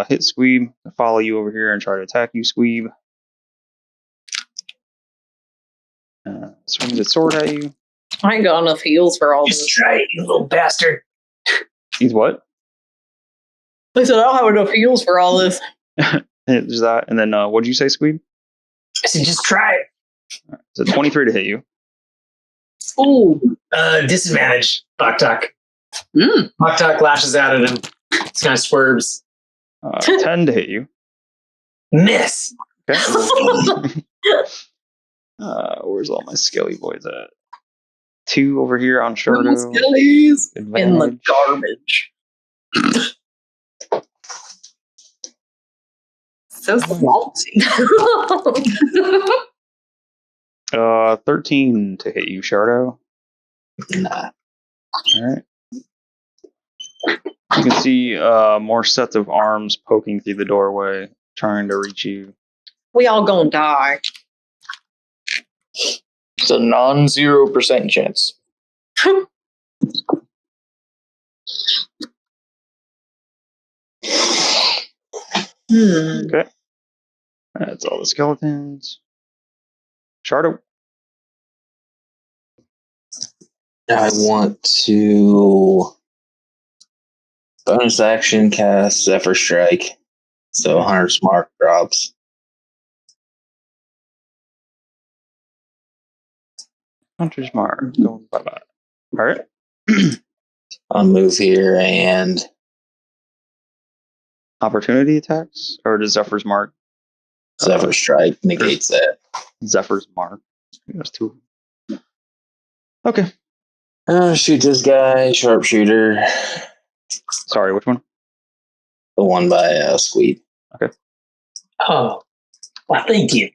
hit Squeeb, follow you over here and try to attack you, Squeeb. Swings its sword at you. I ain't got enough heals for all Just this. try it, you little bastard. He's what? I said I don't have enough heals for all this. There's that. And then what'd you say, Squeeb? I said, just try it. So 23 to hit you. Ooh. Disadvantage. Baktak. Mm. Baktak lashes out at him. This guy swerves. 10 to hit you. Miss. Okay. Where's all my skelly boys at? 2 over here on Shardo. Skellies in the Advantage. garbage. So salty. 13 to hit you, Shardo. Nah. Alright. You can see more sets of arms poking through the doorway, trying to reach you. We all gonna die. It's a non-0% chance. Okay. That's all the skeletons. Shardo. I want to bonus action cast Zephyr Strike. So Hunter's Mark drops. Hunter's Mark. Going bye-bye. Alright. I'll move here and Opportunity attacks? Or does Zephyr's Mark? Zephyr Strike negates that. Zephyr's Mark. There's 2. Okay. Shoot this guy, sharpshooter. Sorry, which one? The one by Squeak. Oh, well, thank you.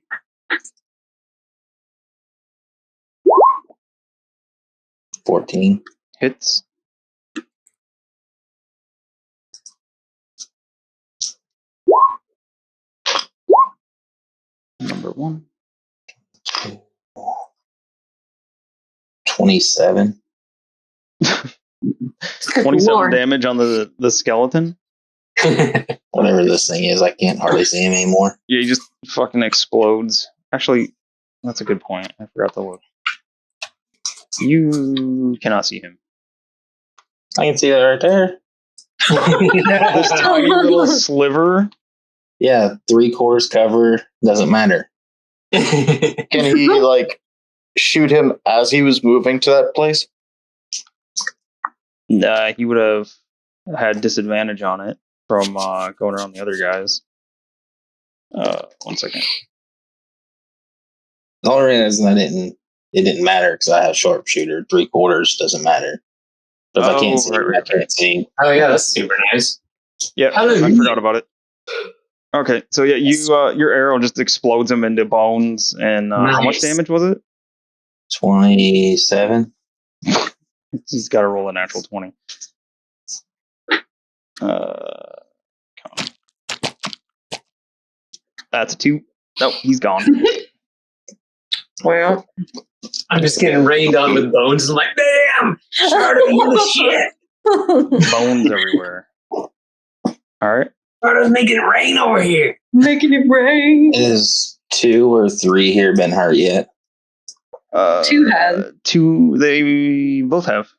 $14. Hits. Number 1. 27. 27 Lord. damage on the skeleton. Whatever this thing is, I can't hardly see him anymore. Yeah, he just fucking explodes. Actually, that's a good point. I forgot to look. You cannot see him. I can see that right there. This tiny little sliver. Yeah, 3/4 cover. Doesn't matter. Can he, shoot him as he was moving to that place? Nah, he would have had disadvantage on it from going around the other guys. 1 second. The only reason I didn't it didn't matter because I have sharpshooter. 3/4 doesn't matter. But if I can't see, I can't see. Oh yeah, that's super nice. Yeah, I forgot about it. Okay, so yeah, you your arrow just explodes him into bones, and how much Nice. damage was it? 27. He's got to roll a natural 20. Come on. That's a 2. Nope, he's gone. Well, I'm just getting rained on with bones. I'm like, damn, Shardo, you're the shit. Bones everywhere. All right. Shardo's making it rain over here. Making it rain. Is 2 or 3 here been hurt yet? 2 has. 2, they both have.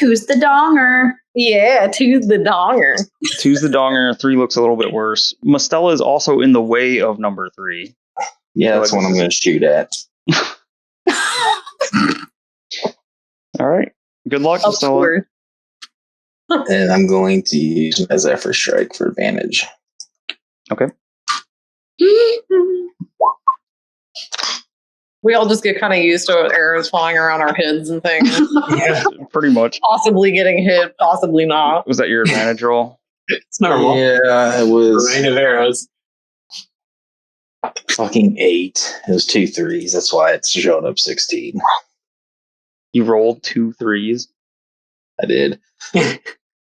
2's the donger. Yeah, 2's the donger. 2's the donger, 3 looks a little bit worse. Mustela is also in the way of number 3. Yeah, that's what I'm going to shoot at. All right. Good luck, Mustela. And I'm going to use my Zephyr Strike for advantage. Okay. We all just get kind of used to arrows flying around our heads and things. Yeah, Pretty much. Possibly getting hit, possibly not. Was that your advantage roll? it's normal. Yeah, it was Rain of arrows. fucking 8. It was 2 3s. That's why it showed up 16. You rolled 2 3s. I did.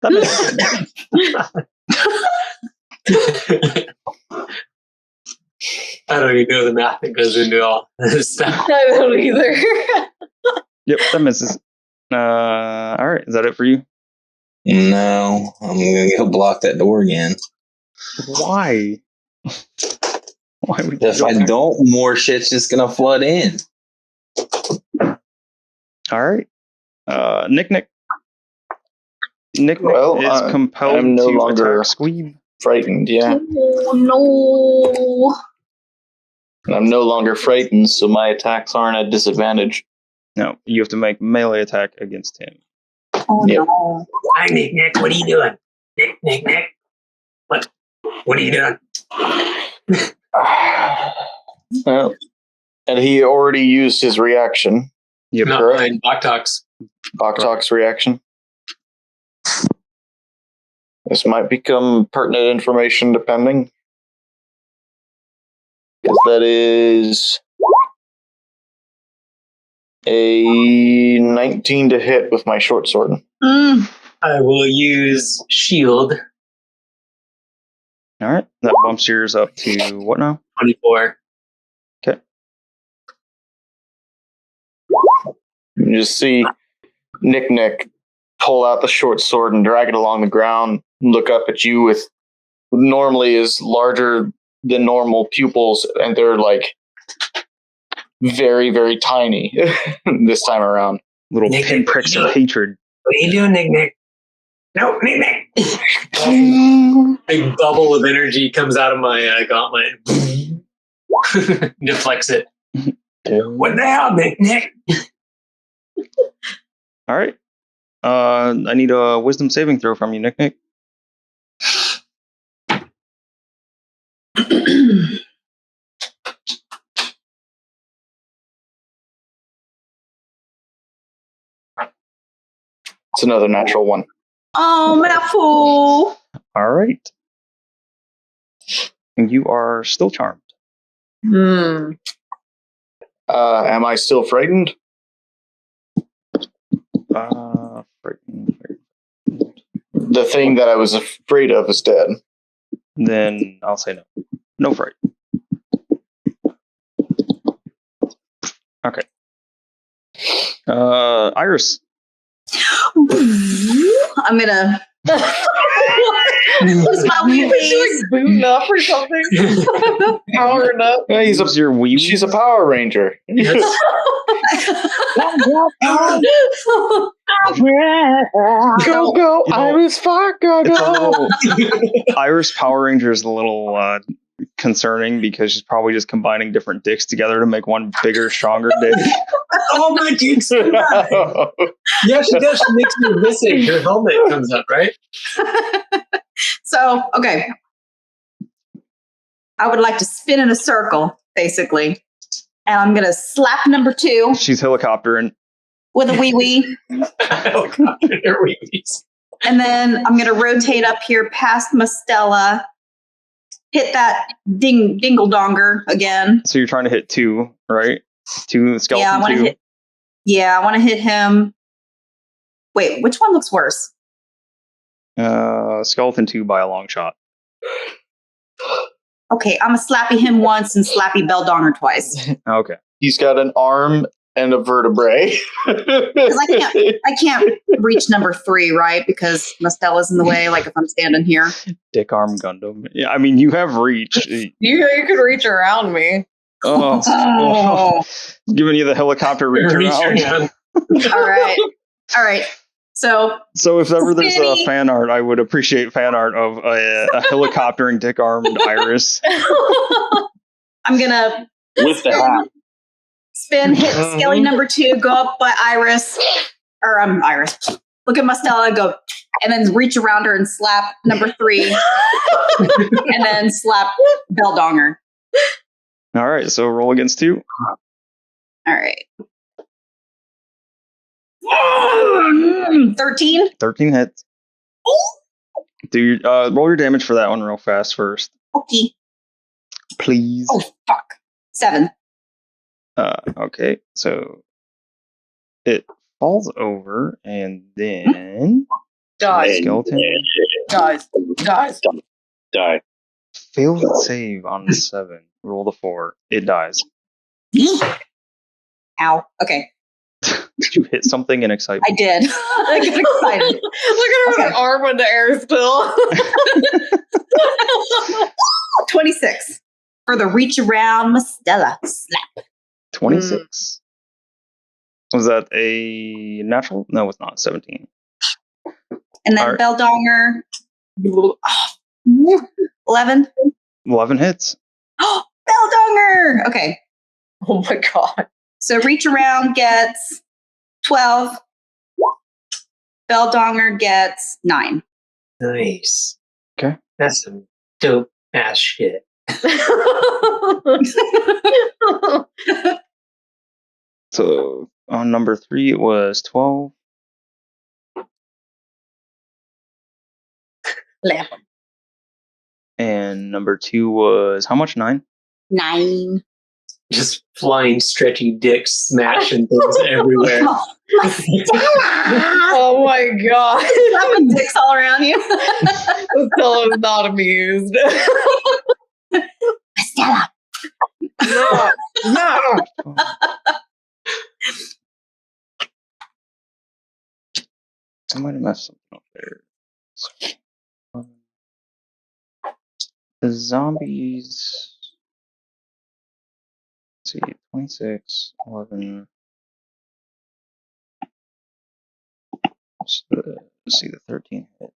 That makes I don't even know the math that goes into all this stuff. I don't either. Yep, that misses. All right, is that it for you? No, I'm going to go block that door again. Why? Why would you If go I there? don't, more shit's just going to flood in. All right. Nick. Nick Well, is compelled I'm no to longer- attack Squeeb. Frightened, yeah. Oh, no. And I'm no longer frightened, so my attacks aren't at disadvantage. No, you have to make melee attack against him. Oh, Yep. no. Hi, Nick. What are you doing? Nick. What are you doing? Well, and he already used his reaction. Yep. Not correct. mine. Boktox. Boktox reaction. This might become pertinent information depending. Because that is a 19 to hit with my short sword. I will use shield. All right, that bumps yours up to what now? 24. Okay. You just see Nick pull out the short sword and drag it along the ground, look up at you with what normally is larger than normal pupils, and they're like very, very tiny this time around. Little Nick, pinpricks Nick. of hatred. What are you doing, Nick? No, Nick. Big bubble of energy comes out of my gauntlet. Deflects it. What the hell, Nick? All right. I need a wisdom saving throw from you, Nick. It's another natural one. Oh, mouthful. All right. You are still charmed. Hmm. Am I still frightened? Frightened. The thing that I was afraid of is dead. Then I'll say no. No fright. Okay. Iris. I'm gonna use my wee wees. Booting up or something? Powering up? Yeah, Use your wee. she's a Power Ranger. Go, You know, Iris Fire, go, It's a little, Iris Power Ranger is a little concerning because she's probably just combining different dicks together to make one bigger, stronger dick. Oh, my dicks. Yeah, she does. She makes me missing. Her helmet comes up, right? So, okay. I would like to spin in a circle, basically, And I'm gonna slap number 2 She's helicoptering. with a wee wee. And then I'm gonna rotate up here past Mastella, hit that dingle donger again. So you're trying to hit 2, right? 2 skeleton. Yeah, I want to 2. hit. Yeah, I want to hit him. Wait, which one looks worse? Skeleton 2 by a long shot. Okay, I'm gonna slappy him once and slappy Beldonger twice. Okay. He's got an arm and a vertebrae. Because I can't reach number 3, right? Because Mastella's in the way. Like if I'm standing here. Dick arm Gundam. Yeah, I mean you have reach. You could reach around me. Oh. Giving you the helicopter reach around. All right. So if ever there's a fan art, I would appreciate fan art of a helicoptering dick armed Iris. I'm gonna With the hat. spin, hit Skelly number 2, go up by Iris, or Iris. Look at Mastella, go, and then reach around her and slap number 3, and then slap Beldonger. All right, so roll against 2. All right. 13. 13 hits. Do your roll your damage for that one real fast first, Okay. please. Oh, fuck. 7. Okay, so it falls over and then Dies. skeleton Dies. Die. fails its save on the 7. Roll the 4. It dies. Ow. Okay. Did you hit something in excitement? I did. I got excited. Look at her with her arm in the air still. 26 for the reach around Mastella slap. 26. Was that a natural? No, it's not. 17. And then All right. Beldonger. 11. 11 hits. Beldonger. Okay. Oh my god. So reach around gets 12. Beldonger gets 9. Nice. Okay. That's some dope ass shit. So on number 3, it was 12. Lamp. And number 2 was how much? 9? 9. Just flying, stretchy dicks, smashing things everywhere. Oh my god. Slapping dicks all around you. Still am not amused. Stella. No. I might have messed something up there. The zombies. Let's see, 26, 11. Let's see, the 13 hit.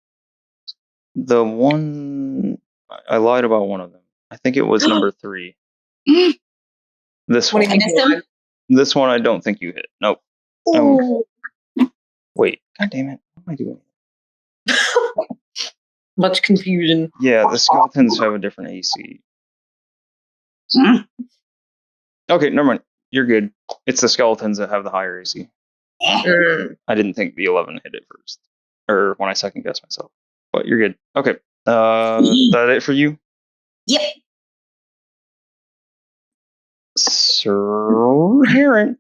The one. I lied about one of them. I think it was number 3. This one. What do you mean? This one I don't think you hit. Nope. Oh. Wait. God damn it. What am I doing? Much confusion. Yeah, the skeletons have a different AC. Okay, never mind. You're good. It's the skeletons that have the higher AC. Mm. I didn't think the 11 hit it first. Or when I second guessed myself. But you're good. Okay. That it for you? Yep. Sir Harent.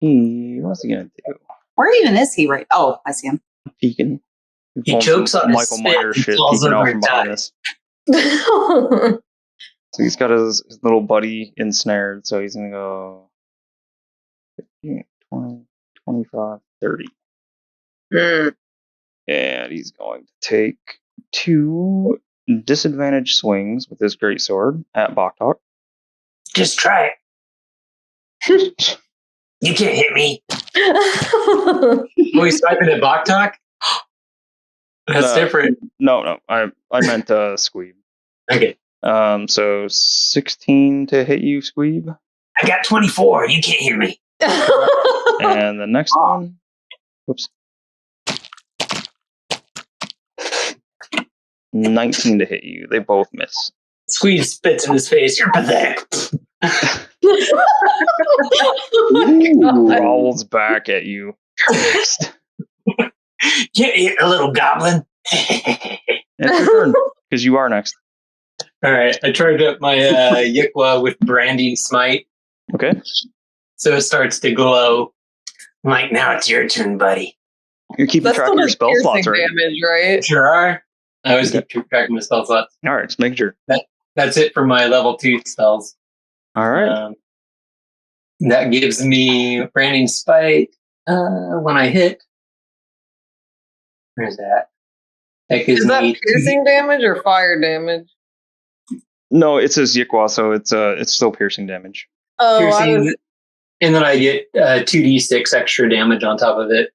What's he gonna do? Where even is he right? Oh, I see him. Peeking. He chokes on his Michael spit Myers and shit falls peeking out over from and behind dies. us. So he's got his little buddy ensnared, so he's gonna go 15, 20, 25, 30. Mm. And he's going to take 2 disadvantage swings with his greatsword at Boktok. Just try it. You can't hit me. Oh, he's swiping at Boktok? That's different. No. I meant Squeeb. Okay. So 16 to hit you, Squeeb. I got 24. You can't hear me. And the next one. Whoops. 19 to hit you. They both miss. Squeeze spits in his face. You're pathetic. Growls back at you. Get here, little goblin. It's your turn, because you are next. All right, I charge up my Yikwa with Branding Smite, Okay. so it starts to glow. I'm like, now it's your turn, buddy. You're keeping That's track still of your does spell slots, piercing right? damage, right? Sure are. I always Okay. keep track of my spell slots. All right, just make sure. That's it for my level 2 spells. All right. That gives me Branding Spite when I hit. Where's that? That gives Is that me piercing damage or fire damage? No, it says Yikwa, so it's still piercing damage. Oh, piercing, and then I get 2d6 extra damage on top of it.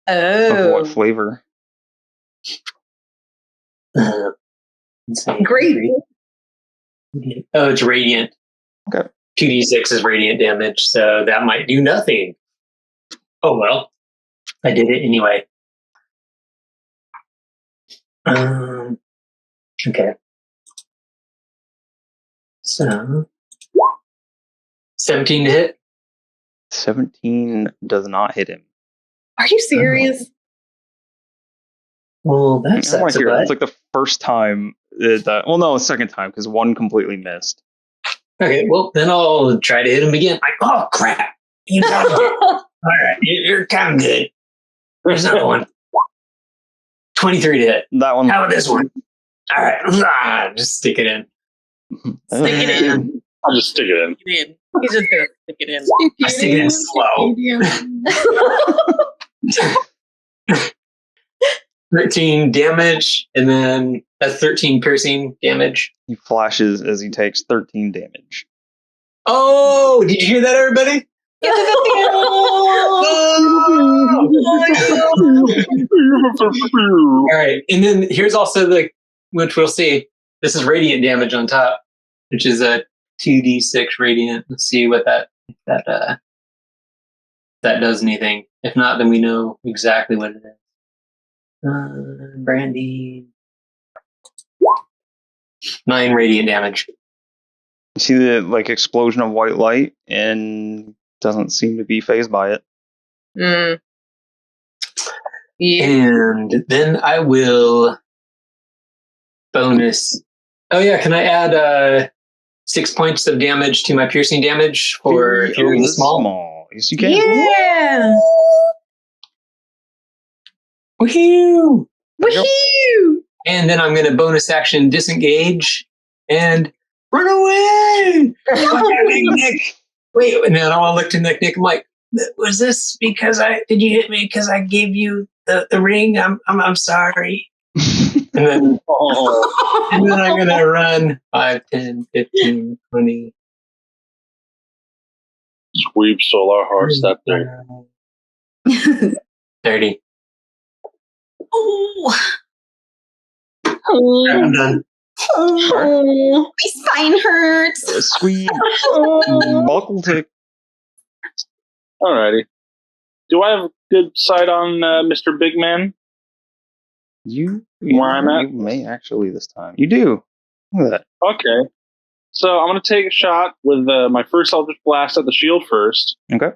Of what flavor? Let's see. Great. Oh, it's radiant. Okay. 2d6 is radiant damage, so that might do nothing. Oh well, I did it anyway. Okay. So 17 to hit. 17 does not hit him. Are you serious? Well, that I want sucks to a hear. butt. It's like the first time that. Well, no, second time because one completely missed. Okay, well, then I'll try to hit him again. Like, oh, crap. You got it. All right, you're kind of good. There's another one. 23 to hit. That one. How about this one? All right, just stick it in. Stick it in. I'll just stick it in. He's just gonna stick it in. I stick it in slow. 13 damage, and then that's 13 piercing damage. He flashes as he takes 13 damage. Oh, did you hear that, everybody? All right, and then here's also which we'll see. This is radiant damage on top, which is a 2d6 radiant. Let's see what that does anything. If not, then we know exactly what it is. Brandy. 9 radiant damage. You see the explosion of white light and doesn't seem to be phased by it. Mm. Yeah. And then I will bonus. Oh yeah, can I add 6 points of damage to my piercing damage for Fury of the Small? Yes, you can. Yeah. Woohoo! Woohoo! And then I'm going to bonus action disengage and run away. Nick. Wait, and then I'll look to Nick. I'm like, was this because did you hit me because I gave you the ring? I'm sorry. And then I'm going to run 5, 10, 15, 20. Sweep solar hearts that there. 30. Oh, I'm done. my spine hurts. Sweet buckle tick. Alrighty. Do I have good sight on Mr. Big Man? Where I'm at? You may actually this time. You do. Look at that. Okay. So I'm going to take a shot with my first Eldritch Blast at the shield first. Okay.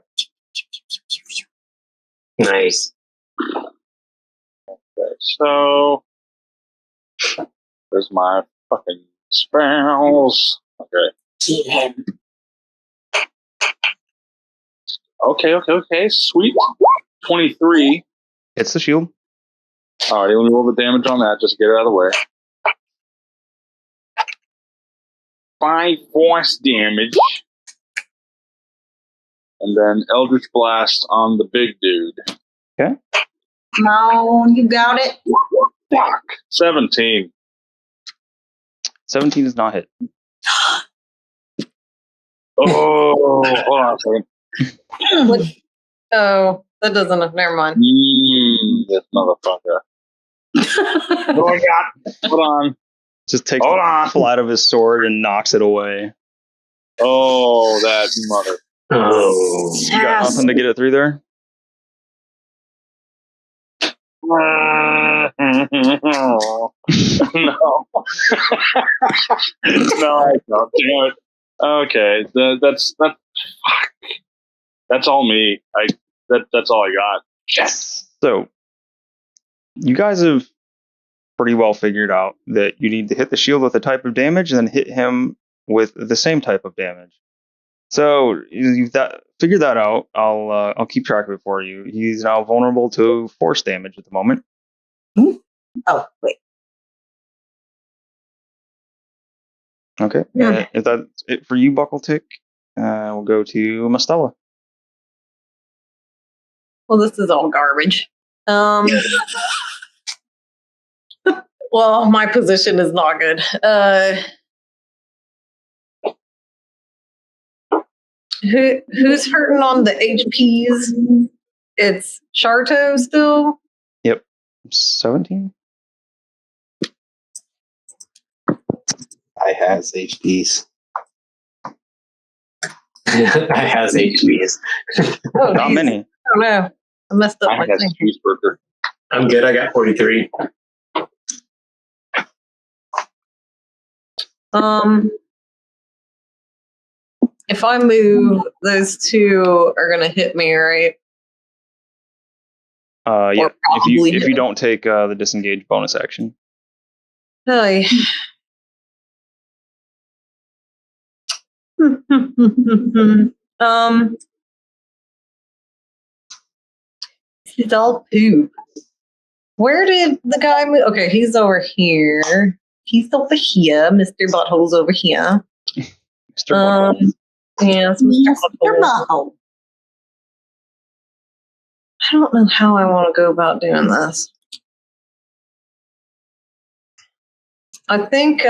Nice. Okay, so there's my fucking spells. Okay. Okay. Sweet. 23. It's the shield. Alright, let me roll the damage on that just to get it out of the way. 5 force damage. And then Eldritch Blast on the big dude. Okay. Come on, you got it. Fuck. 17. 17 does not hit. Oh, hold on a second. Oh, that doesn't. Never mind. This motherfucker. What do I got? Hold on. Just takes Hold the on. flat of his sword and knocks it away. Oh, that mother. Oh. You got nothing to get it through there? No. No, I don't. Damn it. Okay, that's fuck. That's all me. That's all I got. Yes. So you guys have pretty well figured out that you need to hit the shield with a type of damage and then hit him with the same type of damage. So you've figured that out. I'll keep track of it for you. He's now vulnerable to force damage at the moment. Oh, wait. Okay. Yeah. If that's it for you, Buckletick, we'll go to Mastella. Well, this is all garbage. Well, my position is not good. Who's hurting on the HPs? It's Sharto still. Yep. 17. I has HPs. I has HPs. Oh, Not geez. many. I don't know. I messed up I my had thing. cheeseburger. I'm good. I got 43. If I move, those two are gonna hit me, right? Yeah. Or probably If hit you him. don't take the disengage bonus action. Hey. It's all poop. Where did the guy move? Okay, he's over here. He's over here. Mr. Butthole's over here. Mr. Butthole. Yes, Mr. Butthole. I don't know how I want to go about doing this. I think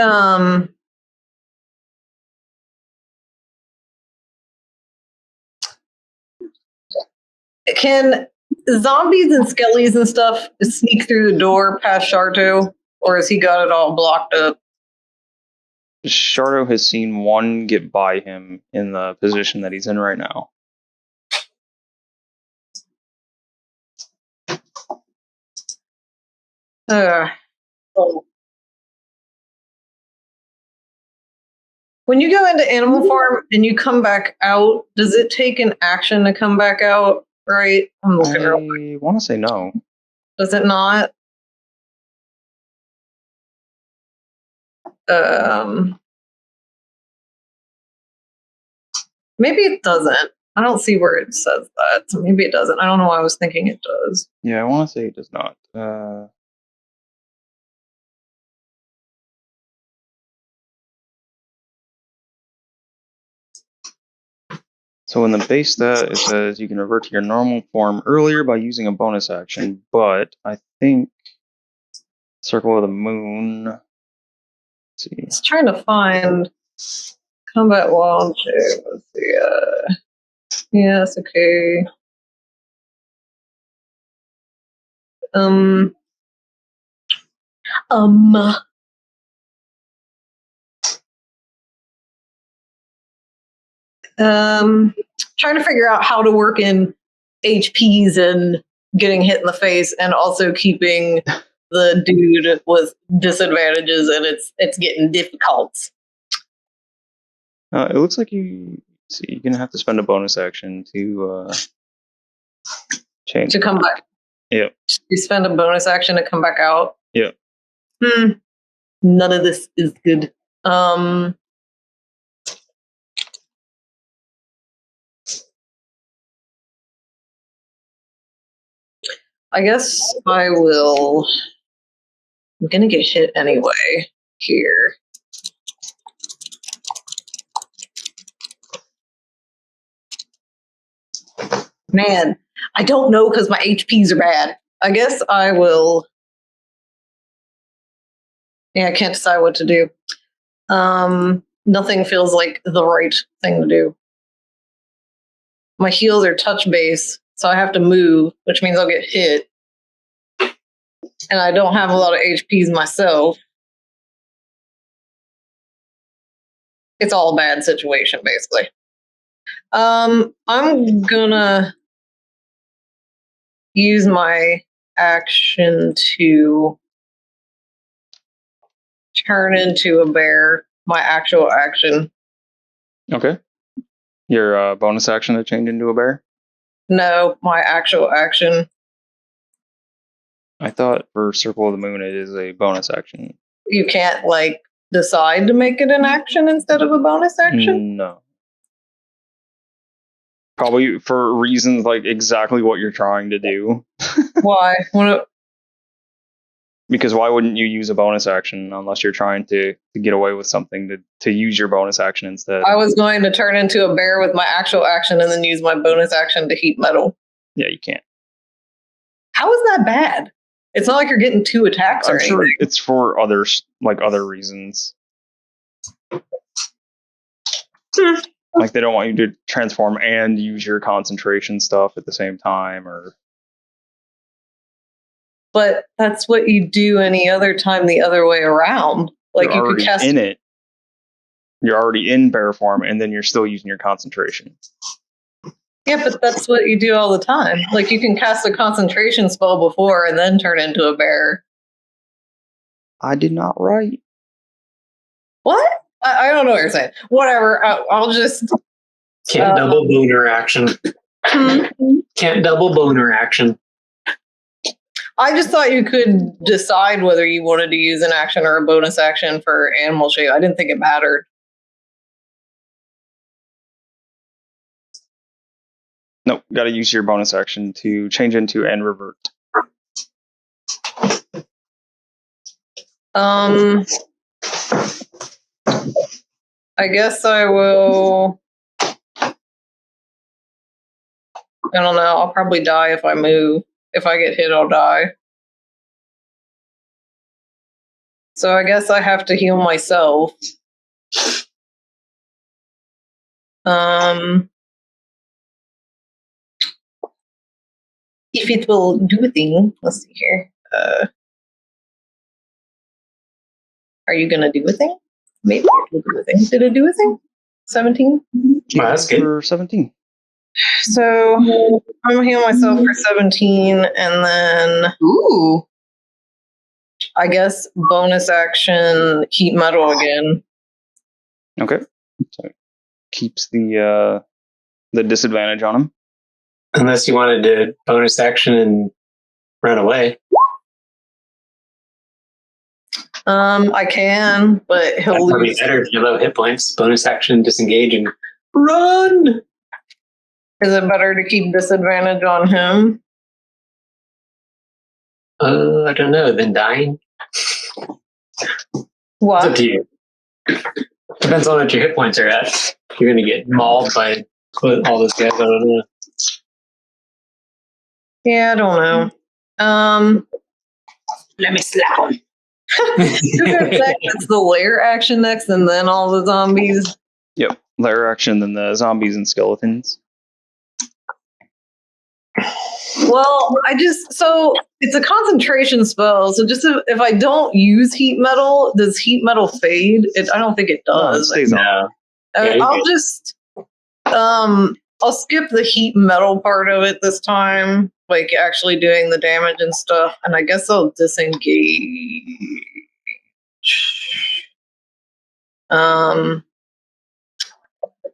can zombies and skellies and stuff sneak through the door past Sharto, or has he got it all blocked up? Shardo has seen one get by him in the position that he's in right now. When you go into Animal Farm and you come back out, does it take an action to come back out? Right? I'm looking real quick. I want to say no. Does it not? Maybe it doesn't. I don't see where it says that. So maybe it doesn't. I don't know why I was thinking it does. Yeah, I want to say it does not. So in the base stat, it says you can revert to your normal form earlier by using a bonus action, but I think Circle of the Moon. Let's see. It's trying to find combat launch. Let's see. Yes, okay. Trying to figure out how to work in HPs and getting hit in the face, and also keeping the dude with disadvantages, and it's getting difficult. It looks like you're gonna have to spend a bonus action to change. To come back. Yep. You spend a bonus action to come back out. Yep. None of this is good. I guess I will. I'm gonna get hit anyway here. Man, I don't know because my HPs are bad. I guess I will. Yeah, I can't decide what to do. Nothing feels like the right thing to do. My heels are touch base, so I have to move, which means I'll get hit. And I don't have a lot of HPs myself. It's all a bad situation, basically. I'm gonna use my action to turn into a bear. My actual action. Okay. Your bonus action to change into a bear? No, my actual action. I thought for Circle of the Moon it is a bonus action. You can't like decide to make it an action instead of a bonus action? No. Probably for reasons like exactly what you're trying to do. Why? Because why wouldn't you use a bonus action unless you're trying to get away with something to use your bonus action instead? I was going to turn into a bear with my actual action and then use my bonus action to heat metal. Yeah, you can't. How is that bad? It's not like you're getting 2 attacks or I'm sure anything. it's for others, like other reasons. Like they don't want you to transform and use your concentration stuff at the same time, or But that's what you do any other time the other way around. Like you're you could already cast in it. You're already in bear form, and then you're still using your concentration. Yeah, but that's what you do all the time. Like you can cast a concentration spell before and then turn into a bear. I did not write. What? I don't know what you're saying. Whatever. I'll just. Can't double boner action. Can't double boner action. I just thought you could decide whether you wanted to use an action or a bonus action for animal shape. I didn't think it mattered. Nope, got to use your bonus action to change into and revert. I guess I will. I don't know. I'll probably die if I move. If I get hit, I'll die. So I guess I have to heal myself. If it will do a thing, let's see here. Are you gonna do a thing? Maybe it will do a thing. Did it do a thing? 17? Wow, that's good. For 17. So I'm gonna heal myself for 17, and then Ooh. I guess bonus action heat metal again. Okay. So keeps the disadvantage on him. Unless you wanted to bonus action and run away. I can, but he'll That'd probably be lose. better if you have low hit points. Bonus action, disengage, and run! Is it better to keep disadvantage on him? I don't know. Than dying? It's What? up to you. Depends on what your hit points are at. You're going to get mauled by all those guys. I don't know. Yeah, I don't know. Let me slap him. It's the lair action next, and then all the zombies. Yep. Lair action, then the zombies and skeletons. Well, so it's a concentration spell. So just if I don't use heat metal, does heat metal fade? I don't think it does. It stays on. No. Yeah, I'll just I'll skip the heat metal part of it this time, like actually doing the damage and stuff, and I guess I'll disengage. The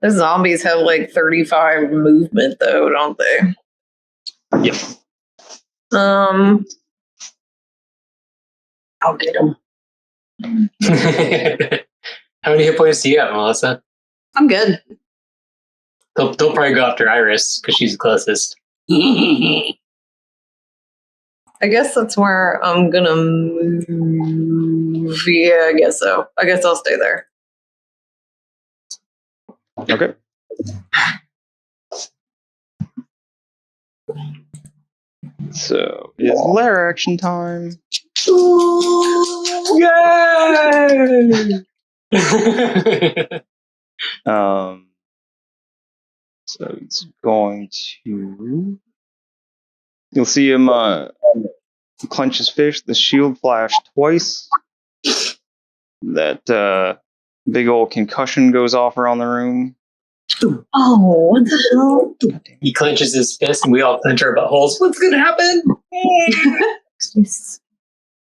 zombies have like 35 movement though, don't they? Yep. I'll get them. How many hit points do you have, Melissa? I'm good. They'll probably go after Iris because she's the closest. I guess that's where I'm gonna move. Yeah, I guess so. I guess I'll stay there. Okay. So it's lair action time. Yay! So it's going to. You'll see him clench his fist. The shield flash twice. That big old concussion goes off around the room. Oh, what the hell? He clenches his fist, and we all clench our buttholes. What's gonna happen?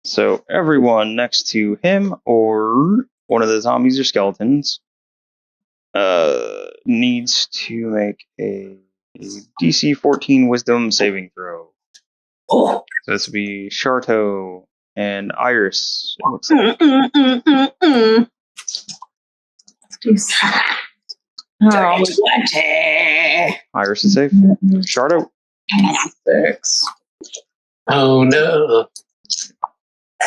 So everyone next to him or one of the zombies or skeletons needs to make a DC 14 Wisdom saving throw. Oh. So this would be Sharto and Iris. It looks like. Oh, Iris is safe. Sharto. 6. Oh no.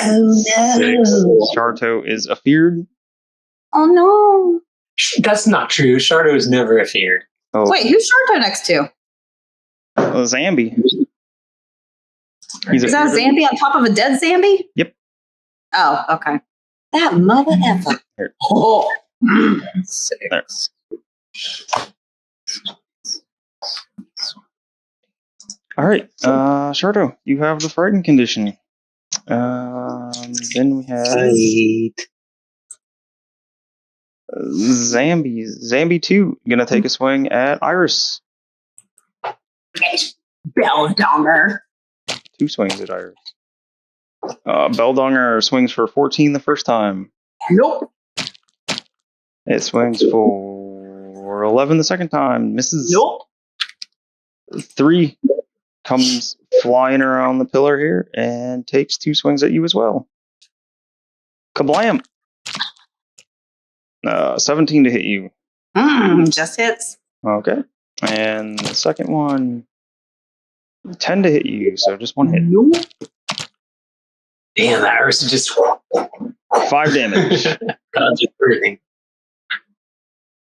Oh no. Sharto is afeared. Oh no. That's not true. Shardo is never a fear. Oh, Wait, who's Sharto next to? Zambi. He's Is that a afeared. Zambi on top of a dead Zambi? Yep. Oh, okay. That mother effer. Here. Oh. 6. All right, Sharto, you have the frightened condition. Then we have Zambi. Zambi 2 gonna take a swing at Iris. Belldonger. 2 swings at Iris. Belldonger swings for 14 the first time. Nope. It swings for 11 the second time. Misses. Nope. 3 comes flying around the pillar here and takes 2 swings at you as well. Kablam! 17 to hit you. Just hits. Okay. And the second one, 10 to hit you, so just 1 hit. Nope. Damn, that Iris is just 5 damage. just everything.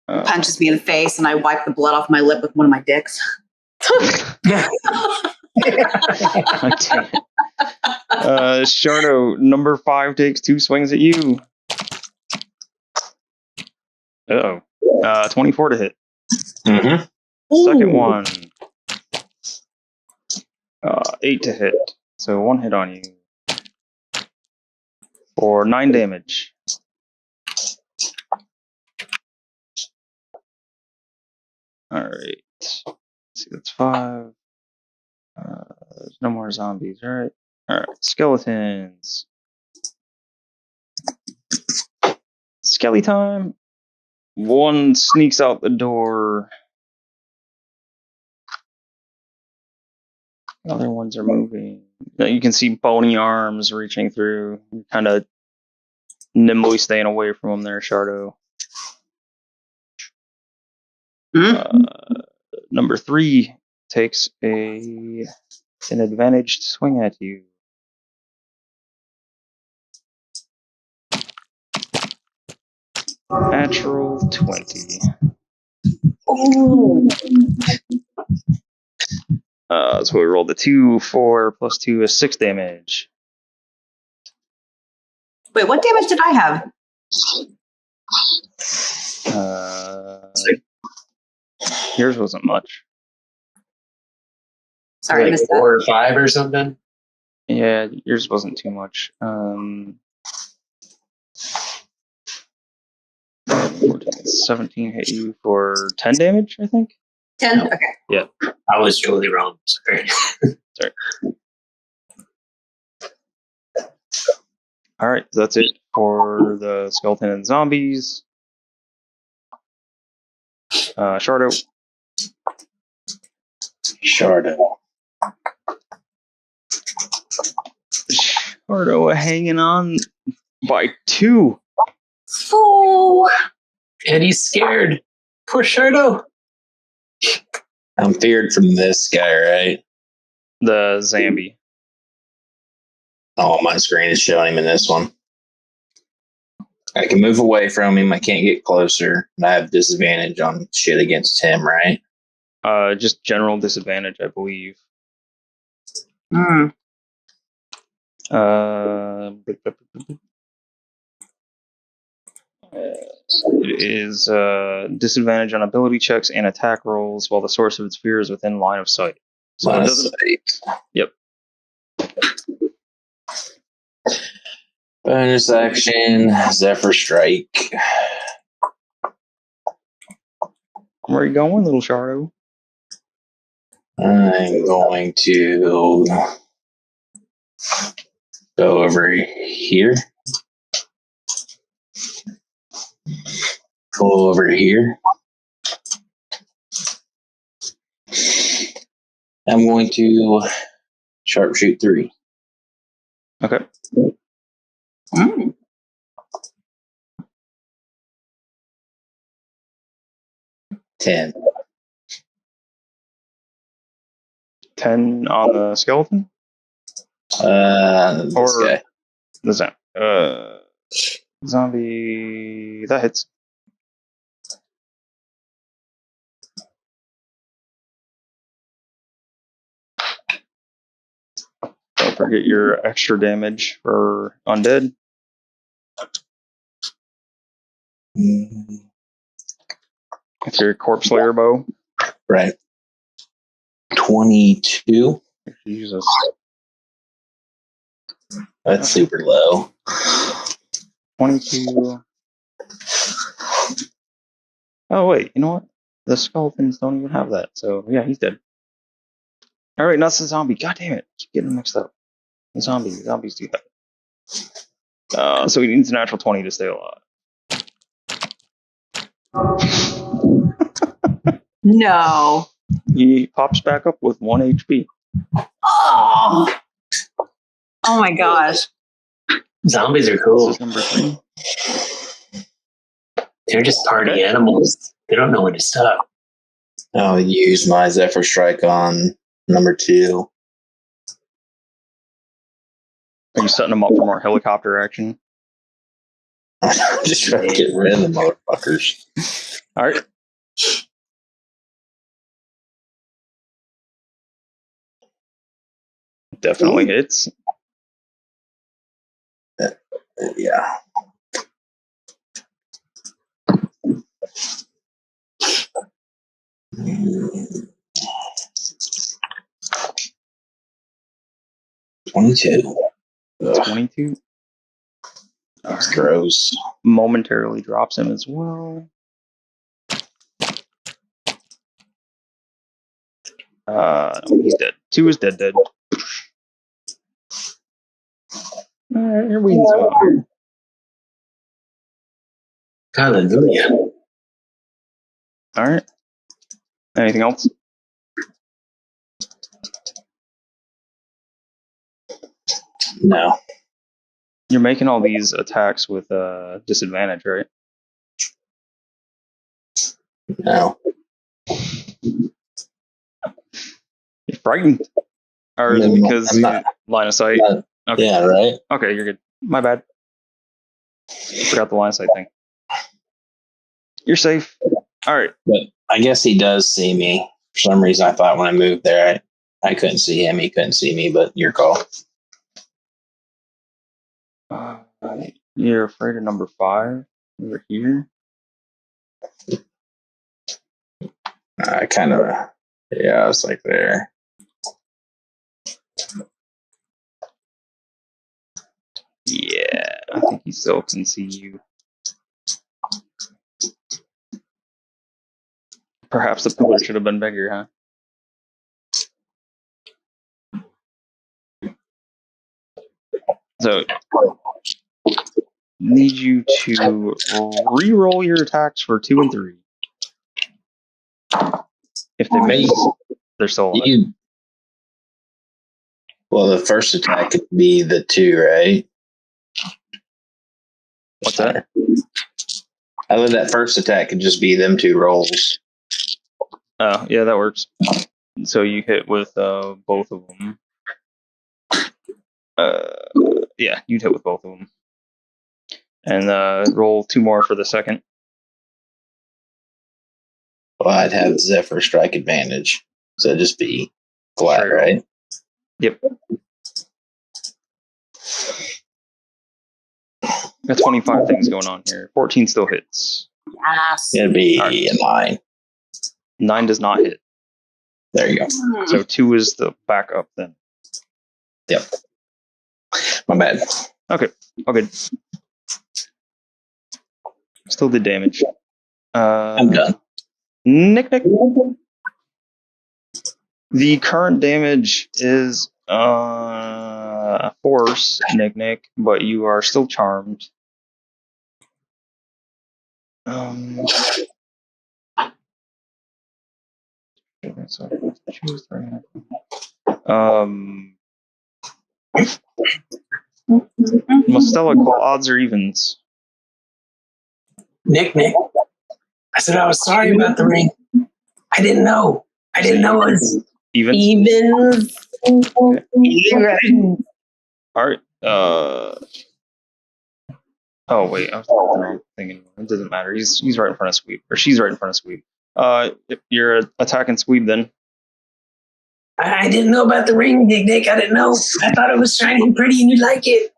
Punches me in the face, and I wipe the blood off my lip with one of my dicks. Shardo, number 5 takes 2 swings at you. Uh-oh. 24 to hit. Mm-hmm. Second one. 8 to hit. So 1 hit on you. For 9 damage. Alright. Let's see, that's 5. There's no more zombies, right? Alright, skeletons. Skelly time. One sneaks out the door. The other ones are moving. You can see bony arms reaching through. Kind of nimbly staying away from them there, Shardo. Number 3 takes an advantaged swing at you. Natural 20. So we rolled a 2, 4 plus 2 is 6 damage. Wait, what damage did I have? Yours wasn't much. Sorry, I Like missed 4 that. or 5 or something. Yeah, yours wasn't too much. 14, 17 hit you for 10 damage, I think. 10? Okay. I was totally wrong. Sorry. Sorry. All right, so that's it for the skeleton and zombies. Shardo. Shardo hanging on by 2. Oh. And he's scared. Poor Shardo. I'm feared from this guy, right? The Zambi. Oh, my screen is showing him in this one. I can move away from him. I can't get closer. And I have disadvantage on shit against him, right? Just general disadvantage, I believe. It is disadvantage on ability checks and attack rolls while the source of its fear is within line of sight. So Line it of doesn't. sight. Yep. Bonus action, Zephyr Strike. Where are you going, little Shardo? I'm going to Go over here. Go over here. I'm going to sharpshoot 3. Okay. 10. 10 on the skeleton? This Or- guy. The zombie. That hits. Don't forget your extra damage for undead. With your corpse slayer bow. Right. 22. Jesus. That's super low. 22. Oh, wait. You know what? The skeletons don't even have that. So, yeah, he's dead. Alright, now it's the zombie. God damn it. Keep getting mixed up. The zombies do that. So he needs a natural 20 to stay alive. No. He pops back up with 1 HP. Oh. Oh my gosh. Zombies are This cool. is number 3. They're just party Okay. animals. They don't know when to stop. I'll use my Zephyr Strike on number 2. Are you setting him up for more helicopter action? Just trying to get rid of the motherfuckers. Alright. Definitely hits. Yeah. Mm. 22. Ugh, 22. that's gross. Momentarily drops him as well. He's dead. 2 is dead. Alright, you're weeding some out. Hallelujah. Alright. Anything else? No. You're making all these attacks with disadvantage, right? No. You're frightened. Or is it I'm because not. line of sight? Not- Okay. Yeah, right? Okay, you're good. My bad. Forgot the line of sight thing. You're safe. Alright. But I guess he does see me. For some reason, I thought when I moved there, I couldn't see him. He couldn't see me, but your call. You're afraid of number 5 over here. I kind of, yeah, I was like there. Yeah, I think he still can see you. Perhaps the pillar should have been bigger, huh? So, need you to re-roll your attacks for 2 and 3. If they miss, they're still alive. Well, the first attack could be the 2, right? What's that? I thought that first attack could just be them 2 rolls. Oh, yeah, that works. So you hit with both of them. Yeah, you'd hit with both of them. And roll 2 more for the second. Well, I'd have Zephyr Strike advantage. So it'd just be flat, Sure. right? Yep. Got 25 things going on here. 14 still hits. Yes. It'd be Alright. a 9. 9 does not hit. There you go. So 2 is the backup then. Yep. My bad. Okay. Still did damage. I'm done. Nick. The current damage is force, Nick, but you are still charmed. Mostella, call odds or evens. Nick. I said I was sorry about the ring. I didn't know. It was Evens. Evens. Okay. Evens. All right. Oh wait, I was thinking the wrong thing anymore. It doesn't matter. He's right in front of Sweep, or she's right in front of Sweep. You're attacking Sweep then. I didn't know about the ring, Nick. I didn't know. I thought it was shiny and pretty, and you'd like it.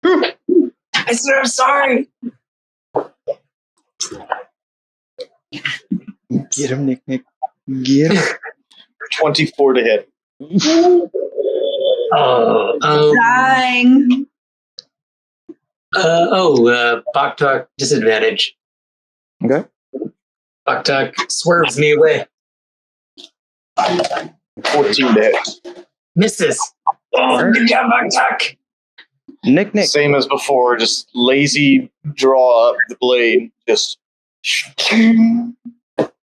I said I'm sorry. Get him, Nick. Get him. 24 to hit. Dying. Baktak disadvantage. Okay. Baktak swerves me away. 14 to hit. Misses. Oh, good job, Baktak. Nick. Same as before, just lazy draw up the blade. Just.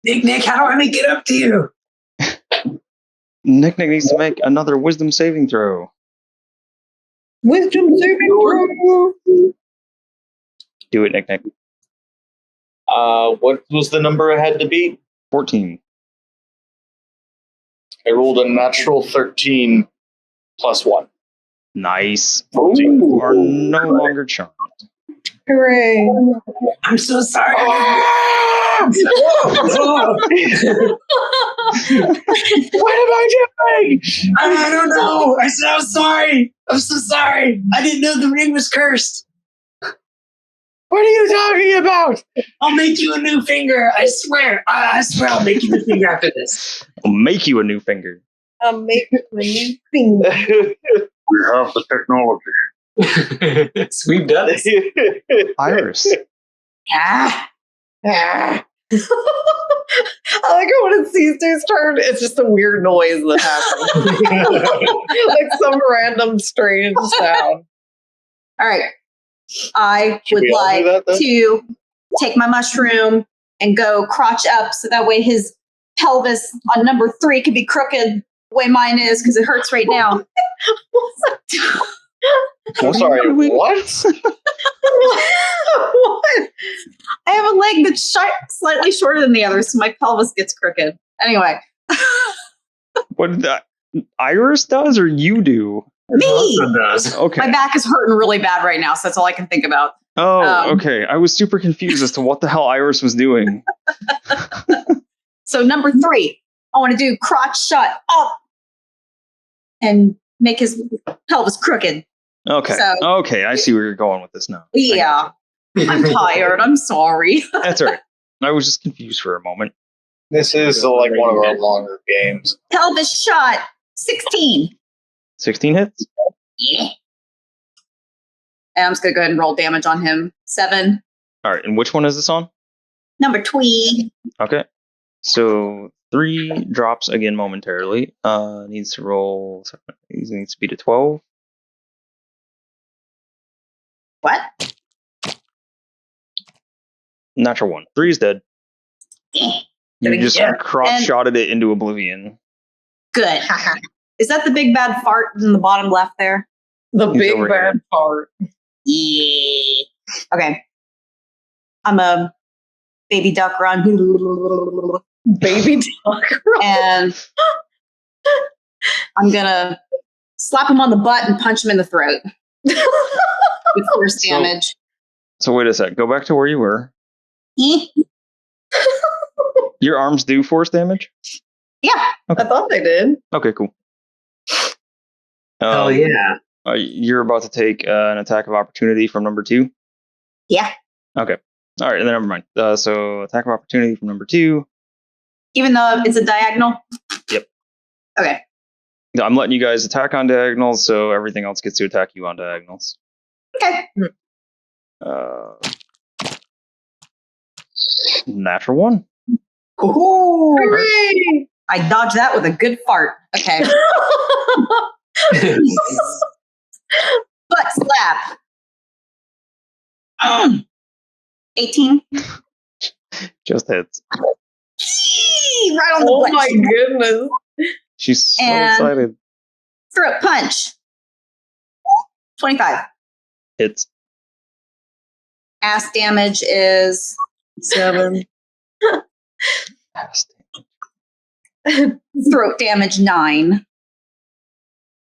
Nick, how do I make it up to you? Nick needs to make another wisdom saving throw. Wisdom saving throw. Do it, Nick. What was the number I had to beat? 14. I rolled a natural 13 plus 1. Nice. You are no longer charmed. Hooray. I'm so sorry. What am I doing? I don't know. I said I'm sorry. I'm so sorry. I didn't know the ring was cursed. What are you talking about? I'll make you a new finger. I swear. I swear I'll make you a new finger after this. I'll make you a new finger. I'll make it a new finger. We have the technology. Sweep does. Iris. Ah. I like it when it's these dude's turn. It's just a weird noise that happens. Like some random strange sound. All right. I Should would we all do like that, then? to take my mushroom and go crotch up so that way his pelvis on number 3 can be crooked the way mine is because it hurts right now. I'm sorry, what? What? I have a leg that's slightly shorter than the other, so my pelvis gets crooked. Anyway. What did that Iris does or you do? Me! Does. Okay. My back is hurting really bad right now, so that's all I can think about. Oh, okay. I was super confused as to what the hell Iris was doing. So number 3, I want to do crotch shot up and make his pelvis crooked. Okay. So- Okay, I see where you're going with this now. Yeah. I'm tired. I'm sorry. That's all right. I was just confused for a moment. This is like one of our longer games. Pelvis shot 16. 16 hits? Yeah. And I'm just going to go ahead and roll damage on him. 7. All right, and which one is this on? Number 2. Okay. So 3 drops again momentarily. Needs to roll. He needs to beat a 12. What? Natural 1. 3 is dead. You just crotch-shotted it into oblivion. Good. Is that the big bad fart in the bottom left there? The He's big over bad part. Yeah. Okay. I'm a baby duck run. Baby duck. And I'm going to slap him on the butt and punch him in the throat. With force damage. So wait a sec. Go back to where you were. Your arms do force damage? Yeah. I thought they did. Okay, cool. Oh yeah. You're about to take an attack of opportunity from number 2? Yeah. Okay. All right, then never mind. So attack of opportunity from number 2. Even though it's a diagonal? Yep. Okay. I'm letting you guys attack on diagonals, so everything else gets to attack you on diagonals. Okay. Natural 1. Ooh. I dodged that with a good fart. Okay. Butt slap. 18. Just hits. Right on the Oh butt. my goodness. She's so And- excited. Throat punch. 25. Hits. Ass damage is 7. Throat damage 9.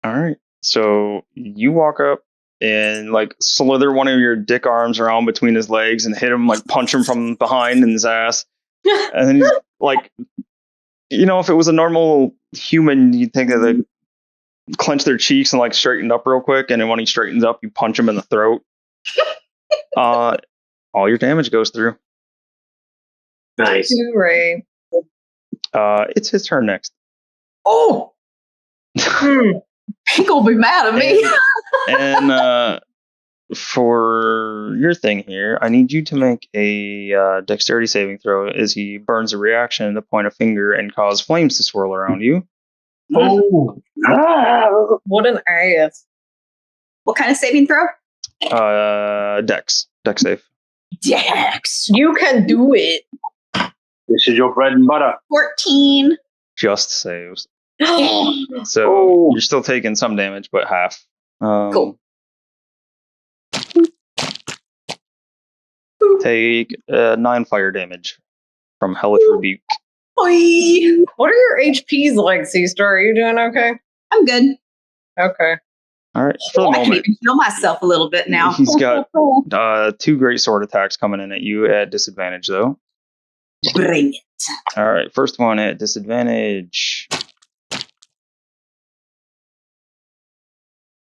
All right. So you walk up and like slither one of your dick arms around between his legs and hit him, like punch him from behind in his ass. And then he's like, if it was a normal human, you'd think that they'd clench their cheeks and like straighten up real quick. And then when he straightens up, you punch him in the throat. All your damage goes through. Nice. Hooray. It's his turn next. Oh, he gonna be mad at me. And for your thing here, I need you to make a dexterity saving throw as he burns a reaction to point a finger and cause flames to swirl around you. Oh. What an ass. What kind of saving throw? Dex save. Dex. You can do it. This is your bread and butter. 14. Just saves. Oh. So you're still taking some damage, but half. Cool. Take 9 fire damage from Hellish Rebuke. Oi. What are your HPs like, Seastar? Are you doing okay? I'm good. Okay. All right, for the I can moment, even heal myself a little bit now. he's got 2 great sword attacks coming in at you at disadvantage, though. Bring it. All right, first one at disadvantage.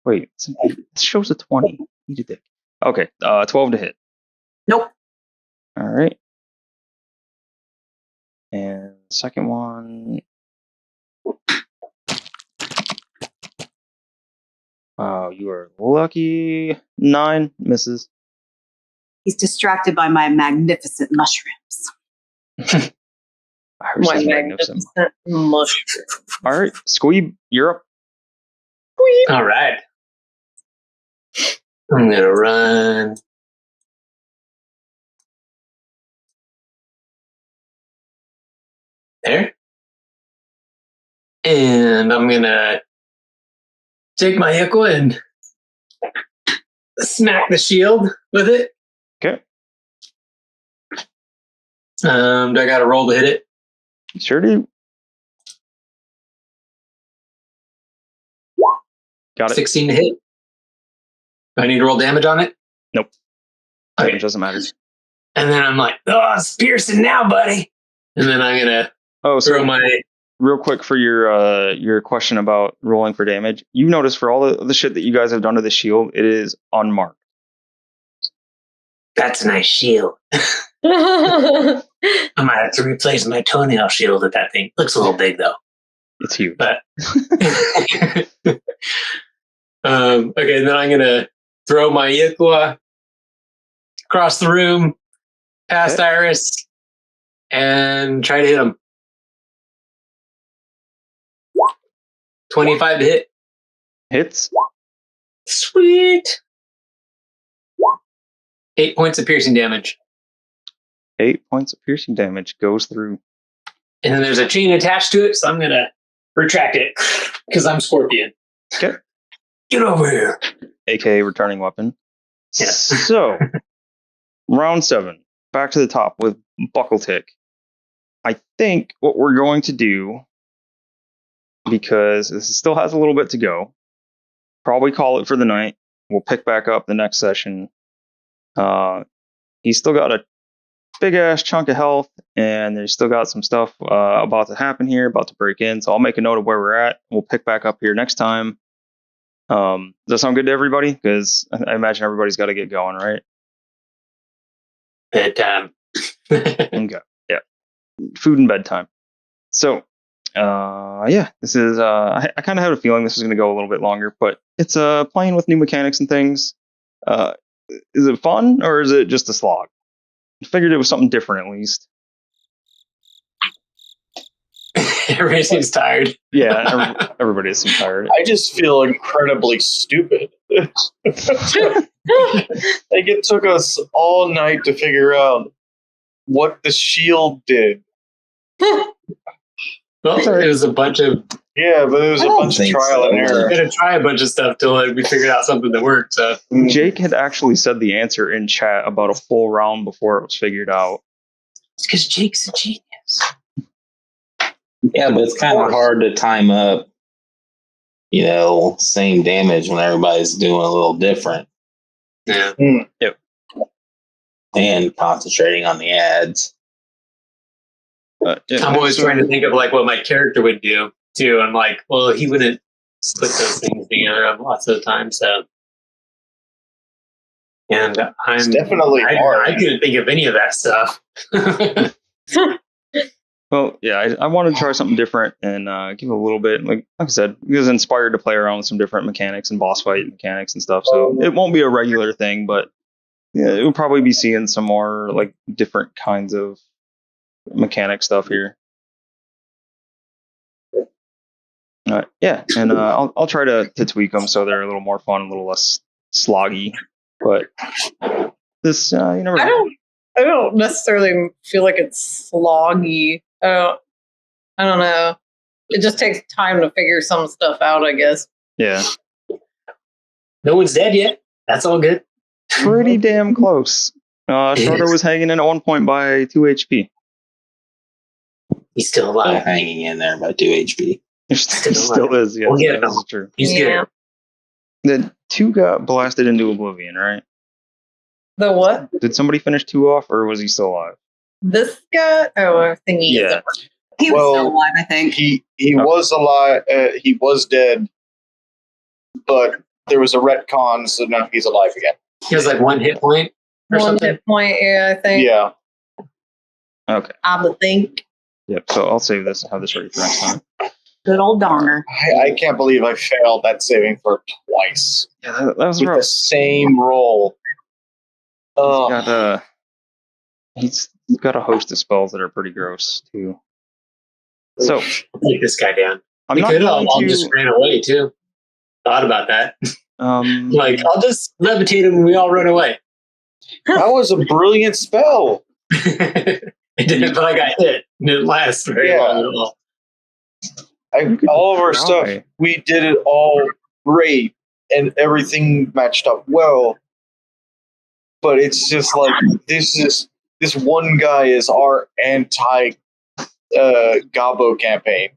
Wait, this shows a 20. Eat a dick. Okay, 12 to hit. Nope. All right. And second one. Wow, you are lucky. 9 misses. He's distracted by my magnificent mushrooms. Hers is magnificent. Mushroom. All right, Squeeb, you're up. All right. I'm going to run. There. And I'm going to take my Hikwa and smack the shield with it. Okay, Do I got to roll to hit it? sure do. Got it. 16 to hit. Do I need to roll damage on it? Nope. Okay. It doesn't matter. And then I'm like, oh, it's piercing now, buddy. And then I'm going to Oh, so throw my... real quick for your question about rolling for damage, you notice for all the shit that you guys have done to the shield, it is unmarked. That's a nice shield. I might have to replace my toenail shield with that thing. Looks a little big, though. It's huge. But okay, then I'm gonna throw my Yikwa across the room, past Iris, and try to hit him. 25 to hit. Hits. Sweet. 8 points of piercing damage. 8 points of piercing damage goes through. And then there's a chain attached to it, so I'm gonna retract it because I'm Scorpion. Okay. Get over here. AKA returning weapon. Yeah. So, round 7. Back to the top with Buckle Tick. I think what we're going to do, because this still has a little bit to go, probably call it for the night. We'll pick back up the next session. He's still got a big ass chunk of health, and there's still got some stuff about to happen here, about to break in. So I'll make a note of where we're at. We'll pick back up here next time. Does that sound good to everybody? Because I imagine everybody's got to get going, right? Bedtime. Okay. Yeah. Food and bedtime. So, yeah, this is. I kind of had a feeling this was going to go a little bit longer, but it's playing with new mechanics and things. Is it fun or is it just a slog? I figured it was something different at least. Everybody seems tired. Yeah, everybody seems tired. I just feel incredibly stupid. Like it took us all night to figure out what the shield did. Well, it was a bunch of. Yeah, but it was I a don't bunch of think trial so. and We were error. going to try a bunch of stuff till we figured out something that worked. So Jake had actually said the answer in chat about a full round before it was figured out. it's because Jake's a genius. Yeah, but it's kind of hard to time up, same damage when everybody's doing a little different Yeah. and concentrating on the ads. I'm always trying to think of like what my character would do too. I'm like, well, he wouldn't split those things together lots of the time. So, and It's definitely hard. I couldn't think of any of that stuff. Well, yeah, I wanted to try something different and give it a little bit. Like I said, I was inspired to play around with some different mechanics and boss fight mechanics and stuff. So it won't be a regular thing, but yeah, it will probably be seeing some more like different kinds of mechanic stuff here. Yeah, and I'll try to tweak them so they're a little more fun, a little less sloggy. But this, you never. I don't necessarily feel like it's sloggy. I don't know. It just takes time to figure some stuff out, I guess. Yeah, No one's dead yet. That's all good. pretty damn close. Shorter was hanging in at one point by 2 HP. He's still I'm alive. hanging in there by 2 HP. Still is, yes. We'll get That him. is true. He's Yeah. good. The 2 got blasted into oblivion, right? The what? Did somebody finish 2 off, or was he still alive? This guy? Oh, I think he is. Yeah. He was Well, still alive, I think. He was alive. He was dead, but there was a retcon, so now he's alive again. He has like 1 hit point or One something. hit point, yeah, I think. Yeah. Okay. I would think. Yep. So I'll save this and have this ready for next time. Good old Donner. I can't believe I failed that saving throw twice Yeah, that was with rough. the same roll. Oh, He's got a host of spells that are pretty gross too. So I'll take this guy down. I'm We not could going all to. just ran away too. Thought about that. Like, I'll just levitate him and we all run away. that was a brilliant spell. It didn't, but I got hit. And it didn't last very Yeah. long at all. All of our try. stuff, we did it all great, and everything matched up well. But it's just like this one guy is our anti Gabo campaign.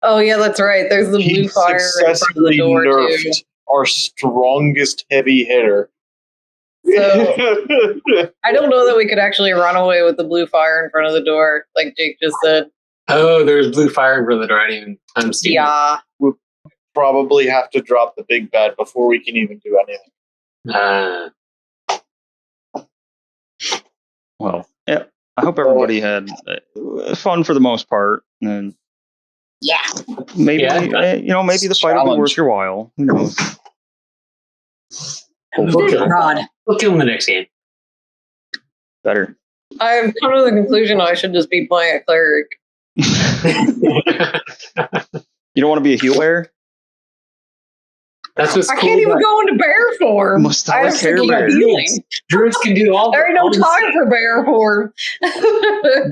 Oh, yeah, that's right. There's the He blue fire in front of the successfully door, nerfed too. our strongest heavy hitter. So I don't know that we could actually run away with the blue fire in front of the door, like Jake just said. Oh, there's blue fire in front of the door. I didn't even understand. Yeah. Probably have to drop the big bad before we can even do anything. Well, yeah. I hope everybody had fun for the most part, and Yeah. maybe Yeah. maybe the fight will be Challenge. worth your while. Who knows? We'll kill him. God. We'll kill him the next game. Better. I've come to the conclusion I should just be playing a cleric. You don't want to be a heal bear? That's what's I cool. can't even about- go into bear form. Must I have have a to care keep bear. healing. Druids can do all. There ain't no all this time for bear form.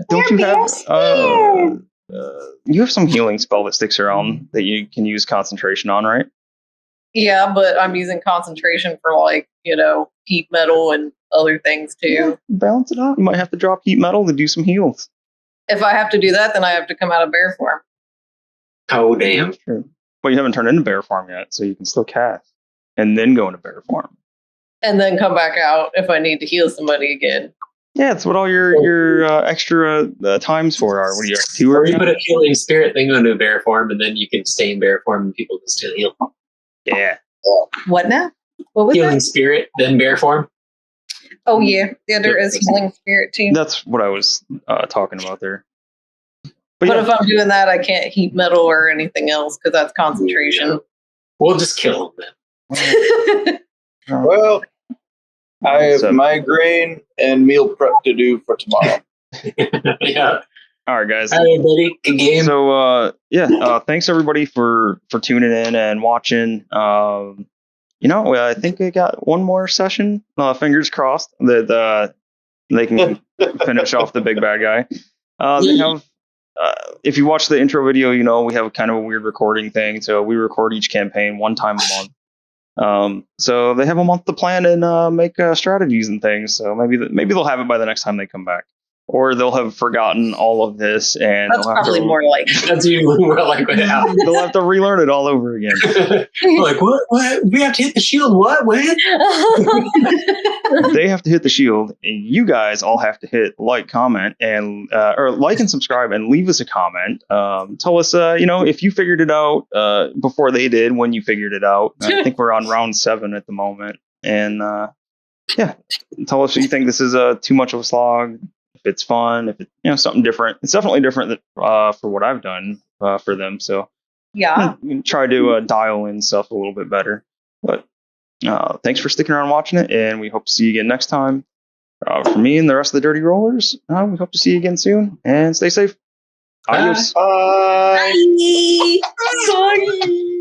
Don't you have you have some healing spell that sticks around that you can use concentration on, right? Yeah, but I'm using concentration for heat metal and other things too. Balance it out. You might have to drop heat metal to do some heals. If I have to do that, then I have to come out of bear form. Oh damn! That's true. But you haven't turned into bear form yet, so you can still cast and then go into bear form. And then come back out if I need to heal somebody again. Yeah, that's what all your extra times for are. What do you have, 2 Or or you put a healing spirit thing onto a bear form, and then you can stay in bear form, and people can still heal. Yeah. What now? What was Healing that? spirit, then bear form. Oh yeah, there is healing spirit too. That's what I was talking about there. But yeah. if I'm doing that, I can't heat metal or anything else because that's concentration. We'll just kill him then. Well, I have migraine and meal prep to do for tomorrow. Yeah. All right, guys. Hi, everybody. Good game. So thanks everybody for tuning in and watching. I think we got one more session. Fingers crossed that they can finish off the big bad guy. They have. If you watch the intro video, we have kind of a weird recording thing. So we record each campaign one time a month. So they have a month to plan and make strategies and things. So maybe they'll have it by the next time they come back, or they'll have forgotten all of this and That's they'll have probably to, more like. That's usually more like what happens. they'll have to relearn it all over again. Like, what? We have to hit the shield. What? When? They have to hit the shield, and you guys all have to hit like, comment, and or like and subscribe, and leave us a comment. Tell us, if you figured it out before they did, when you figured it out. I think we're on round 7 at the moment, and tell us if you think this is too much of a slog. If it's fun, if it's something different. It's definitely different for what I've done for them. So Yeah. try to dial in stuff a little bit better, but. Thanks for sticking around and watching it, and we hope to see you again next time. For me and the rest of the Dirty Rollers, we hope to see you again soon, and stay safe. Adios. Bye. Bye. Bye.